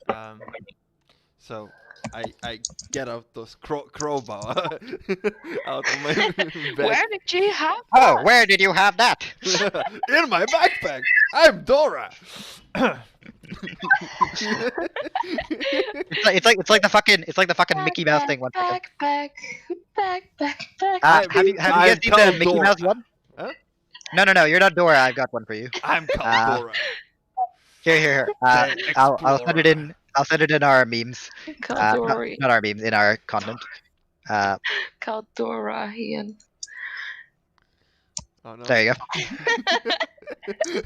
So I get out those crowbar out of my bag. Where did you have Oh, that? where did you have that? In my backpack. I'm Dora. It's like the fucking Mickey Mouse thing. 1 second. Back. Have you guys seen the Mickey Dora. Mouse one? Huh? No, you're not Dora. I've got one for you. I'm called Dora. Here. I'll send it in. I'll send it in our memes. Caldori. Not our memes, in our content. Caldorahian. Oh no. There you go.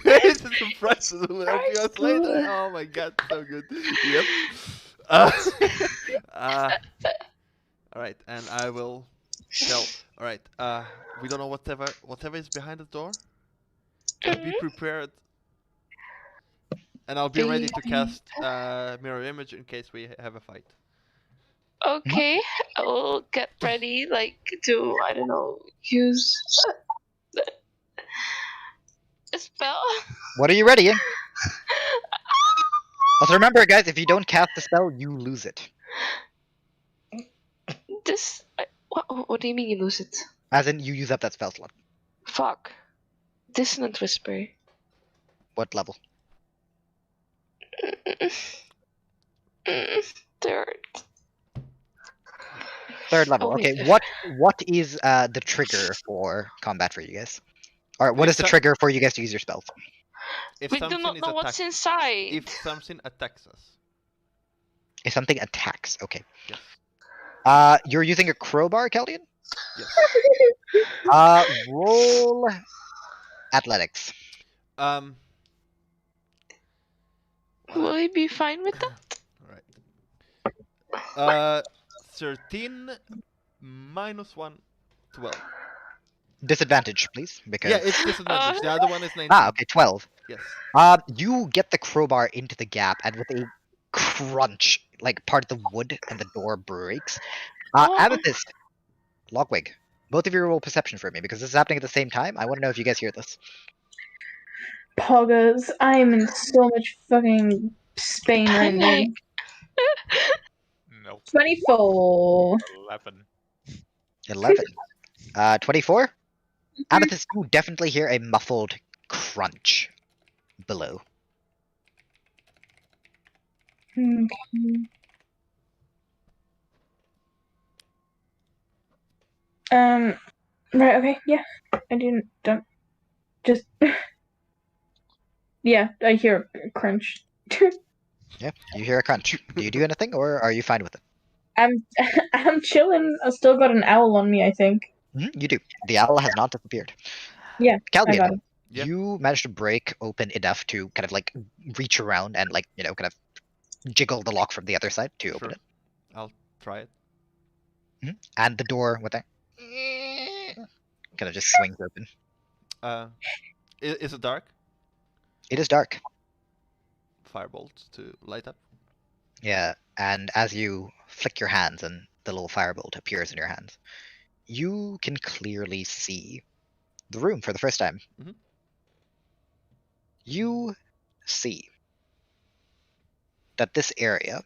It's a surprise to help you out later. Oh my god, so good. Yep. Alright, and I will tell. Alright, we don't know whatever is behind the door. Be prepared. And I'll be ready to cast mirror image in case we have a fight. Okay, I will get ready, like, to, I don't know, use a spell. What are you readying? Also, remember, guys, if you don't cast the spell, you lose it. This. What do you mean you lose it? As in, you use up that spell slot. Fuck. Dissonant Whisper. What level? Third. Third level. Oh, wait, Okay, what is the trigger for combat for you guys? Or what is the trigger for you guys to use your spells? If We do something not is know what's inside. If something attacks us. If something attacks, okay. Yes. You're using a crowbar, Caldian? Yes. Roll athletics. Will he be fine with that? Alright. 13 minus 1, 12. Disadvantage, please, because Yeah, it's disadvantage. The other one is 19. okay, 12. Yes. You get the crowbar into the gap, and with a crunch, like part of the wood and the door breaks. Amethyst, Logwig, both of you roll perception for me because this is happening at the same time. I want to know if you guys hear this. Poggers, I am in so much fucking Spain right now. Nope. 24. 11. 24? Amethyst, you definitely hear a muffled crunch below. Okay. Right, okay, yeah. I don't, just, yeah, I hear a crunch. Yeah, you hear a crunch. Do you do anything, or are you fine with it? I'm chilling. I still got an owl on me, I think. You do. The owl has not disappeared. Yeah, I got Caldian, it. you managed to break open enough to kind of like reach around and like, kind of jiggle the lock from the other side to open it. I'll try it. And the door with that kind of just swings open. Is it dark? It is dark. Firebolt to light up. Yeah, and as you flick your hands and the little firebolt appears in your hands, you can clearly see the room for the first time. You see that this area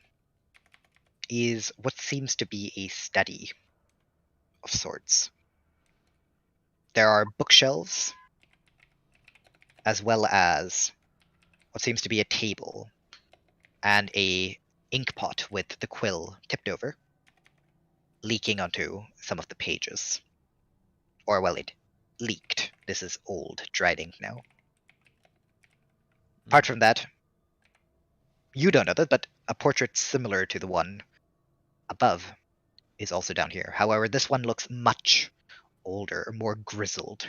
is what seems to be a study of sorts. There are bookshelves, as well as what seems to be a table and a ink pot with the quill tipped over, leaking onto some of the pages. Or, well, it leaked. This is old, dried ink now. Apart from that, you don't know that, but a portrait similar to the one above is also down here. However, this one looks much older, more grizzled.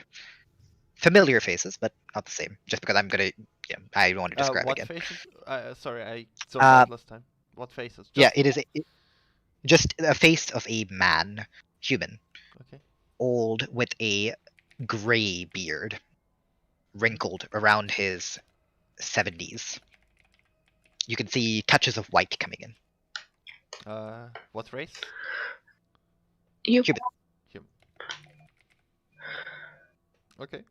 Familiar faces, but not the same. Just because I'm gonna, I want to describe what again. Faces? Sorry, I zoned out last time. What faces? It is just a face of a man, human. Okay. Old with a gray beard, wrinkled around his 70s. You can see touches of white coming in. What race? Human. Okay.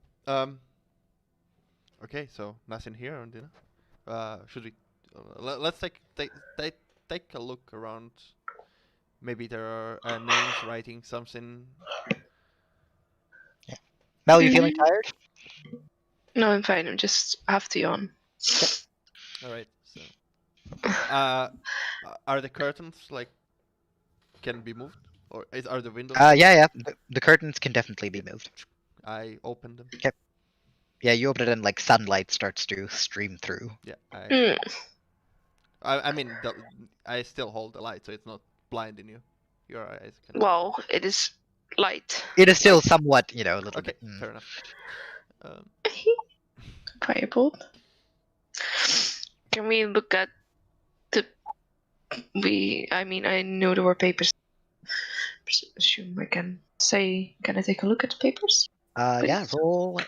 Okay, so nothing here, Ondina. Should we? Let's take a look around. Maybe there are names writing something. Yeah. Mel, you feeling tired? No, I'm fine. I'm just have to yawn. All right. So, are the curtains can be moved, or are the windows? Yeah. The curtains can definitely be moved. I open them. Okay. Yeah, you open it and sunlight starts to stream through. Yeah. I mean, I still hold the light, so it's not blinding you. Your eyes can. Well, it is light. It is still somewhat, a little okay, bit. Fair enough. Firebolt. Can we look at the? I know there were papers. Assume I can say. Can I take a look at the papers? Yeah, roll.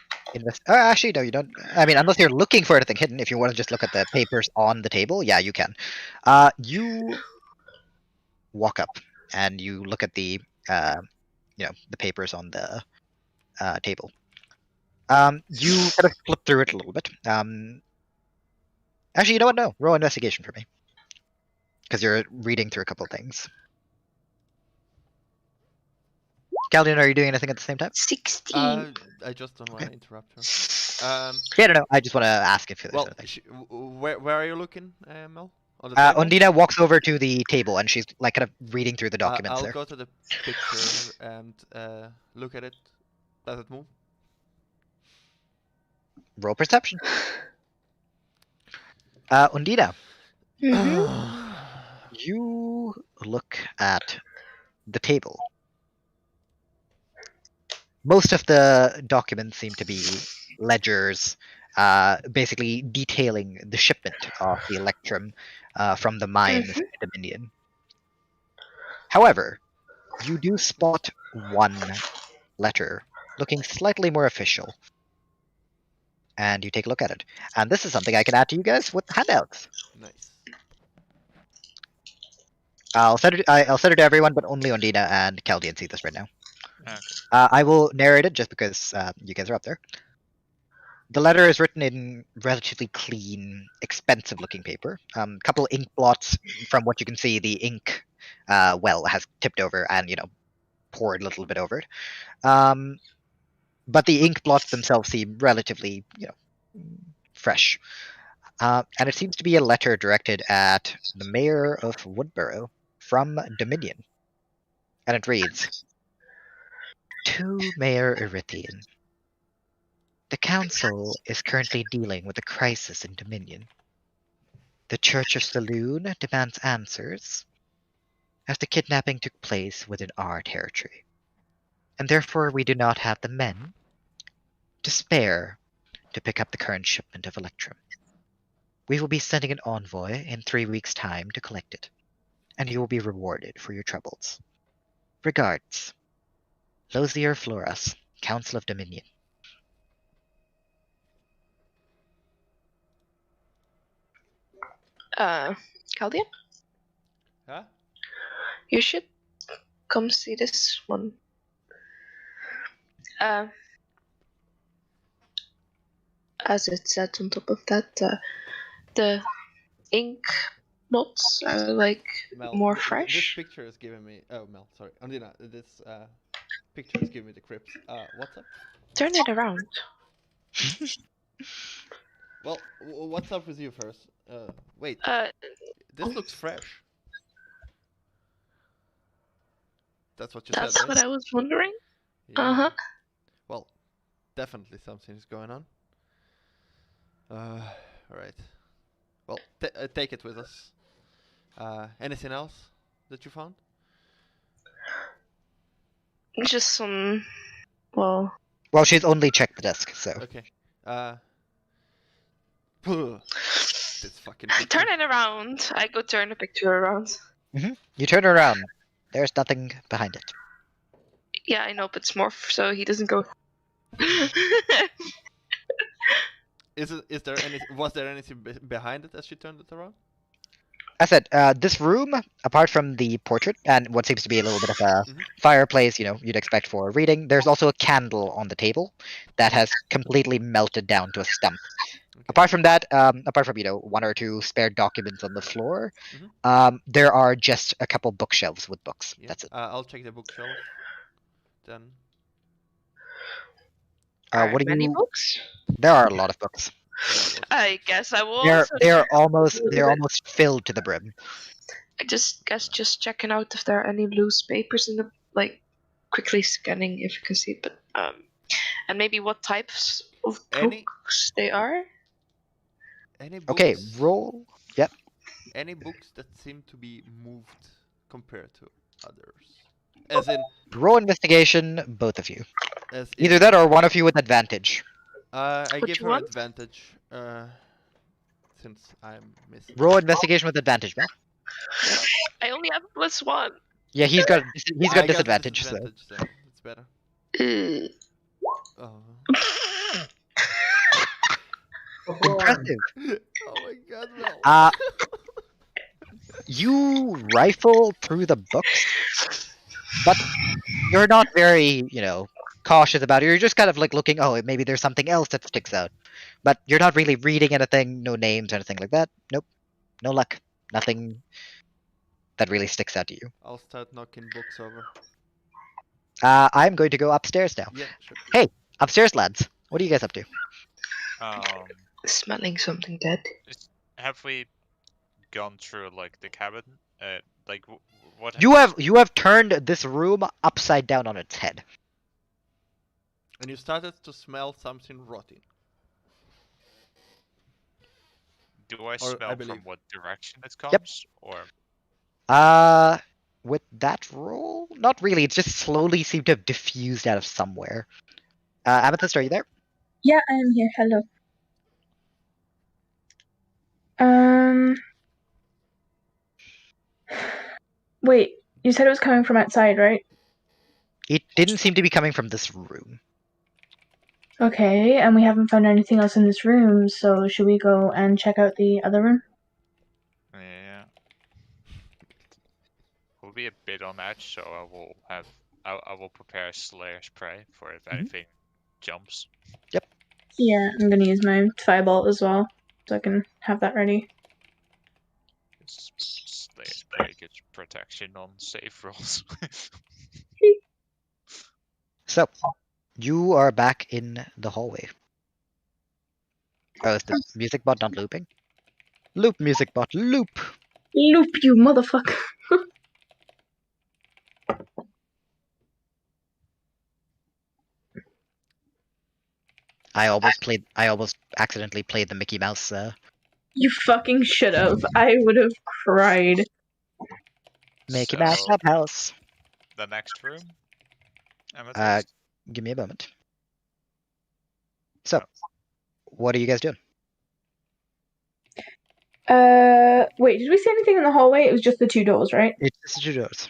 Actually, no, you don't. I mean, unless you're looking for anything hidden. If you want to just look at the papers on the table, yeah, you can. You walk up and you look at the the papers on the table. You kind of flip through it a little bit. Actually, you know what? No, roll investigation for me, because you're reading through a couple of things. Caldian, are you doing anything at the same time? 16. I just don't want to interrupt her. Yeah, no. I just want to ask if there's Well, anything. where are you looking, Mel? On the table? Ondina walks over to the table and she's like kind of reading through the documents I'll there. go to the picture and look at it. Does it move? Roll perception. Ondina, you look at the table. Most of the documents seem to be ledgers, basically detailing the shipment of the Electrum from the mines to Dominion. However, you do spot one letter looking slightly more official. And you take a look at it. And this is something I can add to you guys with handouts. Nice. I'll send it to everyone, but only Ondina and Caldian see this right now. Okay. I will narrate it just because you guys are up there. The letter is written in relatively clean, expensive-looking paper. Couple ink blots. From what you can see, the ink has tipped over and poured a little bit over it. But the ink blots themselves seem relatively fresh. And it seems to be a letter directed at the mayor of Woodborough from Dominion. And it reads, "To Mayor Erithian. The council is currently dealing with a crisis in Dominion. The Church of Saloon demands answers, as the kidnapping took place within our territory, and therefore we do not have the men to spare to pick up the current shipment of Electrum. We will be sending an envoy in 3 weeks' time to collect it, and you will be rewarded for your troubles. Regards, Losier Floras, Council of Dominion." Caldian? Huh? You should come see this one. As it said on top of that, the ink blots are like Mel, more This fresh. picture is giving me. Oh, Mel, sorry, Ondina. This picture is giving me the crips. What's up? Turn it around. Well, what's up with you first? Wait. This looks fresh. That's what you That's said, right? what I was wondering. Yeah. Well, definitely something is going on. Alright. Well, take it with us. Anything else that you found? Just some. Well, she's only checked the desk, so. Okay. This fucking picture. turn it around. I go turn the picture around. You turn around. There's nothing behind it. Yeah, I know, but it's more so he doesn't go. Was there anything behind it as she turned it around? I said, this room, apart from the portrait and what seems to be a little bit of a fireplace, you'd expect for reading, there's also a candle on the table that has completely melted down to a stump. Okay. Apart from that, apart from, one or two spare documents on the floor, there are just a couple bookshelves with books. Yeah. That's it. I'll check the bookshelf. Then. What do many books? There are a lot of books. I guess I will. They're almost filled to the brim. I just checking out if there are any loose papers in the quickly scanning if you can see it, but and maybe what types of books they are. Any books? Okay, roll. Yep. Any books that seem to be moved compared to others, as in roll investigation, both of you. Either that or one of you with advantage. I give her advantage, since I'm missing. Roll investigation with advantage, Mel. I only have +1. Yeah, he's got disadvantage, so. It's better. Impressive. Oh my god, Mel. You rifle through the books, but you're not very, cautious about it. You're just kind of like looking, oh, maybe there's something else that sticks out. But you're not really reading anything, no names or anything like that. Nope. No luck. Nothing that really sticks out to you. I'll start knocking books over. I'm going to go upstairs now. Yeah, sure. Hey, upstairs, lads. What are you guys up to? Smelling something dead. Have we gone through like the cabin? Like what? You have turned this room upside down on its head. And you started to smell something rotting. Do I smell from what direction it comes? Yep. Or with that roll? Not really. It just slowly seemed to have diffused out of somewhere. Amethyst, are you there? Yeah, I am here. Hello. Wait, you said it was coming from outside, right? It didn't seem to be coming from this room. Okay, and we haven't found anything else in this room, so should we go and check out the other room? Yeah. We'll be a bit on edge, so I will prepare a Slayer's Prey for if anything jumps. Yep. Yeah, I'm gonna use my Firebolt as well, so I can have that ready. Slayer's Prey gets protection on save rolls. So, you are back in the hallway. Oh, is the music bot not looping? Loop, music bot, loop! Loop, you motherfucker! I almost accidentally played the Mickey Mouse. You fucking should have. I would have cried. Mickey Mouse Clubhouse. The next room? Amethyst? Give me a moment. So, what are you guys doing? Wait, did we see anything in the hallway? It was just the two doors, right? It's just the two doors.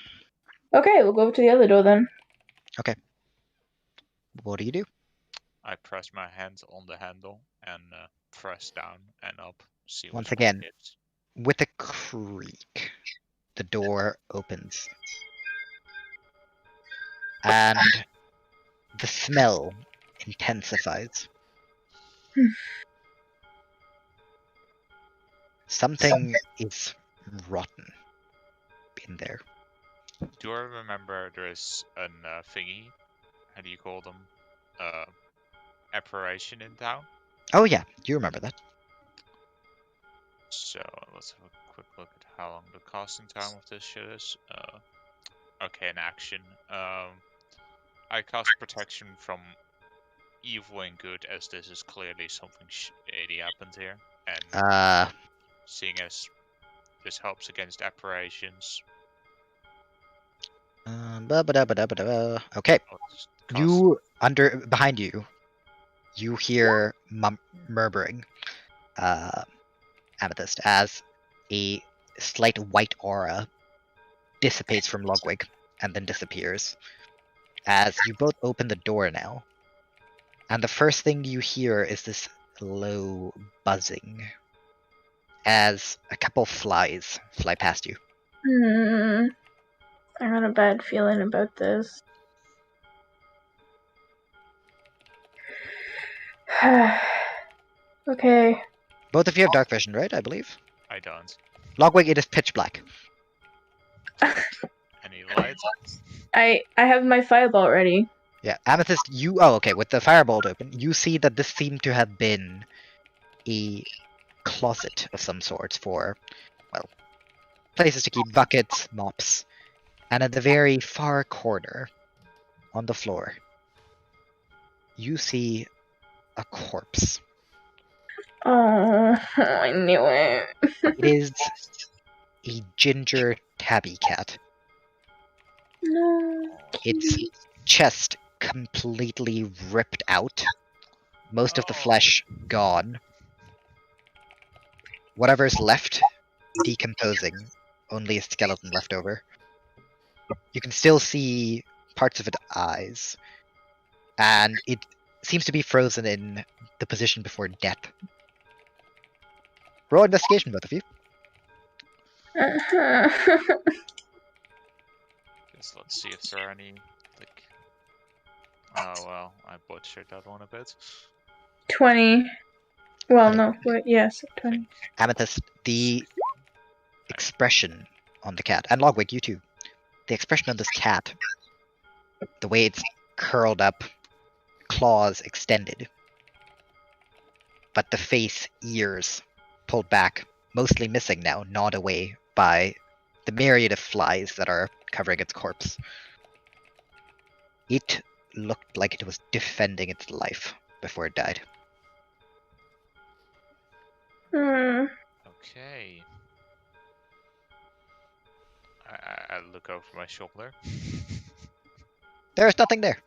Okay, we'll go over to the other door then. Okay. What do you do? I press my hands on the handle and press down and up. See Once again, with a creak, the door opens. And the smell intensifies. Something is rotten in there. Do I remember there's an thingy? How do you call them? Apparition in town? Oh yeah, you remember that. So let's have a quick look at how long the casting time of this shit is. Okay, in action. I cast protection from evil and good, as this is clearly something shady happened here. And seeing as this helps against apparitions. Okay. You behind you. You hear murmuring, Amethyst, as a slight white aura dissipates from Logwig and then disappears. As you both open the door now, and the first thing you hear is this low buzzing as a couple flies fly past you. I got a bad feeling about this. Okay. Both of you have dark vision, right? I believe. I don't. Logwig, it is pitch black. Any lights? I have my Firebolt ready. Yeah, Amethyst, you... Oh, okay, with the Firebolt open, you see that this seemed to have been a closet of some sorts for, well, places to keep buckets, mops. And at the very far corner, on the floor, you see a corpse. Oh, I knew it. It is a ginger tabby cat. No. Its chest completely ripped out. Most of the flesh gone. Whatever's left, decomposing. Only a skeleton left over. You can still see parts of its eyes. And it seems to be frozen in the position before death. Roll investigation, both of you. Guess let's see if there are any, like... Oh, well, I butchered that one a bit. 20. Well, Okay. no, wait, yes, I 20. think... Amethyst, the expression on the cat, and Logwig, you too. The expression on this cat, the way it's curled up, claws extended, but the face, ears pulled back, mostly missing now, gnawed away by the myriad of flies that are covering its corpse. It looked like it was defending its life before it died. Hmm. Okay. I look over my shoulder. There's nothing there.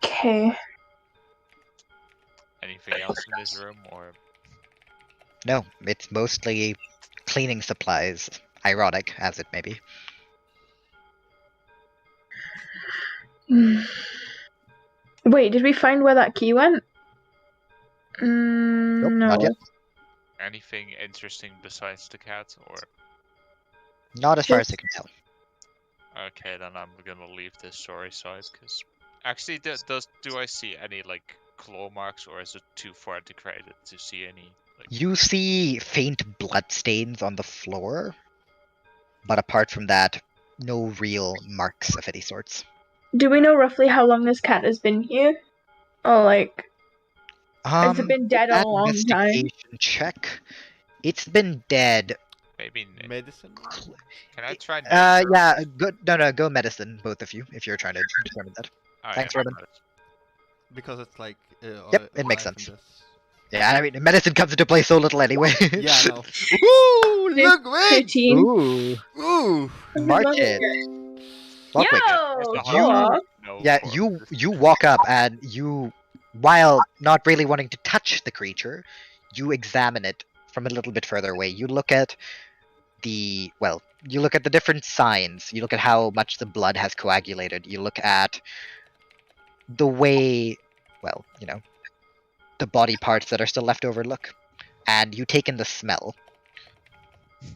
Okay. Anything else in this room, or... No, it's mostly cleaning supplies, ironic as it may be. Wait, did we find where that key went? Nope, No. not yet. Anything interesting besides the cat, or... Not as far as I can tell. Okay, then I'm gonna leave this story side, because... Actually, do I see any, like, claw marks, or is it too far degraded to see any, like... You see faint blood stains on the floor, but apart from that, no real marks of any sorts. Do we know roughly how long this cat has been here? Or, like, has it been dead a long time? Investigation check. It's been dead. Maybe... Medicine? Can I try... Yeah, good. No, go medicine, both of you, if you're trying to determine that. Oh, Thanks, yeah, Robin. Because it's like... Yep, it makes alive in sense. this. Yeah, I mean, medicine comes into play so little anyway. Yeah, I know. Ooh, look, wait! 13. Ooh, Ooh! mark it. Logwig, Yo! You- Aw. No, yeah, for- you walk up and you, while not really wanting to touch the creature, you examine it from a little bit further away. You look at the different signs. You look at how much the blood has coagulated. You look at the way, the body parts that are still left over look. And you take in the smell.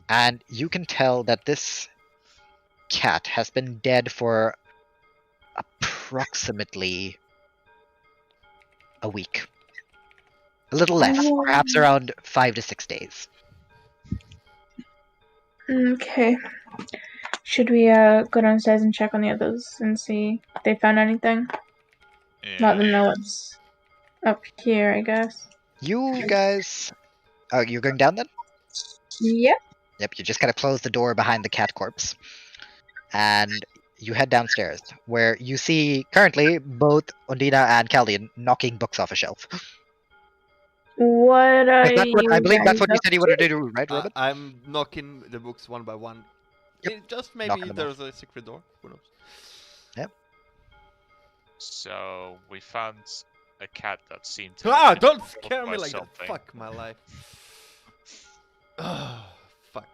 And you can tell that this cat has been dead for approximately a week. A little less, perhaps around 5 to 6 days. Okay. Should we go downstairs and check on the others and see if they found anything? Let them know what's up here, I guess. You guys... Oh, you're going down then? Yep. Yep, you just kind of close the door behind the cat corpse. And you head downstairs, where you see currently both Ondina and Caldian knocking books off a shelf. What are I believe that's what you guys said you wanted to do, right, Robin? I'm knocking the books one by one. Just maybe them there's a secret door. Who knows? So, we found a cat that seemed to... Ah! have been Don't killed scare by me like something. that. Fuck my life. Fuck.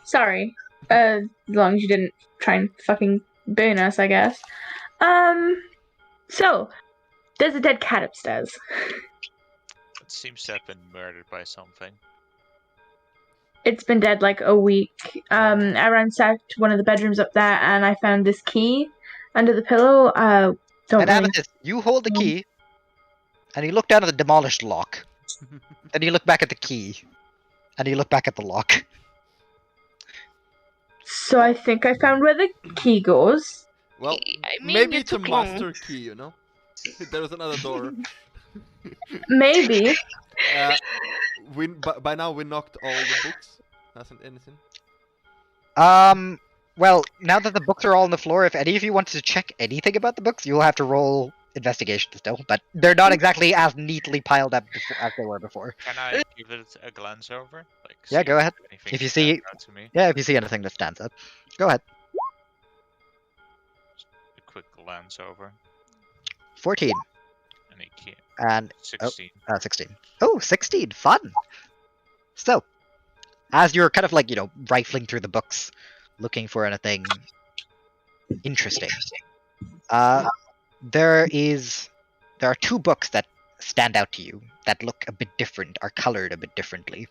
Sorry. As long as you didn't try and fucking burn us, I guess. So, there's a dead cat upstairs. It seems to have been murdered by something. It's been dead like a week. I ransacked one of the bedrooms up there and I found this key under the pillow. Don't And really... Amethyst, you hold the key, and you look down at the demolished lock. And you look back at the key. And you look back at the lock. So I think I found where the key goes. Well, I mean, maybe you it's a took long. master key, you know? There's another door. Maybe. By now we knocked all the books. Hasn't anything? Well, now that the books are all on the floor, if any of you want to check anything about the books, you'll have to roll investigation still. But they're not exactly as neatly piled up as they were before. Can I give it a glance over? Like, Yeah, see go ahead. anything If you stands see- out to me? Yeah, if you see anything that stands up. Go ahead. A quick glance over. 14. Any key? And 16. 16. Oh, 16. Fun. So, as you're kind of like, rifling through the books, looking for anything interesting, there are 2 books that stand out to you that look a bit different, are colored a bit differently.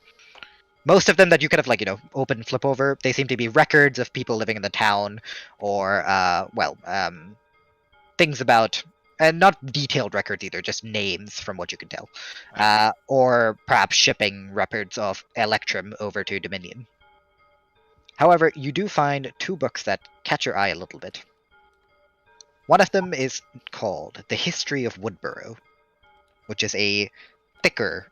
Most of them that you kind of open and flip over, they seem to be records of people living in the town, or things about, and not detailed records either, just names from what you can tell, or perhaps shipping records of Electrum over to Dominion. However, you do find 2 books that catch your eye a little bit. One of them is called The History of Woodborough, which is a thicker,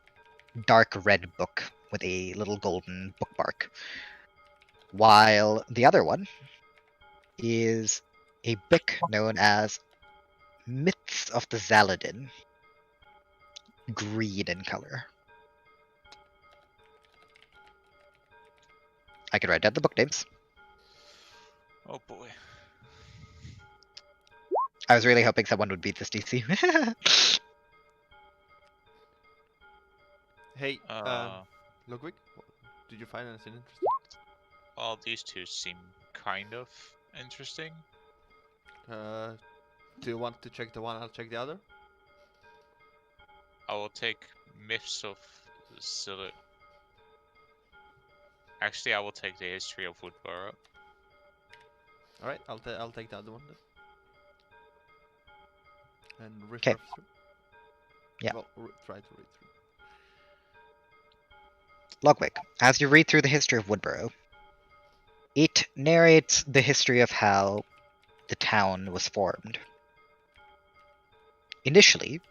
dark red book with a little golden bookmark. While the other one is a book known as Myths of the Zaladin, green in color. I can write down the book names. Oh boy. I was really hoping someone would beat this DC. Hey, Logwig, did you find anything interesting? Well, these 2 seem kind of interesting. Do you want to check the one? I'll check the other. I will take Myths of Zilla. Actually, I will take the History of Woodborough. All right, I'll take the other one then. And read 'Kay. through. Yeah. Well, try to read through. Logwig, as you read through the history of Woodborough, it narrates the history of how the town was formed. Initially,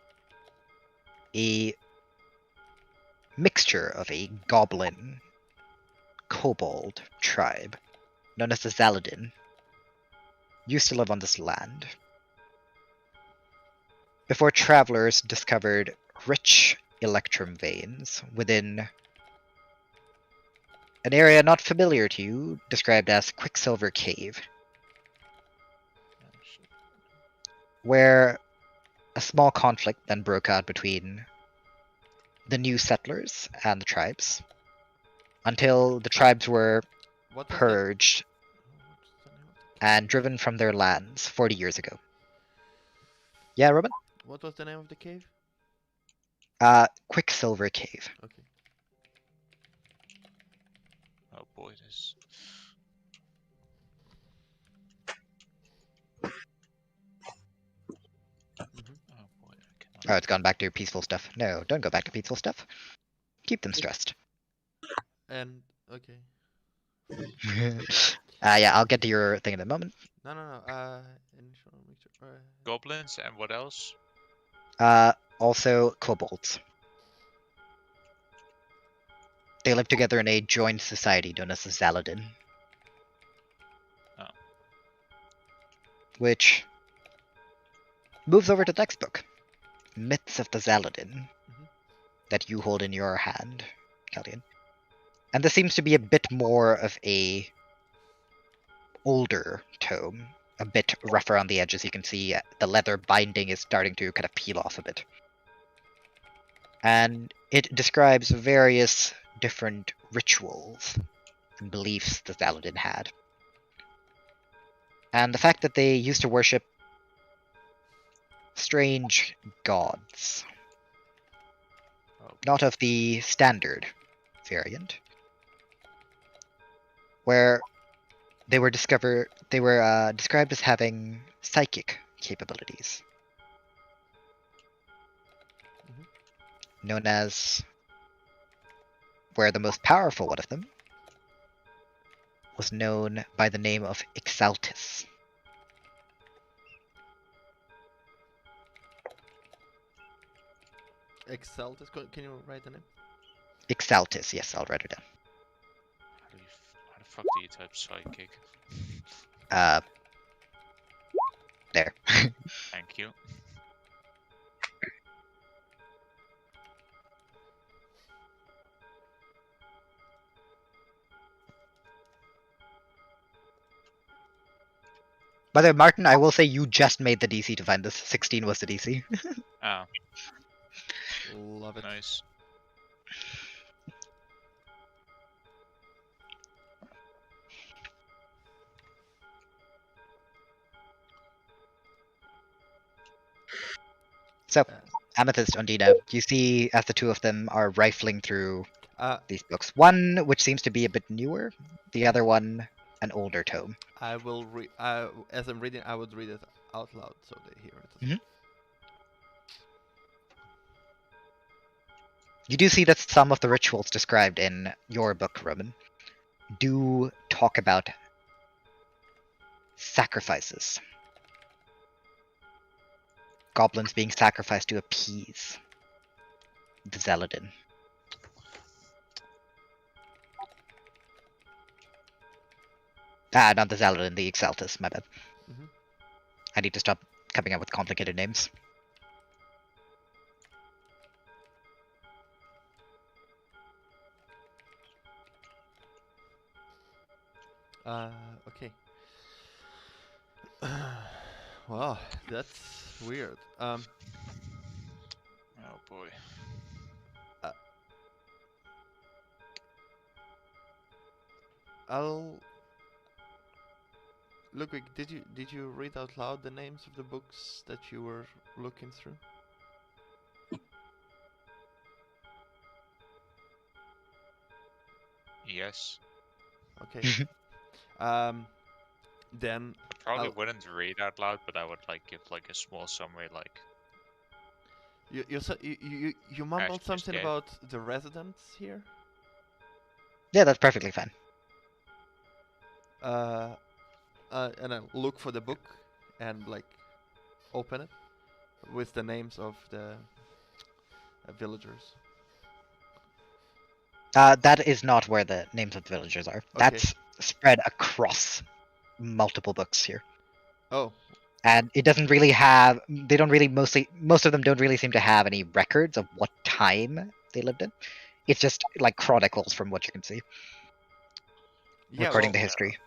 a mixture of a goblin kobold tribe known as the Zaladin used to live on this land. Before travelers discovered rich electrum veins within an area not familiar to you, described as Quicksilver Cave, where a small conflict then broke out between the new settlers and the tribes, until the tribes were purged and driven from their lands 40 years ago. Yeah, Robin? What was the name of the cave? Quicksilver Cave. Okay. Oh boy, this. Oh boy, I cannot. Oh, it's gone back to your peaceful stuff. No, don't go back to peaceful stuff. Keep them stressed. And okay. Yeah, I'll get to your thing in a moment. No. Initial mixture. Goblins and what else? Also kobolds. They live together in a joined society known as the Zaladin. Oh. Which moves over to the next book, Myths of the Zaladin, that you hold in your hand, Caldian. And this seems to be a bit more of a older tome, a bit rough around the edges. You can see the leather binding is starting to kind of peel off a bit. And it describes various different rituals and beliefs the Zaladin had. And the fact that they used to worship strange gods. Not of the standard variant. Where they were described as having psychic capabilities. Known as, where the most powerful one of them was known by the name of Exaltis. Exaltis? Can you write the name? Exaltis, yes, I'll write it down. How the fuck do you type psychic? There. Thank you. By the way, Martin, I will say you just made the DC to find this. 16 was the DC. Oh. Love it. Nice. So, Amethyst, Ondina, you see as the two of them are rifling through Uh, these books. One which seems to be a bit newer, the other one an older tome. I will read. As I'm reading, I would read it out loud so they hear it. Mhm. You do see that some of the rituals described in your book, Roman, do talk about sacrifices. Goblins being sacrificed to appease the Zeladin. Not the Zeladin, the Exaltus, my bad. Mhm. I need to stop coming up with complicated names. Okay. Wow, that's weird. Oh boy. I'll. Logwig, did you read out loud the names of the books that you were looking through? Yes. Okay. Then I probably I'll- wouldn't read out loud, but I would like give like a small summary, like you mumbled Ashby's something dead. about the residents here. Yeah, that's perfectly fine. And I look for the book and like open it with the names of the villagers. That is not where the names of the villagers are. Okay. That's spread across multiple books here. Oh, And it doesn't really have. They don't really most of them don't really seem to have any records of what time they lived in. It's just like chronicles from what you can see, yeah. recording Well, the history.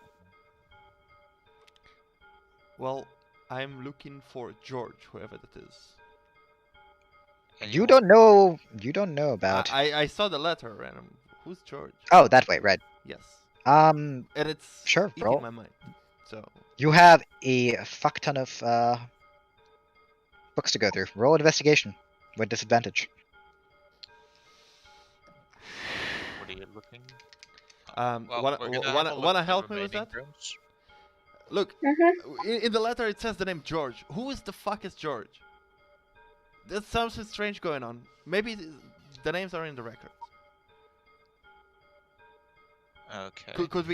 well, I'm looking for George, whoever that is. and You don't know. You don't know about. I saw the letter and who's George? Oh, that way, right? Yes. Um, And it's Sure, eating roll. my mind. So you have a fuck ton of books to go through. Roll investigation with disadvantage. what are you looking? wanna we're gonna have a look wanna at the help me with remaining that? rooms. Look, Mhm. in the letter it says the name George. Who is the fuck is George? There's something strange going on. Maybe the names are in the records. Okay. Could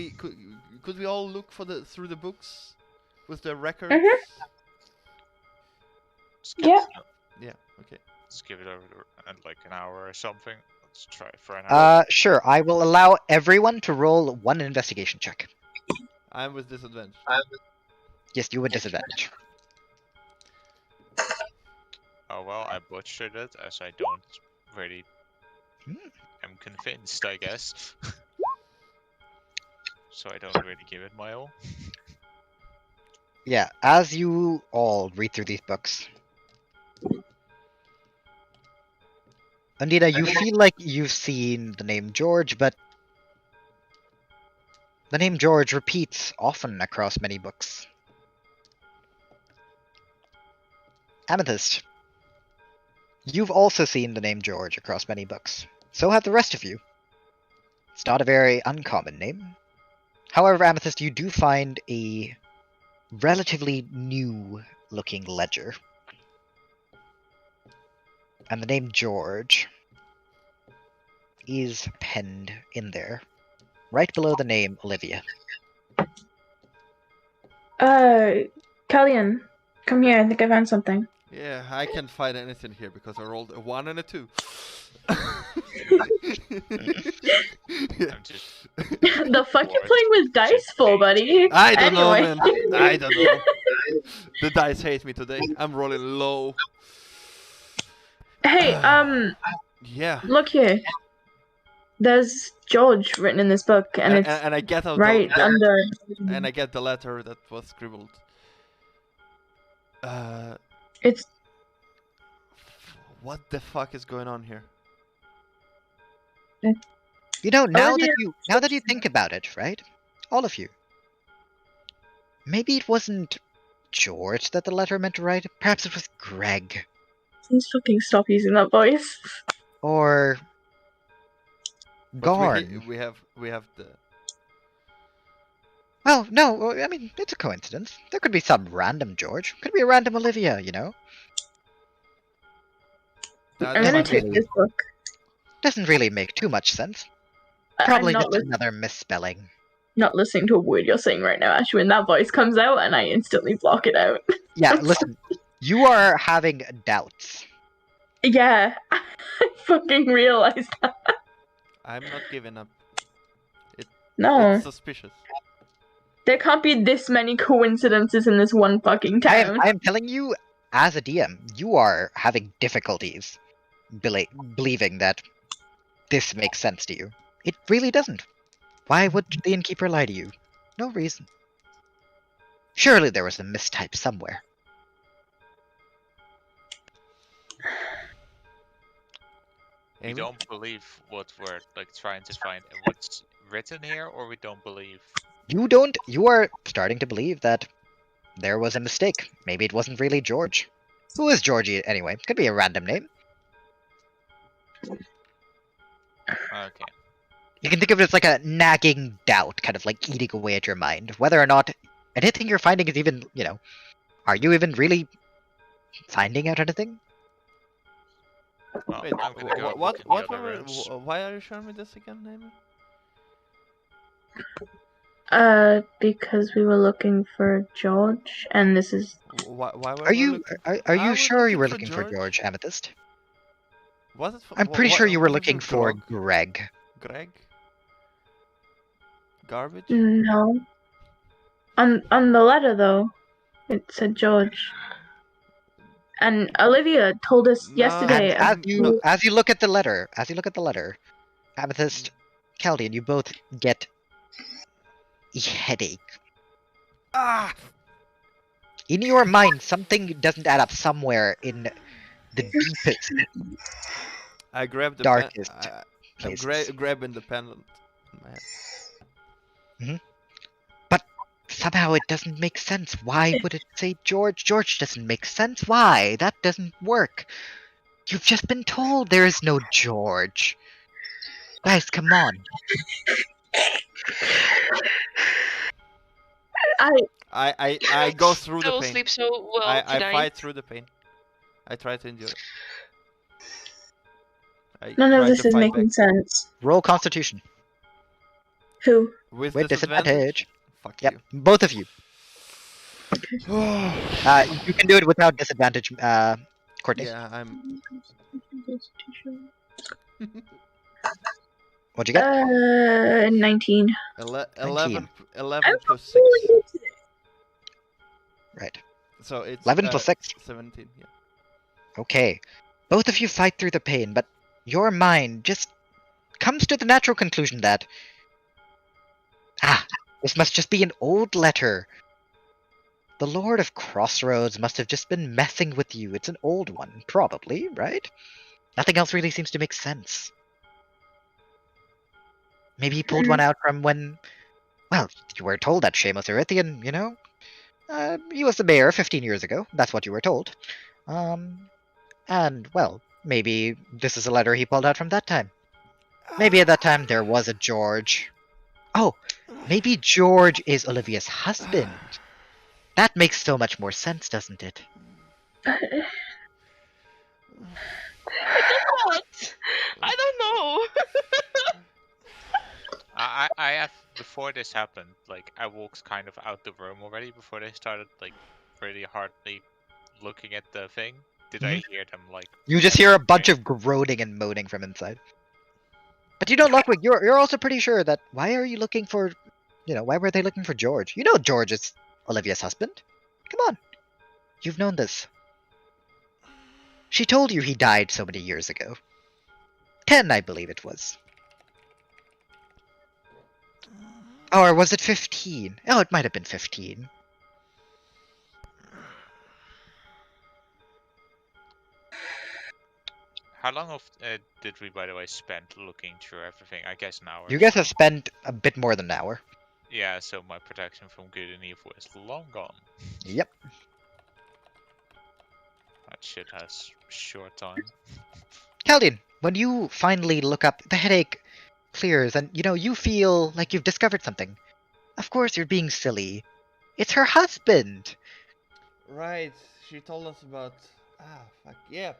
we all look for through the books with the records? Mhm. Let's give Yeah. it- Yeah. Okay. Let's give it over like an hour or something. Let's try it for an hour. Sure. I will allow everyone to roll one investigation check. I'm with disadvantage. Yes, you with disadvantage. Oh well, I butchered it as I don't really Hmm. am convinced, I guess. So I don't really give it my all. Yeah, as you all read through these books, Ondina, you feel like you've seen the name George, but the name George repeats often across many books. Amethyst, you've also seen the name George across many books. So have the rest of you. It's not a very uncommon name. However, Amethyst, you do find a relatively new-looking ledger. And the name George is penned in there, right below the name Olivia. Caldian, come here. I think I found something. Yeah, I can't find anything here because I rolled a 1 and a 2. I'm just The fuck you playing with dice for, buddy? I don't know, Anyway. man. I don't know. The dice hate me today. I'm rolling low. Hey, Yeah. look here. There's George written in this book, and it's I get out right under. and I get the letter that was scribbled. It's What the fuck is going on here? You know, now Olivia- that you think about it, right? All of you. Maybe it wasn't George that the letter meant to write. Perhaps it was Greg. Please fucking stop using that voice. Or But Garn. we have the. Well, no, I mean, it's a coincidence. There could be some random George. Could be a random Olivia, you know? That I'm gonna might be- take this book. Doesn't really make too much sense. I'm Probably not, just another misspelling. not listening to a word you're saying right now, Ash. When that voice comes out, and I instantly block it out. Yeah, listen, you are having doubts. Yeah, I fucking realized that. I'm not giving up. No, It's suspicious. there can't be this many coincidences in this one fucking town. I am telling you, as a DM, you are having difficulties believing that this makes sense to you. It really doesn't. Why would the innkeeper lie to you? No reason. Surely there was a mistype somewhere. We Amy? don't believe what we're like trying to find and what's written here, or we don't believe. You are starting to believe that there was a mistake. Maybe it wasn't really George. Who is Georgie anyway? Could be a random name. Okay. You can think of it as like a nagging doubt, kind of like eating away at your mind. Whether or not anything you're finding is even, you know, are you even really finding out anything? Well, Wait, I'm gonna go what? look in What? the other rooms. Why are you showing me this again, Amy? Because we were looking for George, and this is. Why were Are we you looking? are I you was sure you looking were for looking for George Amethyst? Was it? For, I'm pretty sure you were was it looking for Grog? Greg. Greg? Garbage? No. On the letter, though, it said George. And Olivia told us No, yesterday. And no. as you look at the letter, Amethyst, Caldian, you both get a headache. Ah! In your mind, something doesn't add up somewhere in the deepest, I grabbed the darkest I'm places. grabbing the pendant in my hand. But somehow it doesn't make sense. Why would it say George? George doesn't make sense. Why? That doesn't work. You've just been told there is no George. Guys, come on. I go through the Don't pain. sleep so well I tonight. fight through the pain. I try to endure it. I None of try this to is fight making back. sense. Roll Constitution. Who? With With disadvantage. Fuck Yep, you. both of you. You can do it without disadvantage, Courtney. Yeah, I'm. What'd you get? 19. 11 I'm plus 6. Right. So it's 11 plus 6. 17. Yeah. Okay. Both of you fight through the pain, but your mind just comes to the natural conclusion that this must just be an old letter. The Lord of Crossroads must have just been messing with you. It's an old one, probably, right? Nothing else really seems to make sense. Maybe he pulled one out from when, well, you were told that Seamus Erithian, you know? He was the mayor 15 years ago. That's what you were told. And, well, maybe this is a letter he pulled out from that time. Maybe at that time there was a George. Oh, maybe George is Olivia's husband. That makes so much more sense, doesn't it? What? I don't know. I have, before this happened, like I walked kind of out the room already before they started like really hardly looking at the thing. Did I hear them like? You just hear a bunch of groaning and moaning from inside. But you know, Logwig, you're also pretty sure that why are you looking for, you know, why were they looking for George? You know George is Olivia's husband. Come on. You've known this. She told you he died so many years ago. 10, I believe it was. Or was it 15? Oh, it might have been 15. How long did we, by the way, spend looking through everything? I guess an hour. You guys have spent a bit more than an hour. Yeah, so my protection from good and evil is long gone. Yep. Right, shit has short time. Caldian, when you finally look up, the headache clears, and you feel like you've discovered something. Of course, you're being silly. It's her husband. Right, she told us about. Fuck yeah.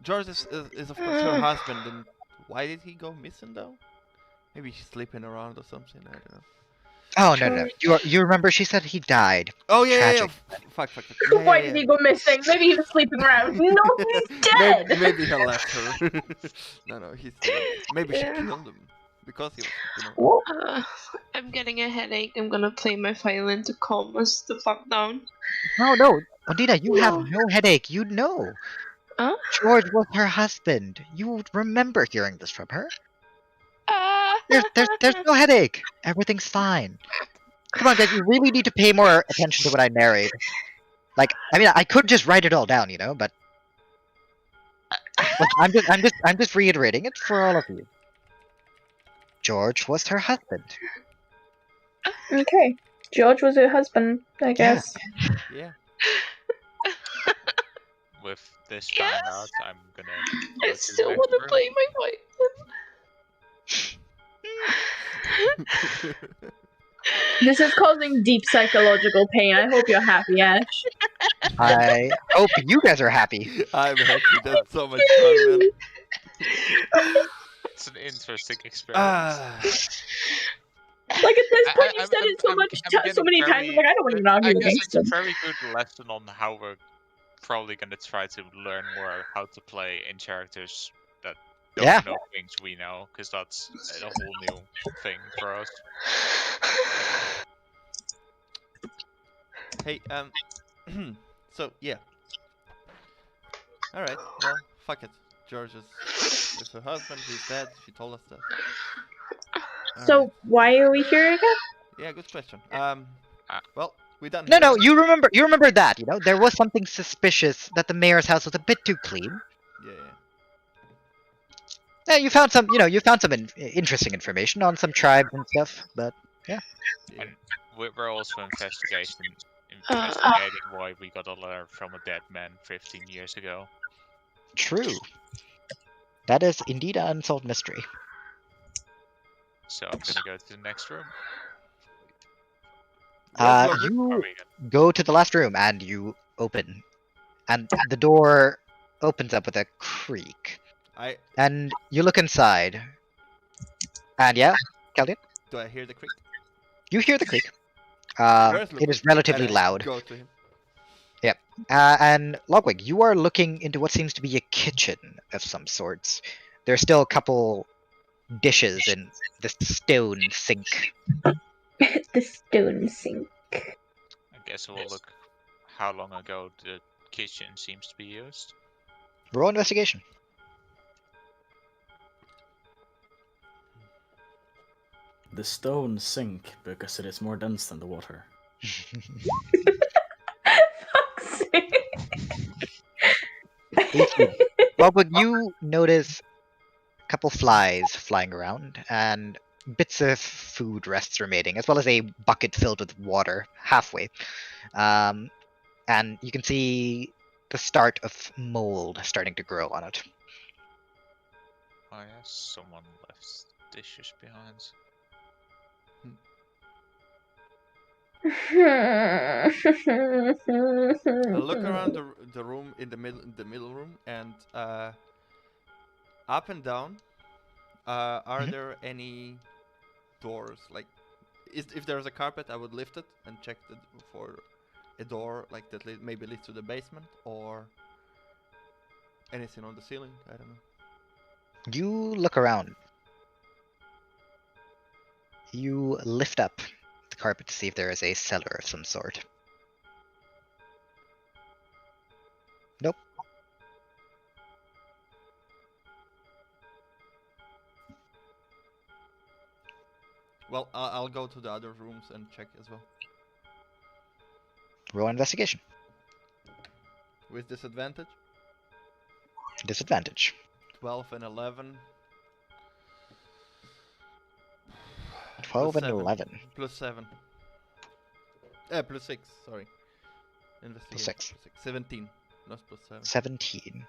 George is of course her husband, and why did he go missing though? Maybe he's sleeping around or something. I don't know. Oh no! You remember she said he died. Oh yeah, Tragic. Fuck. Yeah, Why did he go missing? Maybe he was sleeping around. No, he's dead. Maybe he left her. No, he's dead. Maybe she killed him because he was. I'm getting a headache. I'm gonna play my violin to calm us the fuck down. No, Ondina, you have no headache. You know. Huh? George was her husband. You remember hearing this from her. There's no headache. Everything's fine. Come on, guys. You really need to pay more attention to what I narrate. Like, I mean, I could just write it all down, but like, I'm just reiterating it for all of you. George was her husband. Okay, George was her husband, I guess. Yeah. With this found out, I'm gonna. I still want to play my violin. This is causing deep psychological pain. I hope you're happy, Ash. I hope you guys are happy. I'm happy. That's so much fun, man. It's an interesting experience. Like at this point, you said it so many times. I'm like, I don't even know how I to guess do it's a very good lesson on how we're probably gonna try to learn more how to play in characters that don't know things we know, because that's a whole new thing for us. Hey, so yeah. All right. Well, fuck it. George is her husband. He's dead. She told us that. So why are we here again? Yeah, good question. Well, we done. No, you remember that, there was something suspicious that the mayor's house was a bit too clean. Yeah. Yeah, you found some interesting information on some tribes and stuff, but yeah. And we're also investigating why we got a letter from a dead man 15 years ago. True. That is indeed an unsolved mystery. So I'm gonna go to the next room. You go to the last room and you open, and the door opens up with a creak. And you look inside, and yeah, Caldian? Do I hear the creak? You hear the creak. It is relatively loud. Go to him. Yep. And Logwig, you are looking into what seems to be a kitchen of some sorts. There's still a couple dishes in the stone sink. The stone sink. I guess we'll look how long ago the kitchen seems to be used. Roll investigation. The stone sink because it is more dense than the water. Fuck's sake. Logwig, you notice a couple flies flying around, and bits of food rests remaining, as well as a bucket filled with water halfway. And you can see the start of mold starting to grow on it. Oh yeah, someone left dishes behind. I look around the room in the middle room, and up and down. Are there any doors? Like, if there's a carpet, I would lift it and check for a door like that maybe leads to the basement, or anything on the ceiling. I don't know. You look around. You lift up the carpet to see if there is a cellar of some sort. Nope. Well, I'll go to the other rooms and check as well. Roll investigation. With disadvantage? Disadvantage. 12 and 11. 12 and 11. Plus 7. Plus 6, sorry. Investigation. 6. 17. Not plus 7. 17. Yes.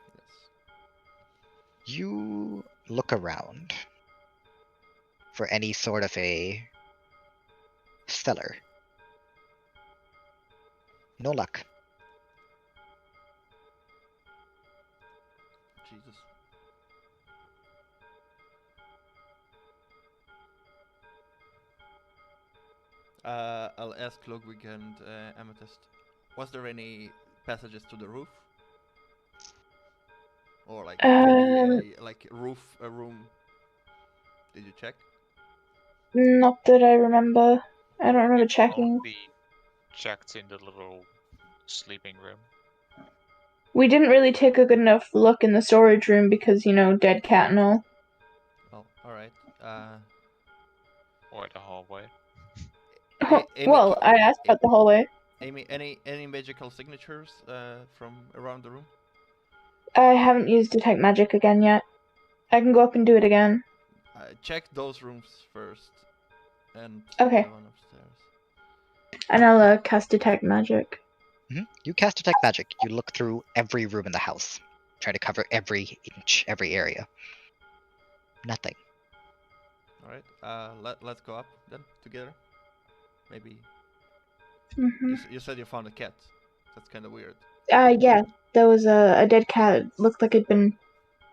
You look around for any sort of a cellar. No luck. Jesus. I'll ask Logwig and Amethyst. Was there any passages to the roof? Or like maybe a room? Did you check? Not that I remember. I don't remember checking. Only checked in the little sleeping room. We didn't really take a good enough look in the storage room because, dead cat and all. Oh, alright. Or the hallway. Amy, Well, I asked about the hallway. Amy, any magical signatures from around the room? I haven't used detect magic again yet. I can go up and do it again. Check those rooms first, and Okay. the one upstairs. And I'll cast detect magic. You cast detect magic. You look through every room in the house. Try to cover every inch, every area. Nothing. Alright, let's go up then, together. Maybe. Mm-hmm. You said you found a cat. That's kind of weird. Yeah, there was a dead cat. It looked like it'd been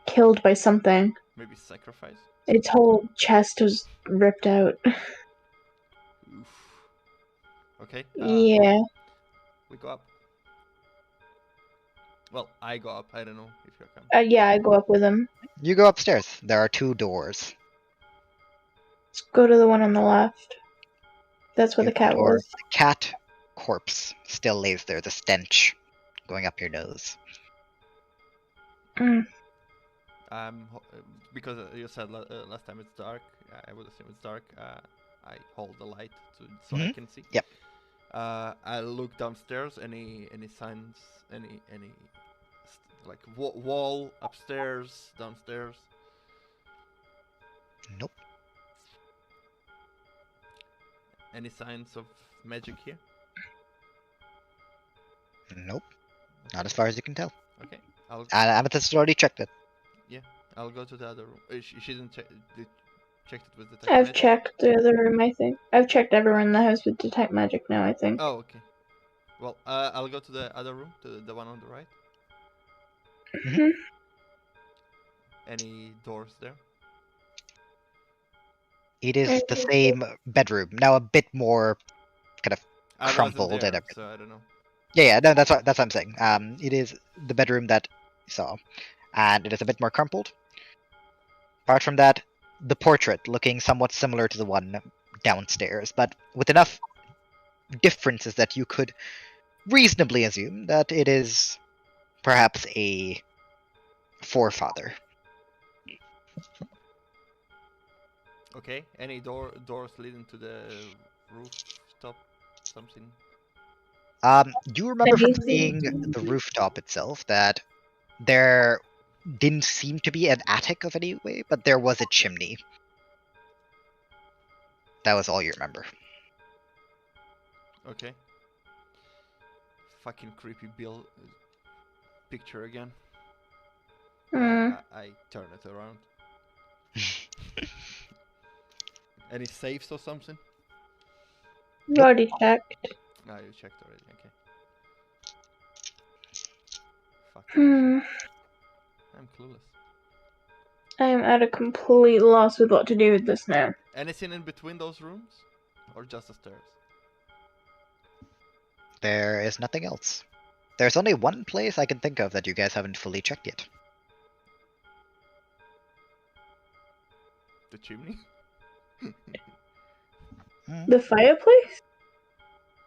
killed by something. Maybe sacrifice? Its whole chest was ripped out. Oof. Okay. Yeah. We go up. Well, I go up. I don't know if you're coming. Yeah, I go up with him. You go upstairs. There are 2 doors. Let's go to the one on the left. That's where You the cat open the door. was. The cat corpse still lays there, the stench going up your nose. Because you said last time it's dark, I would assume it's dark. I hold the light so I can see. Yep. I look downstairs. Any signs? Any like wall upstairs, downstairs? Nope. Any signs of magic here? Nope. Not as far as you can tell. Okay. Amethyst has already checked it. Yeah, I'll go to the other room. She didn't check. Checked it with detect I've magic? checked the other room, I think. I've checked everyone in the house with detect magic now, I think. Oh, okay. Well, I'll go to the other room, to the one on the right. Mm-hmm. Any doors there? It is the same bedroom, now a bit more kind of crumpled I wasn't there, and everything. so I don't know. Yeah, no, that's what I'm saying. It is the bedroom that you saw, and it is a bit more crumpled. Apart from that, the portrait looking somewhat similar to the one downstairs, but with enough differences that you could reasonably assume that it is perhaps a forefather. Okay. Any doors leading to the rooftop? Something? You remember from seeing the rooftop itself that there didn't seem to be an attic of any way, but there was a chimney. That was all you remember. Okay. Fucking creepy picture again. I turn it around. Any safes or something? You already checked. No, you checked already. Okay. Hmm. I'm clueless. I am at a complete loss with what to do with this now. Anything in between those rooms? Or just the stairs? There is nothing else. There's only one place I can think of that you guys haven't fully checked yet. The chimney? The fireplace?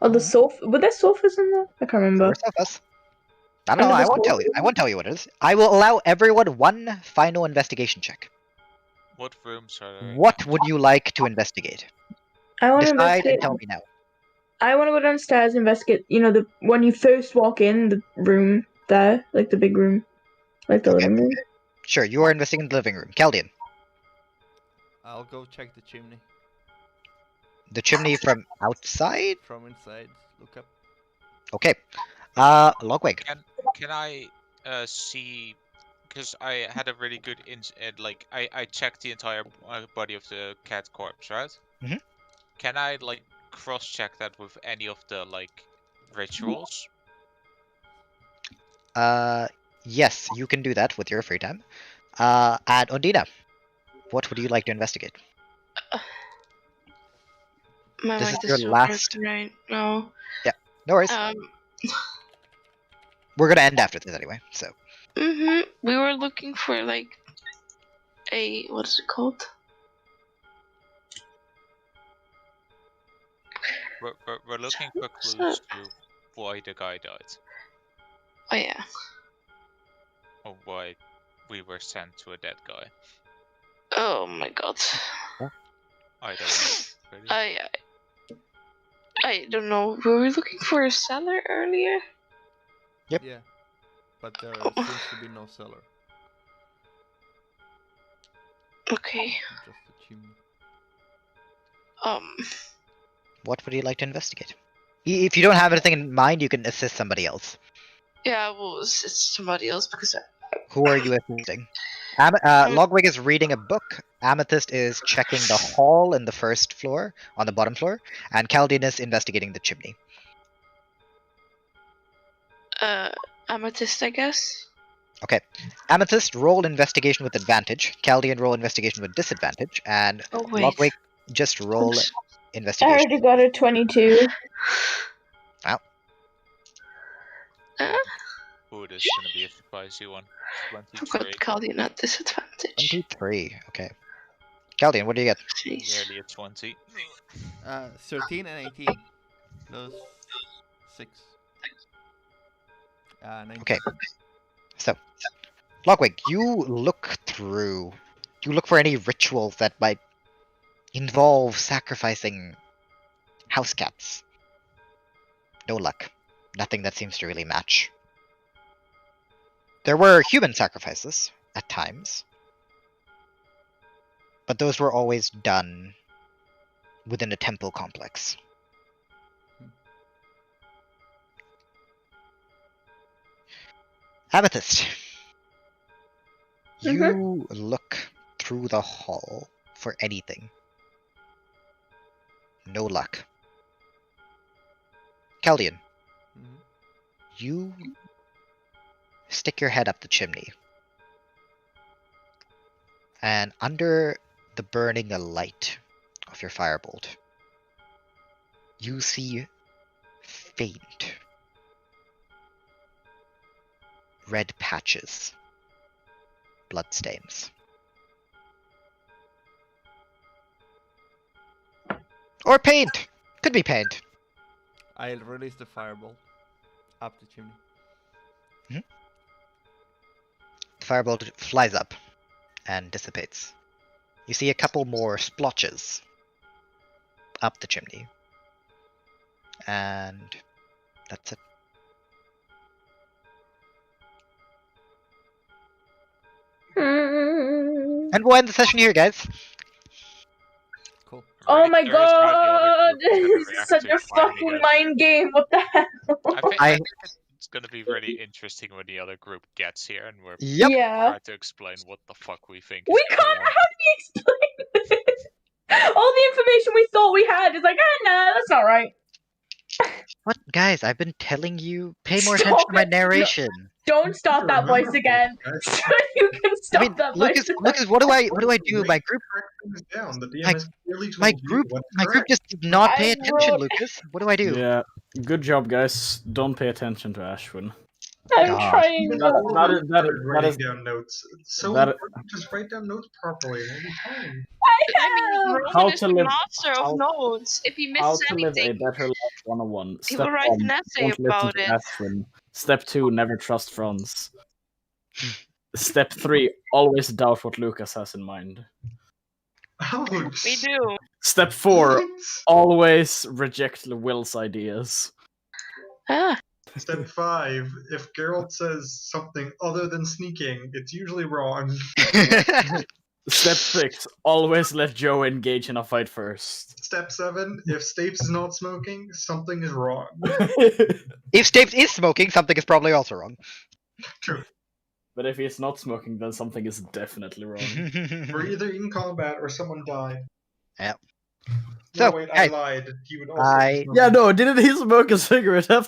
Or the sofa? Were there sofas in there? I can't remember. Sofas. I don't know. I won't tell you. I won't tell you what it is. I will allow everyone one final investigation check. What rooms are there? What would you like to investigate? I want to Decide investigate. and tell me now. I want to go downstairs and investigate. When you first walk in the room there, like the big room, like the living room. Sure, you are investigating the living room. Caldian. I'll go check the chimney. The chimney from outside? From inside. Look up. Okay. Logwig. Can I see? Because I had a really good like I checked the entire body of the cat corpse, right? Mhm. Can I like cross-check that with any of the like rituals? Yes, you can do that with your free time. And Ondina, what would you like to investigate? My This mind is is your so last. broken right now. No worries. We're gonna end after this anyway, so. We were looking for like a what is it called? We're looking for clues to why the guy died. Oh yeah. Or why we were sent to a dead guy. Oh my god. Either way. Really. I don't know. Were we looking for a cellar earlier? Yep. Yeah, but there Oh. seems to be no cellar. Okay. Just a chimney. What would you like to investigate? If you don't have anything in mind, you can assist somebody else. Yeah, well, it's somebody else because Who are you assisting? Logwig is reading a book. Amethyst is checking the hall in the first floor, on the bottom floor, and Caldian is investigating the chimney. Amethyst, I guess. Okay. Amethyst, roll investigation with advantage. Caldian, roll investigation with disadvantage. And Oh wait. Logwig, just roll I investigation. already got a 22. Wow. Ooh, this is gonna be a spicy one. I've got 23. Caldian at disadvantage. 23. Okay. Caldian, what do you get? Jeez. Nearly a 20. 13 and 18 plus 6. 19. Okay. So, Logwig, you look through. You look for any rituals that might involve sacrificing house cats. No luck. Nothing that seems to really match. There were human sacrifices at times, but those were always done within a temple complex. Amethyst, you look through the hall for anything. No luck. Caldian, you stick your head up the chimney, and under the burning light of your firebolt, you see faint red patches, bloodstains. Or paint! Could be paint. I'll release the fireball up the chimney. The firebolt flies up and dissipates. You see a couple more splotches up the chimney. And that's it. And we'll end the session here, guys. Cool. Oh Really my curious how the other god! group is gonna This is react such to a finding fucking it. mind game. What the hell? I think it's gonna be really interesting when the other group gets here and we're Yep. Yeah. trying to explain what the fuck we think We is can't. going How on. do we explain this? All the information we thought we had is like, nah, that's not right. What? Guys, I've been telling you, pay more Stop attention to my it. No. narration. Don't stop that voice again. You can stop I mean, that Lucas, voice. Lucas, what do I do? My group, Down. The DM My- has clearly told my you group, what's my group correct. just did not pay I attention, wrote- Lucas. What do I do? Yeah, good job, guys. Don't pay attention to Ashwin. I'm God. trying. Even That- before that we is- started that writing is- down notes. It's so that- important. Just write down notes properly and it'll be fine. I mean, How Roman is to the live- master how- of notes. If he How misses to live a anything, better life 101. he Step will write 1, an essay don't listen about to it. Ashwin. Step 2, never trust friends. Step 3, always doubt what Lucas has in mind. Ouch. We do. Step 4, always reject Will's ideas. Ah, Step 5. If Geralt says something other than sneaking, it's usually wrong. Step 6, always let Joe engage in a fight first. Step 7, if Stapes is not smoking, something is wrong. If Stapes is smoking, something is probably also wrong. True. But if he's not smoking, then something is definitely wrong. We're either in combat or someone died. Yeah. No, So, wait, I guys, lied. He would also be smoking. Yeah, no, didn't he smoke a cigarette after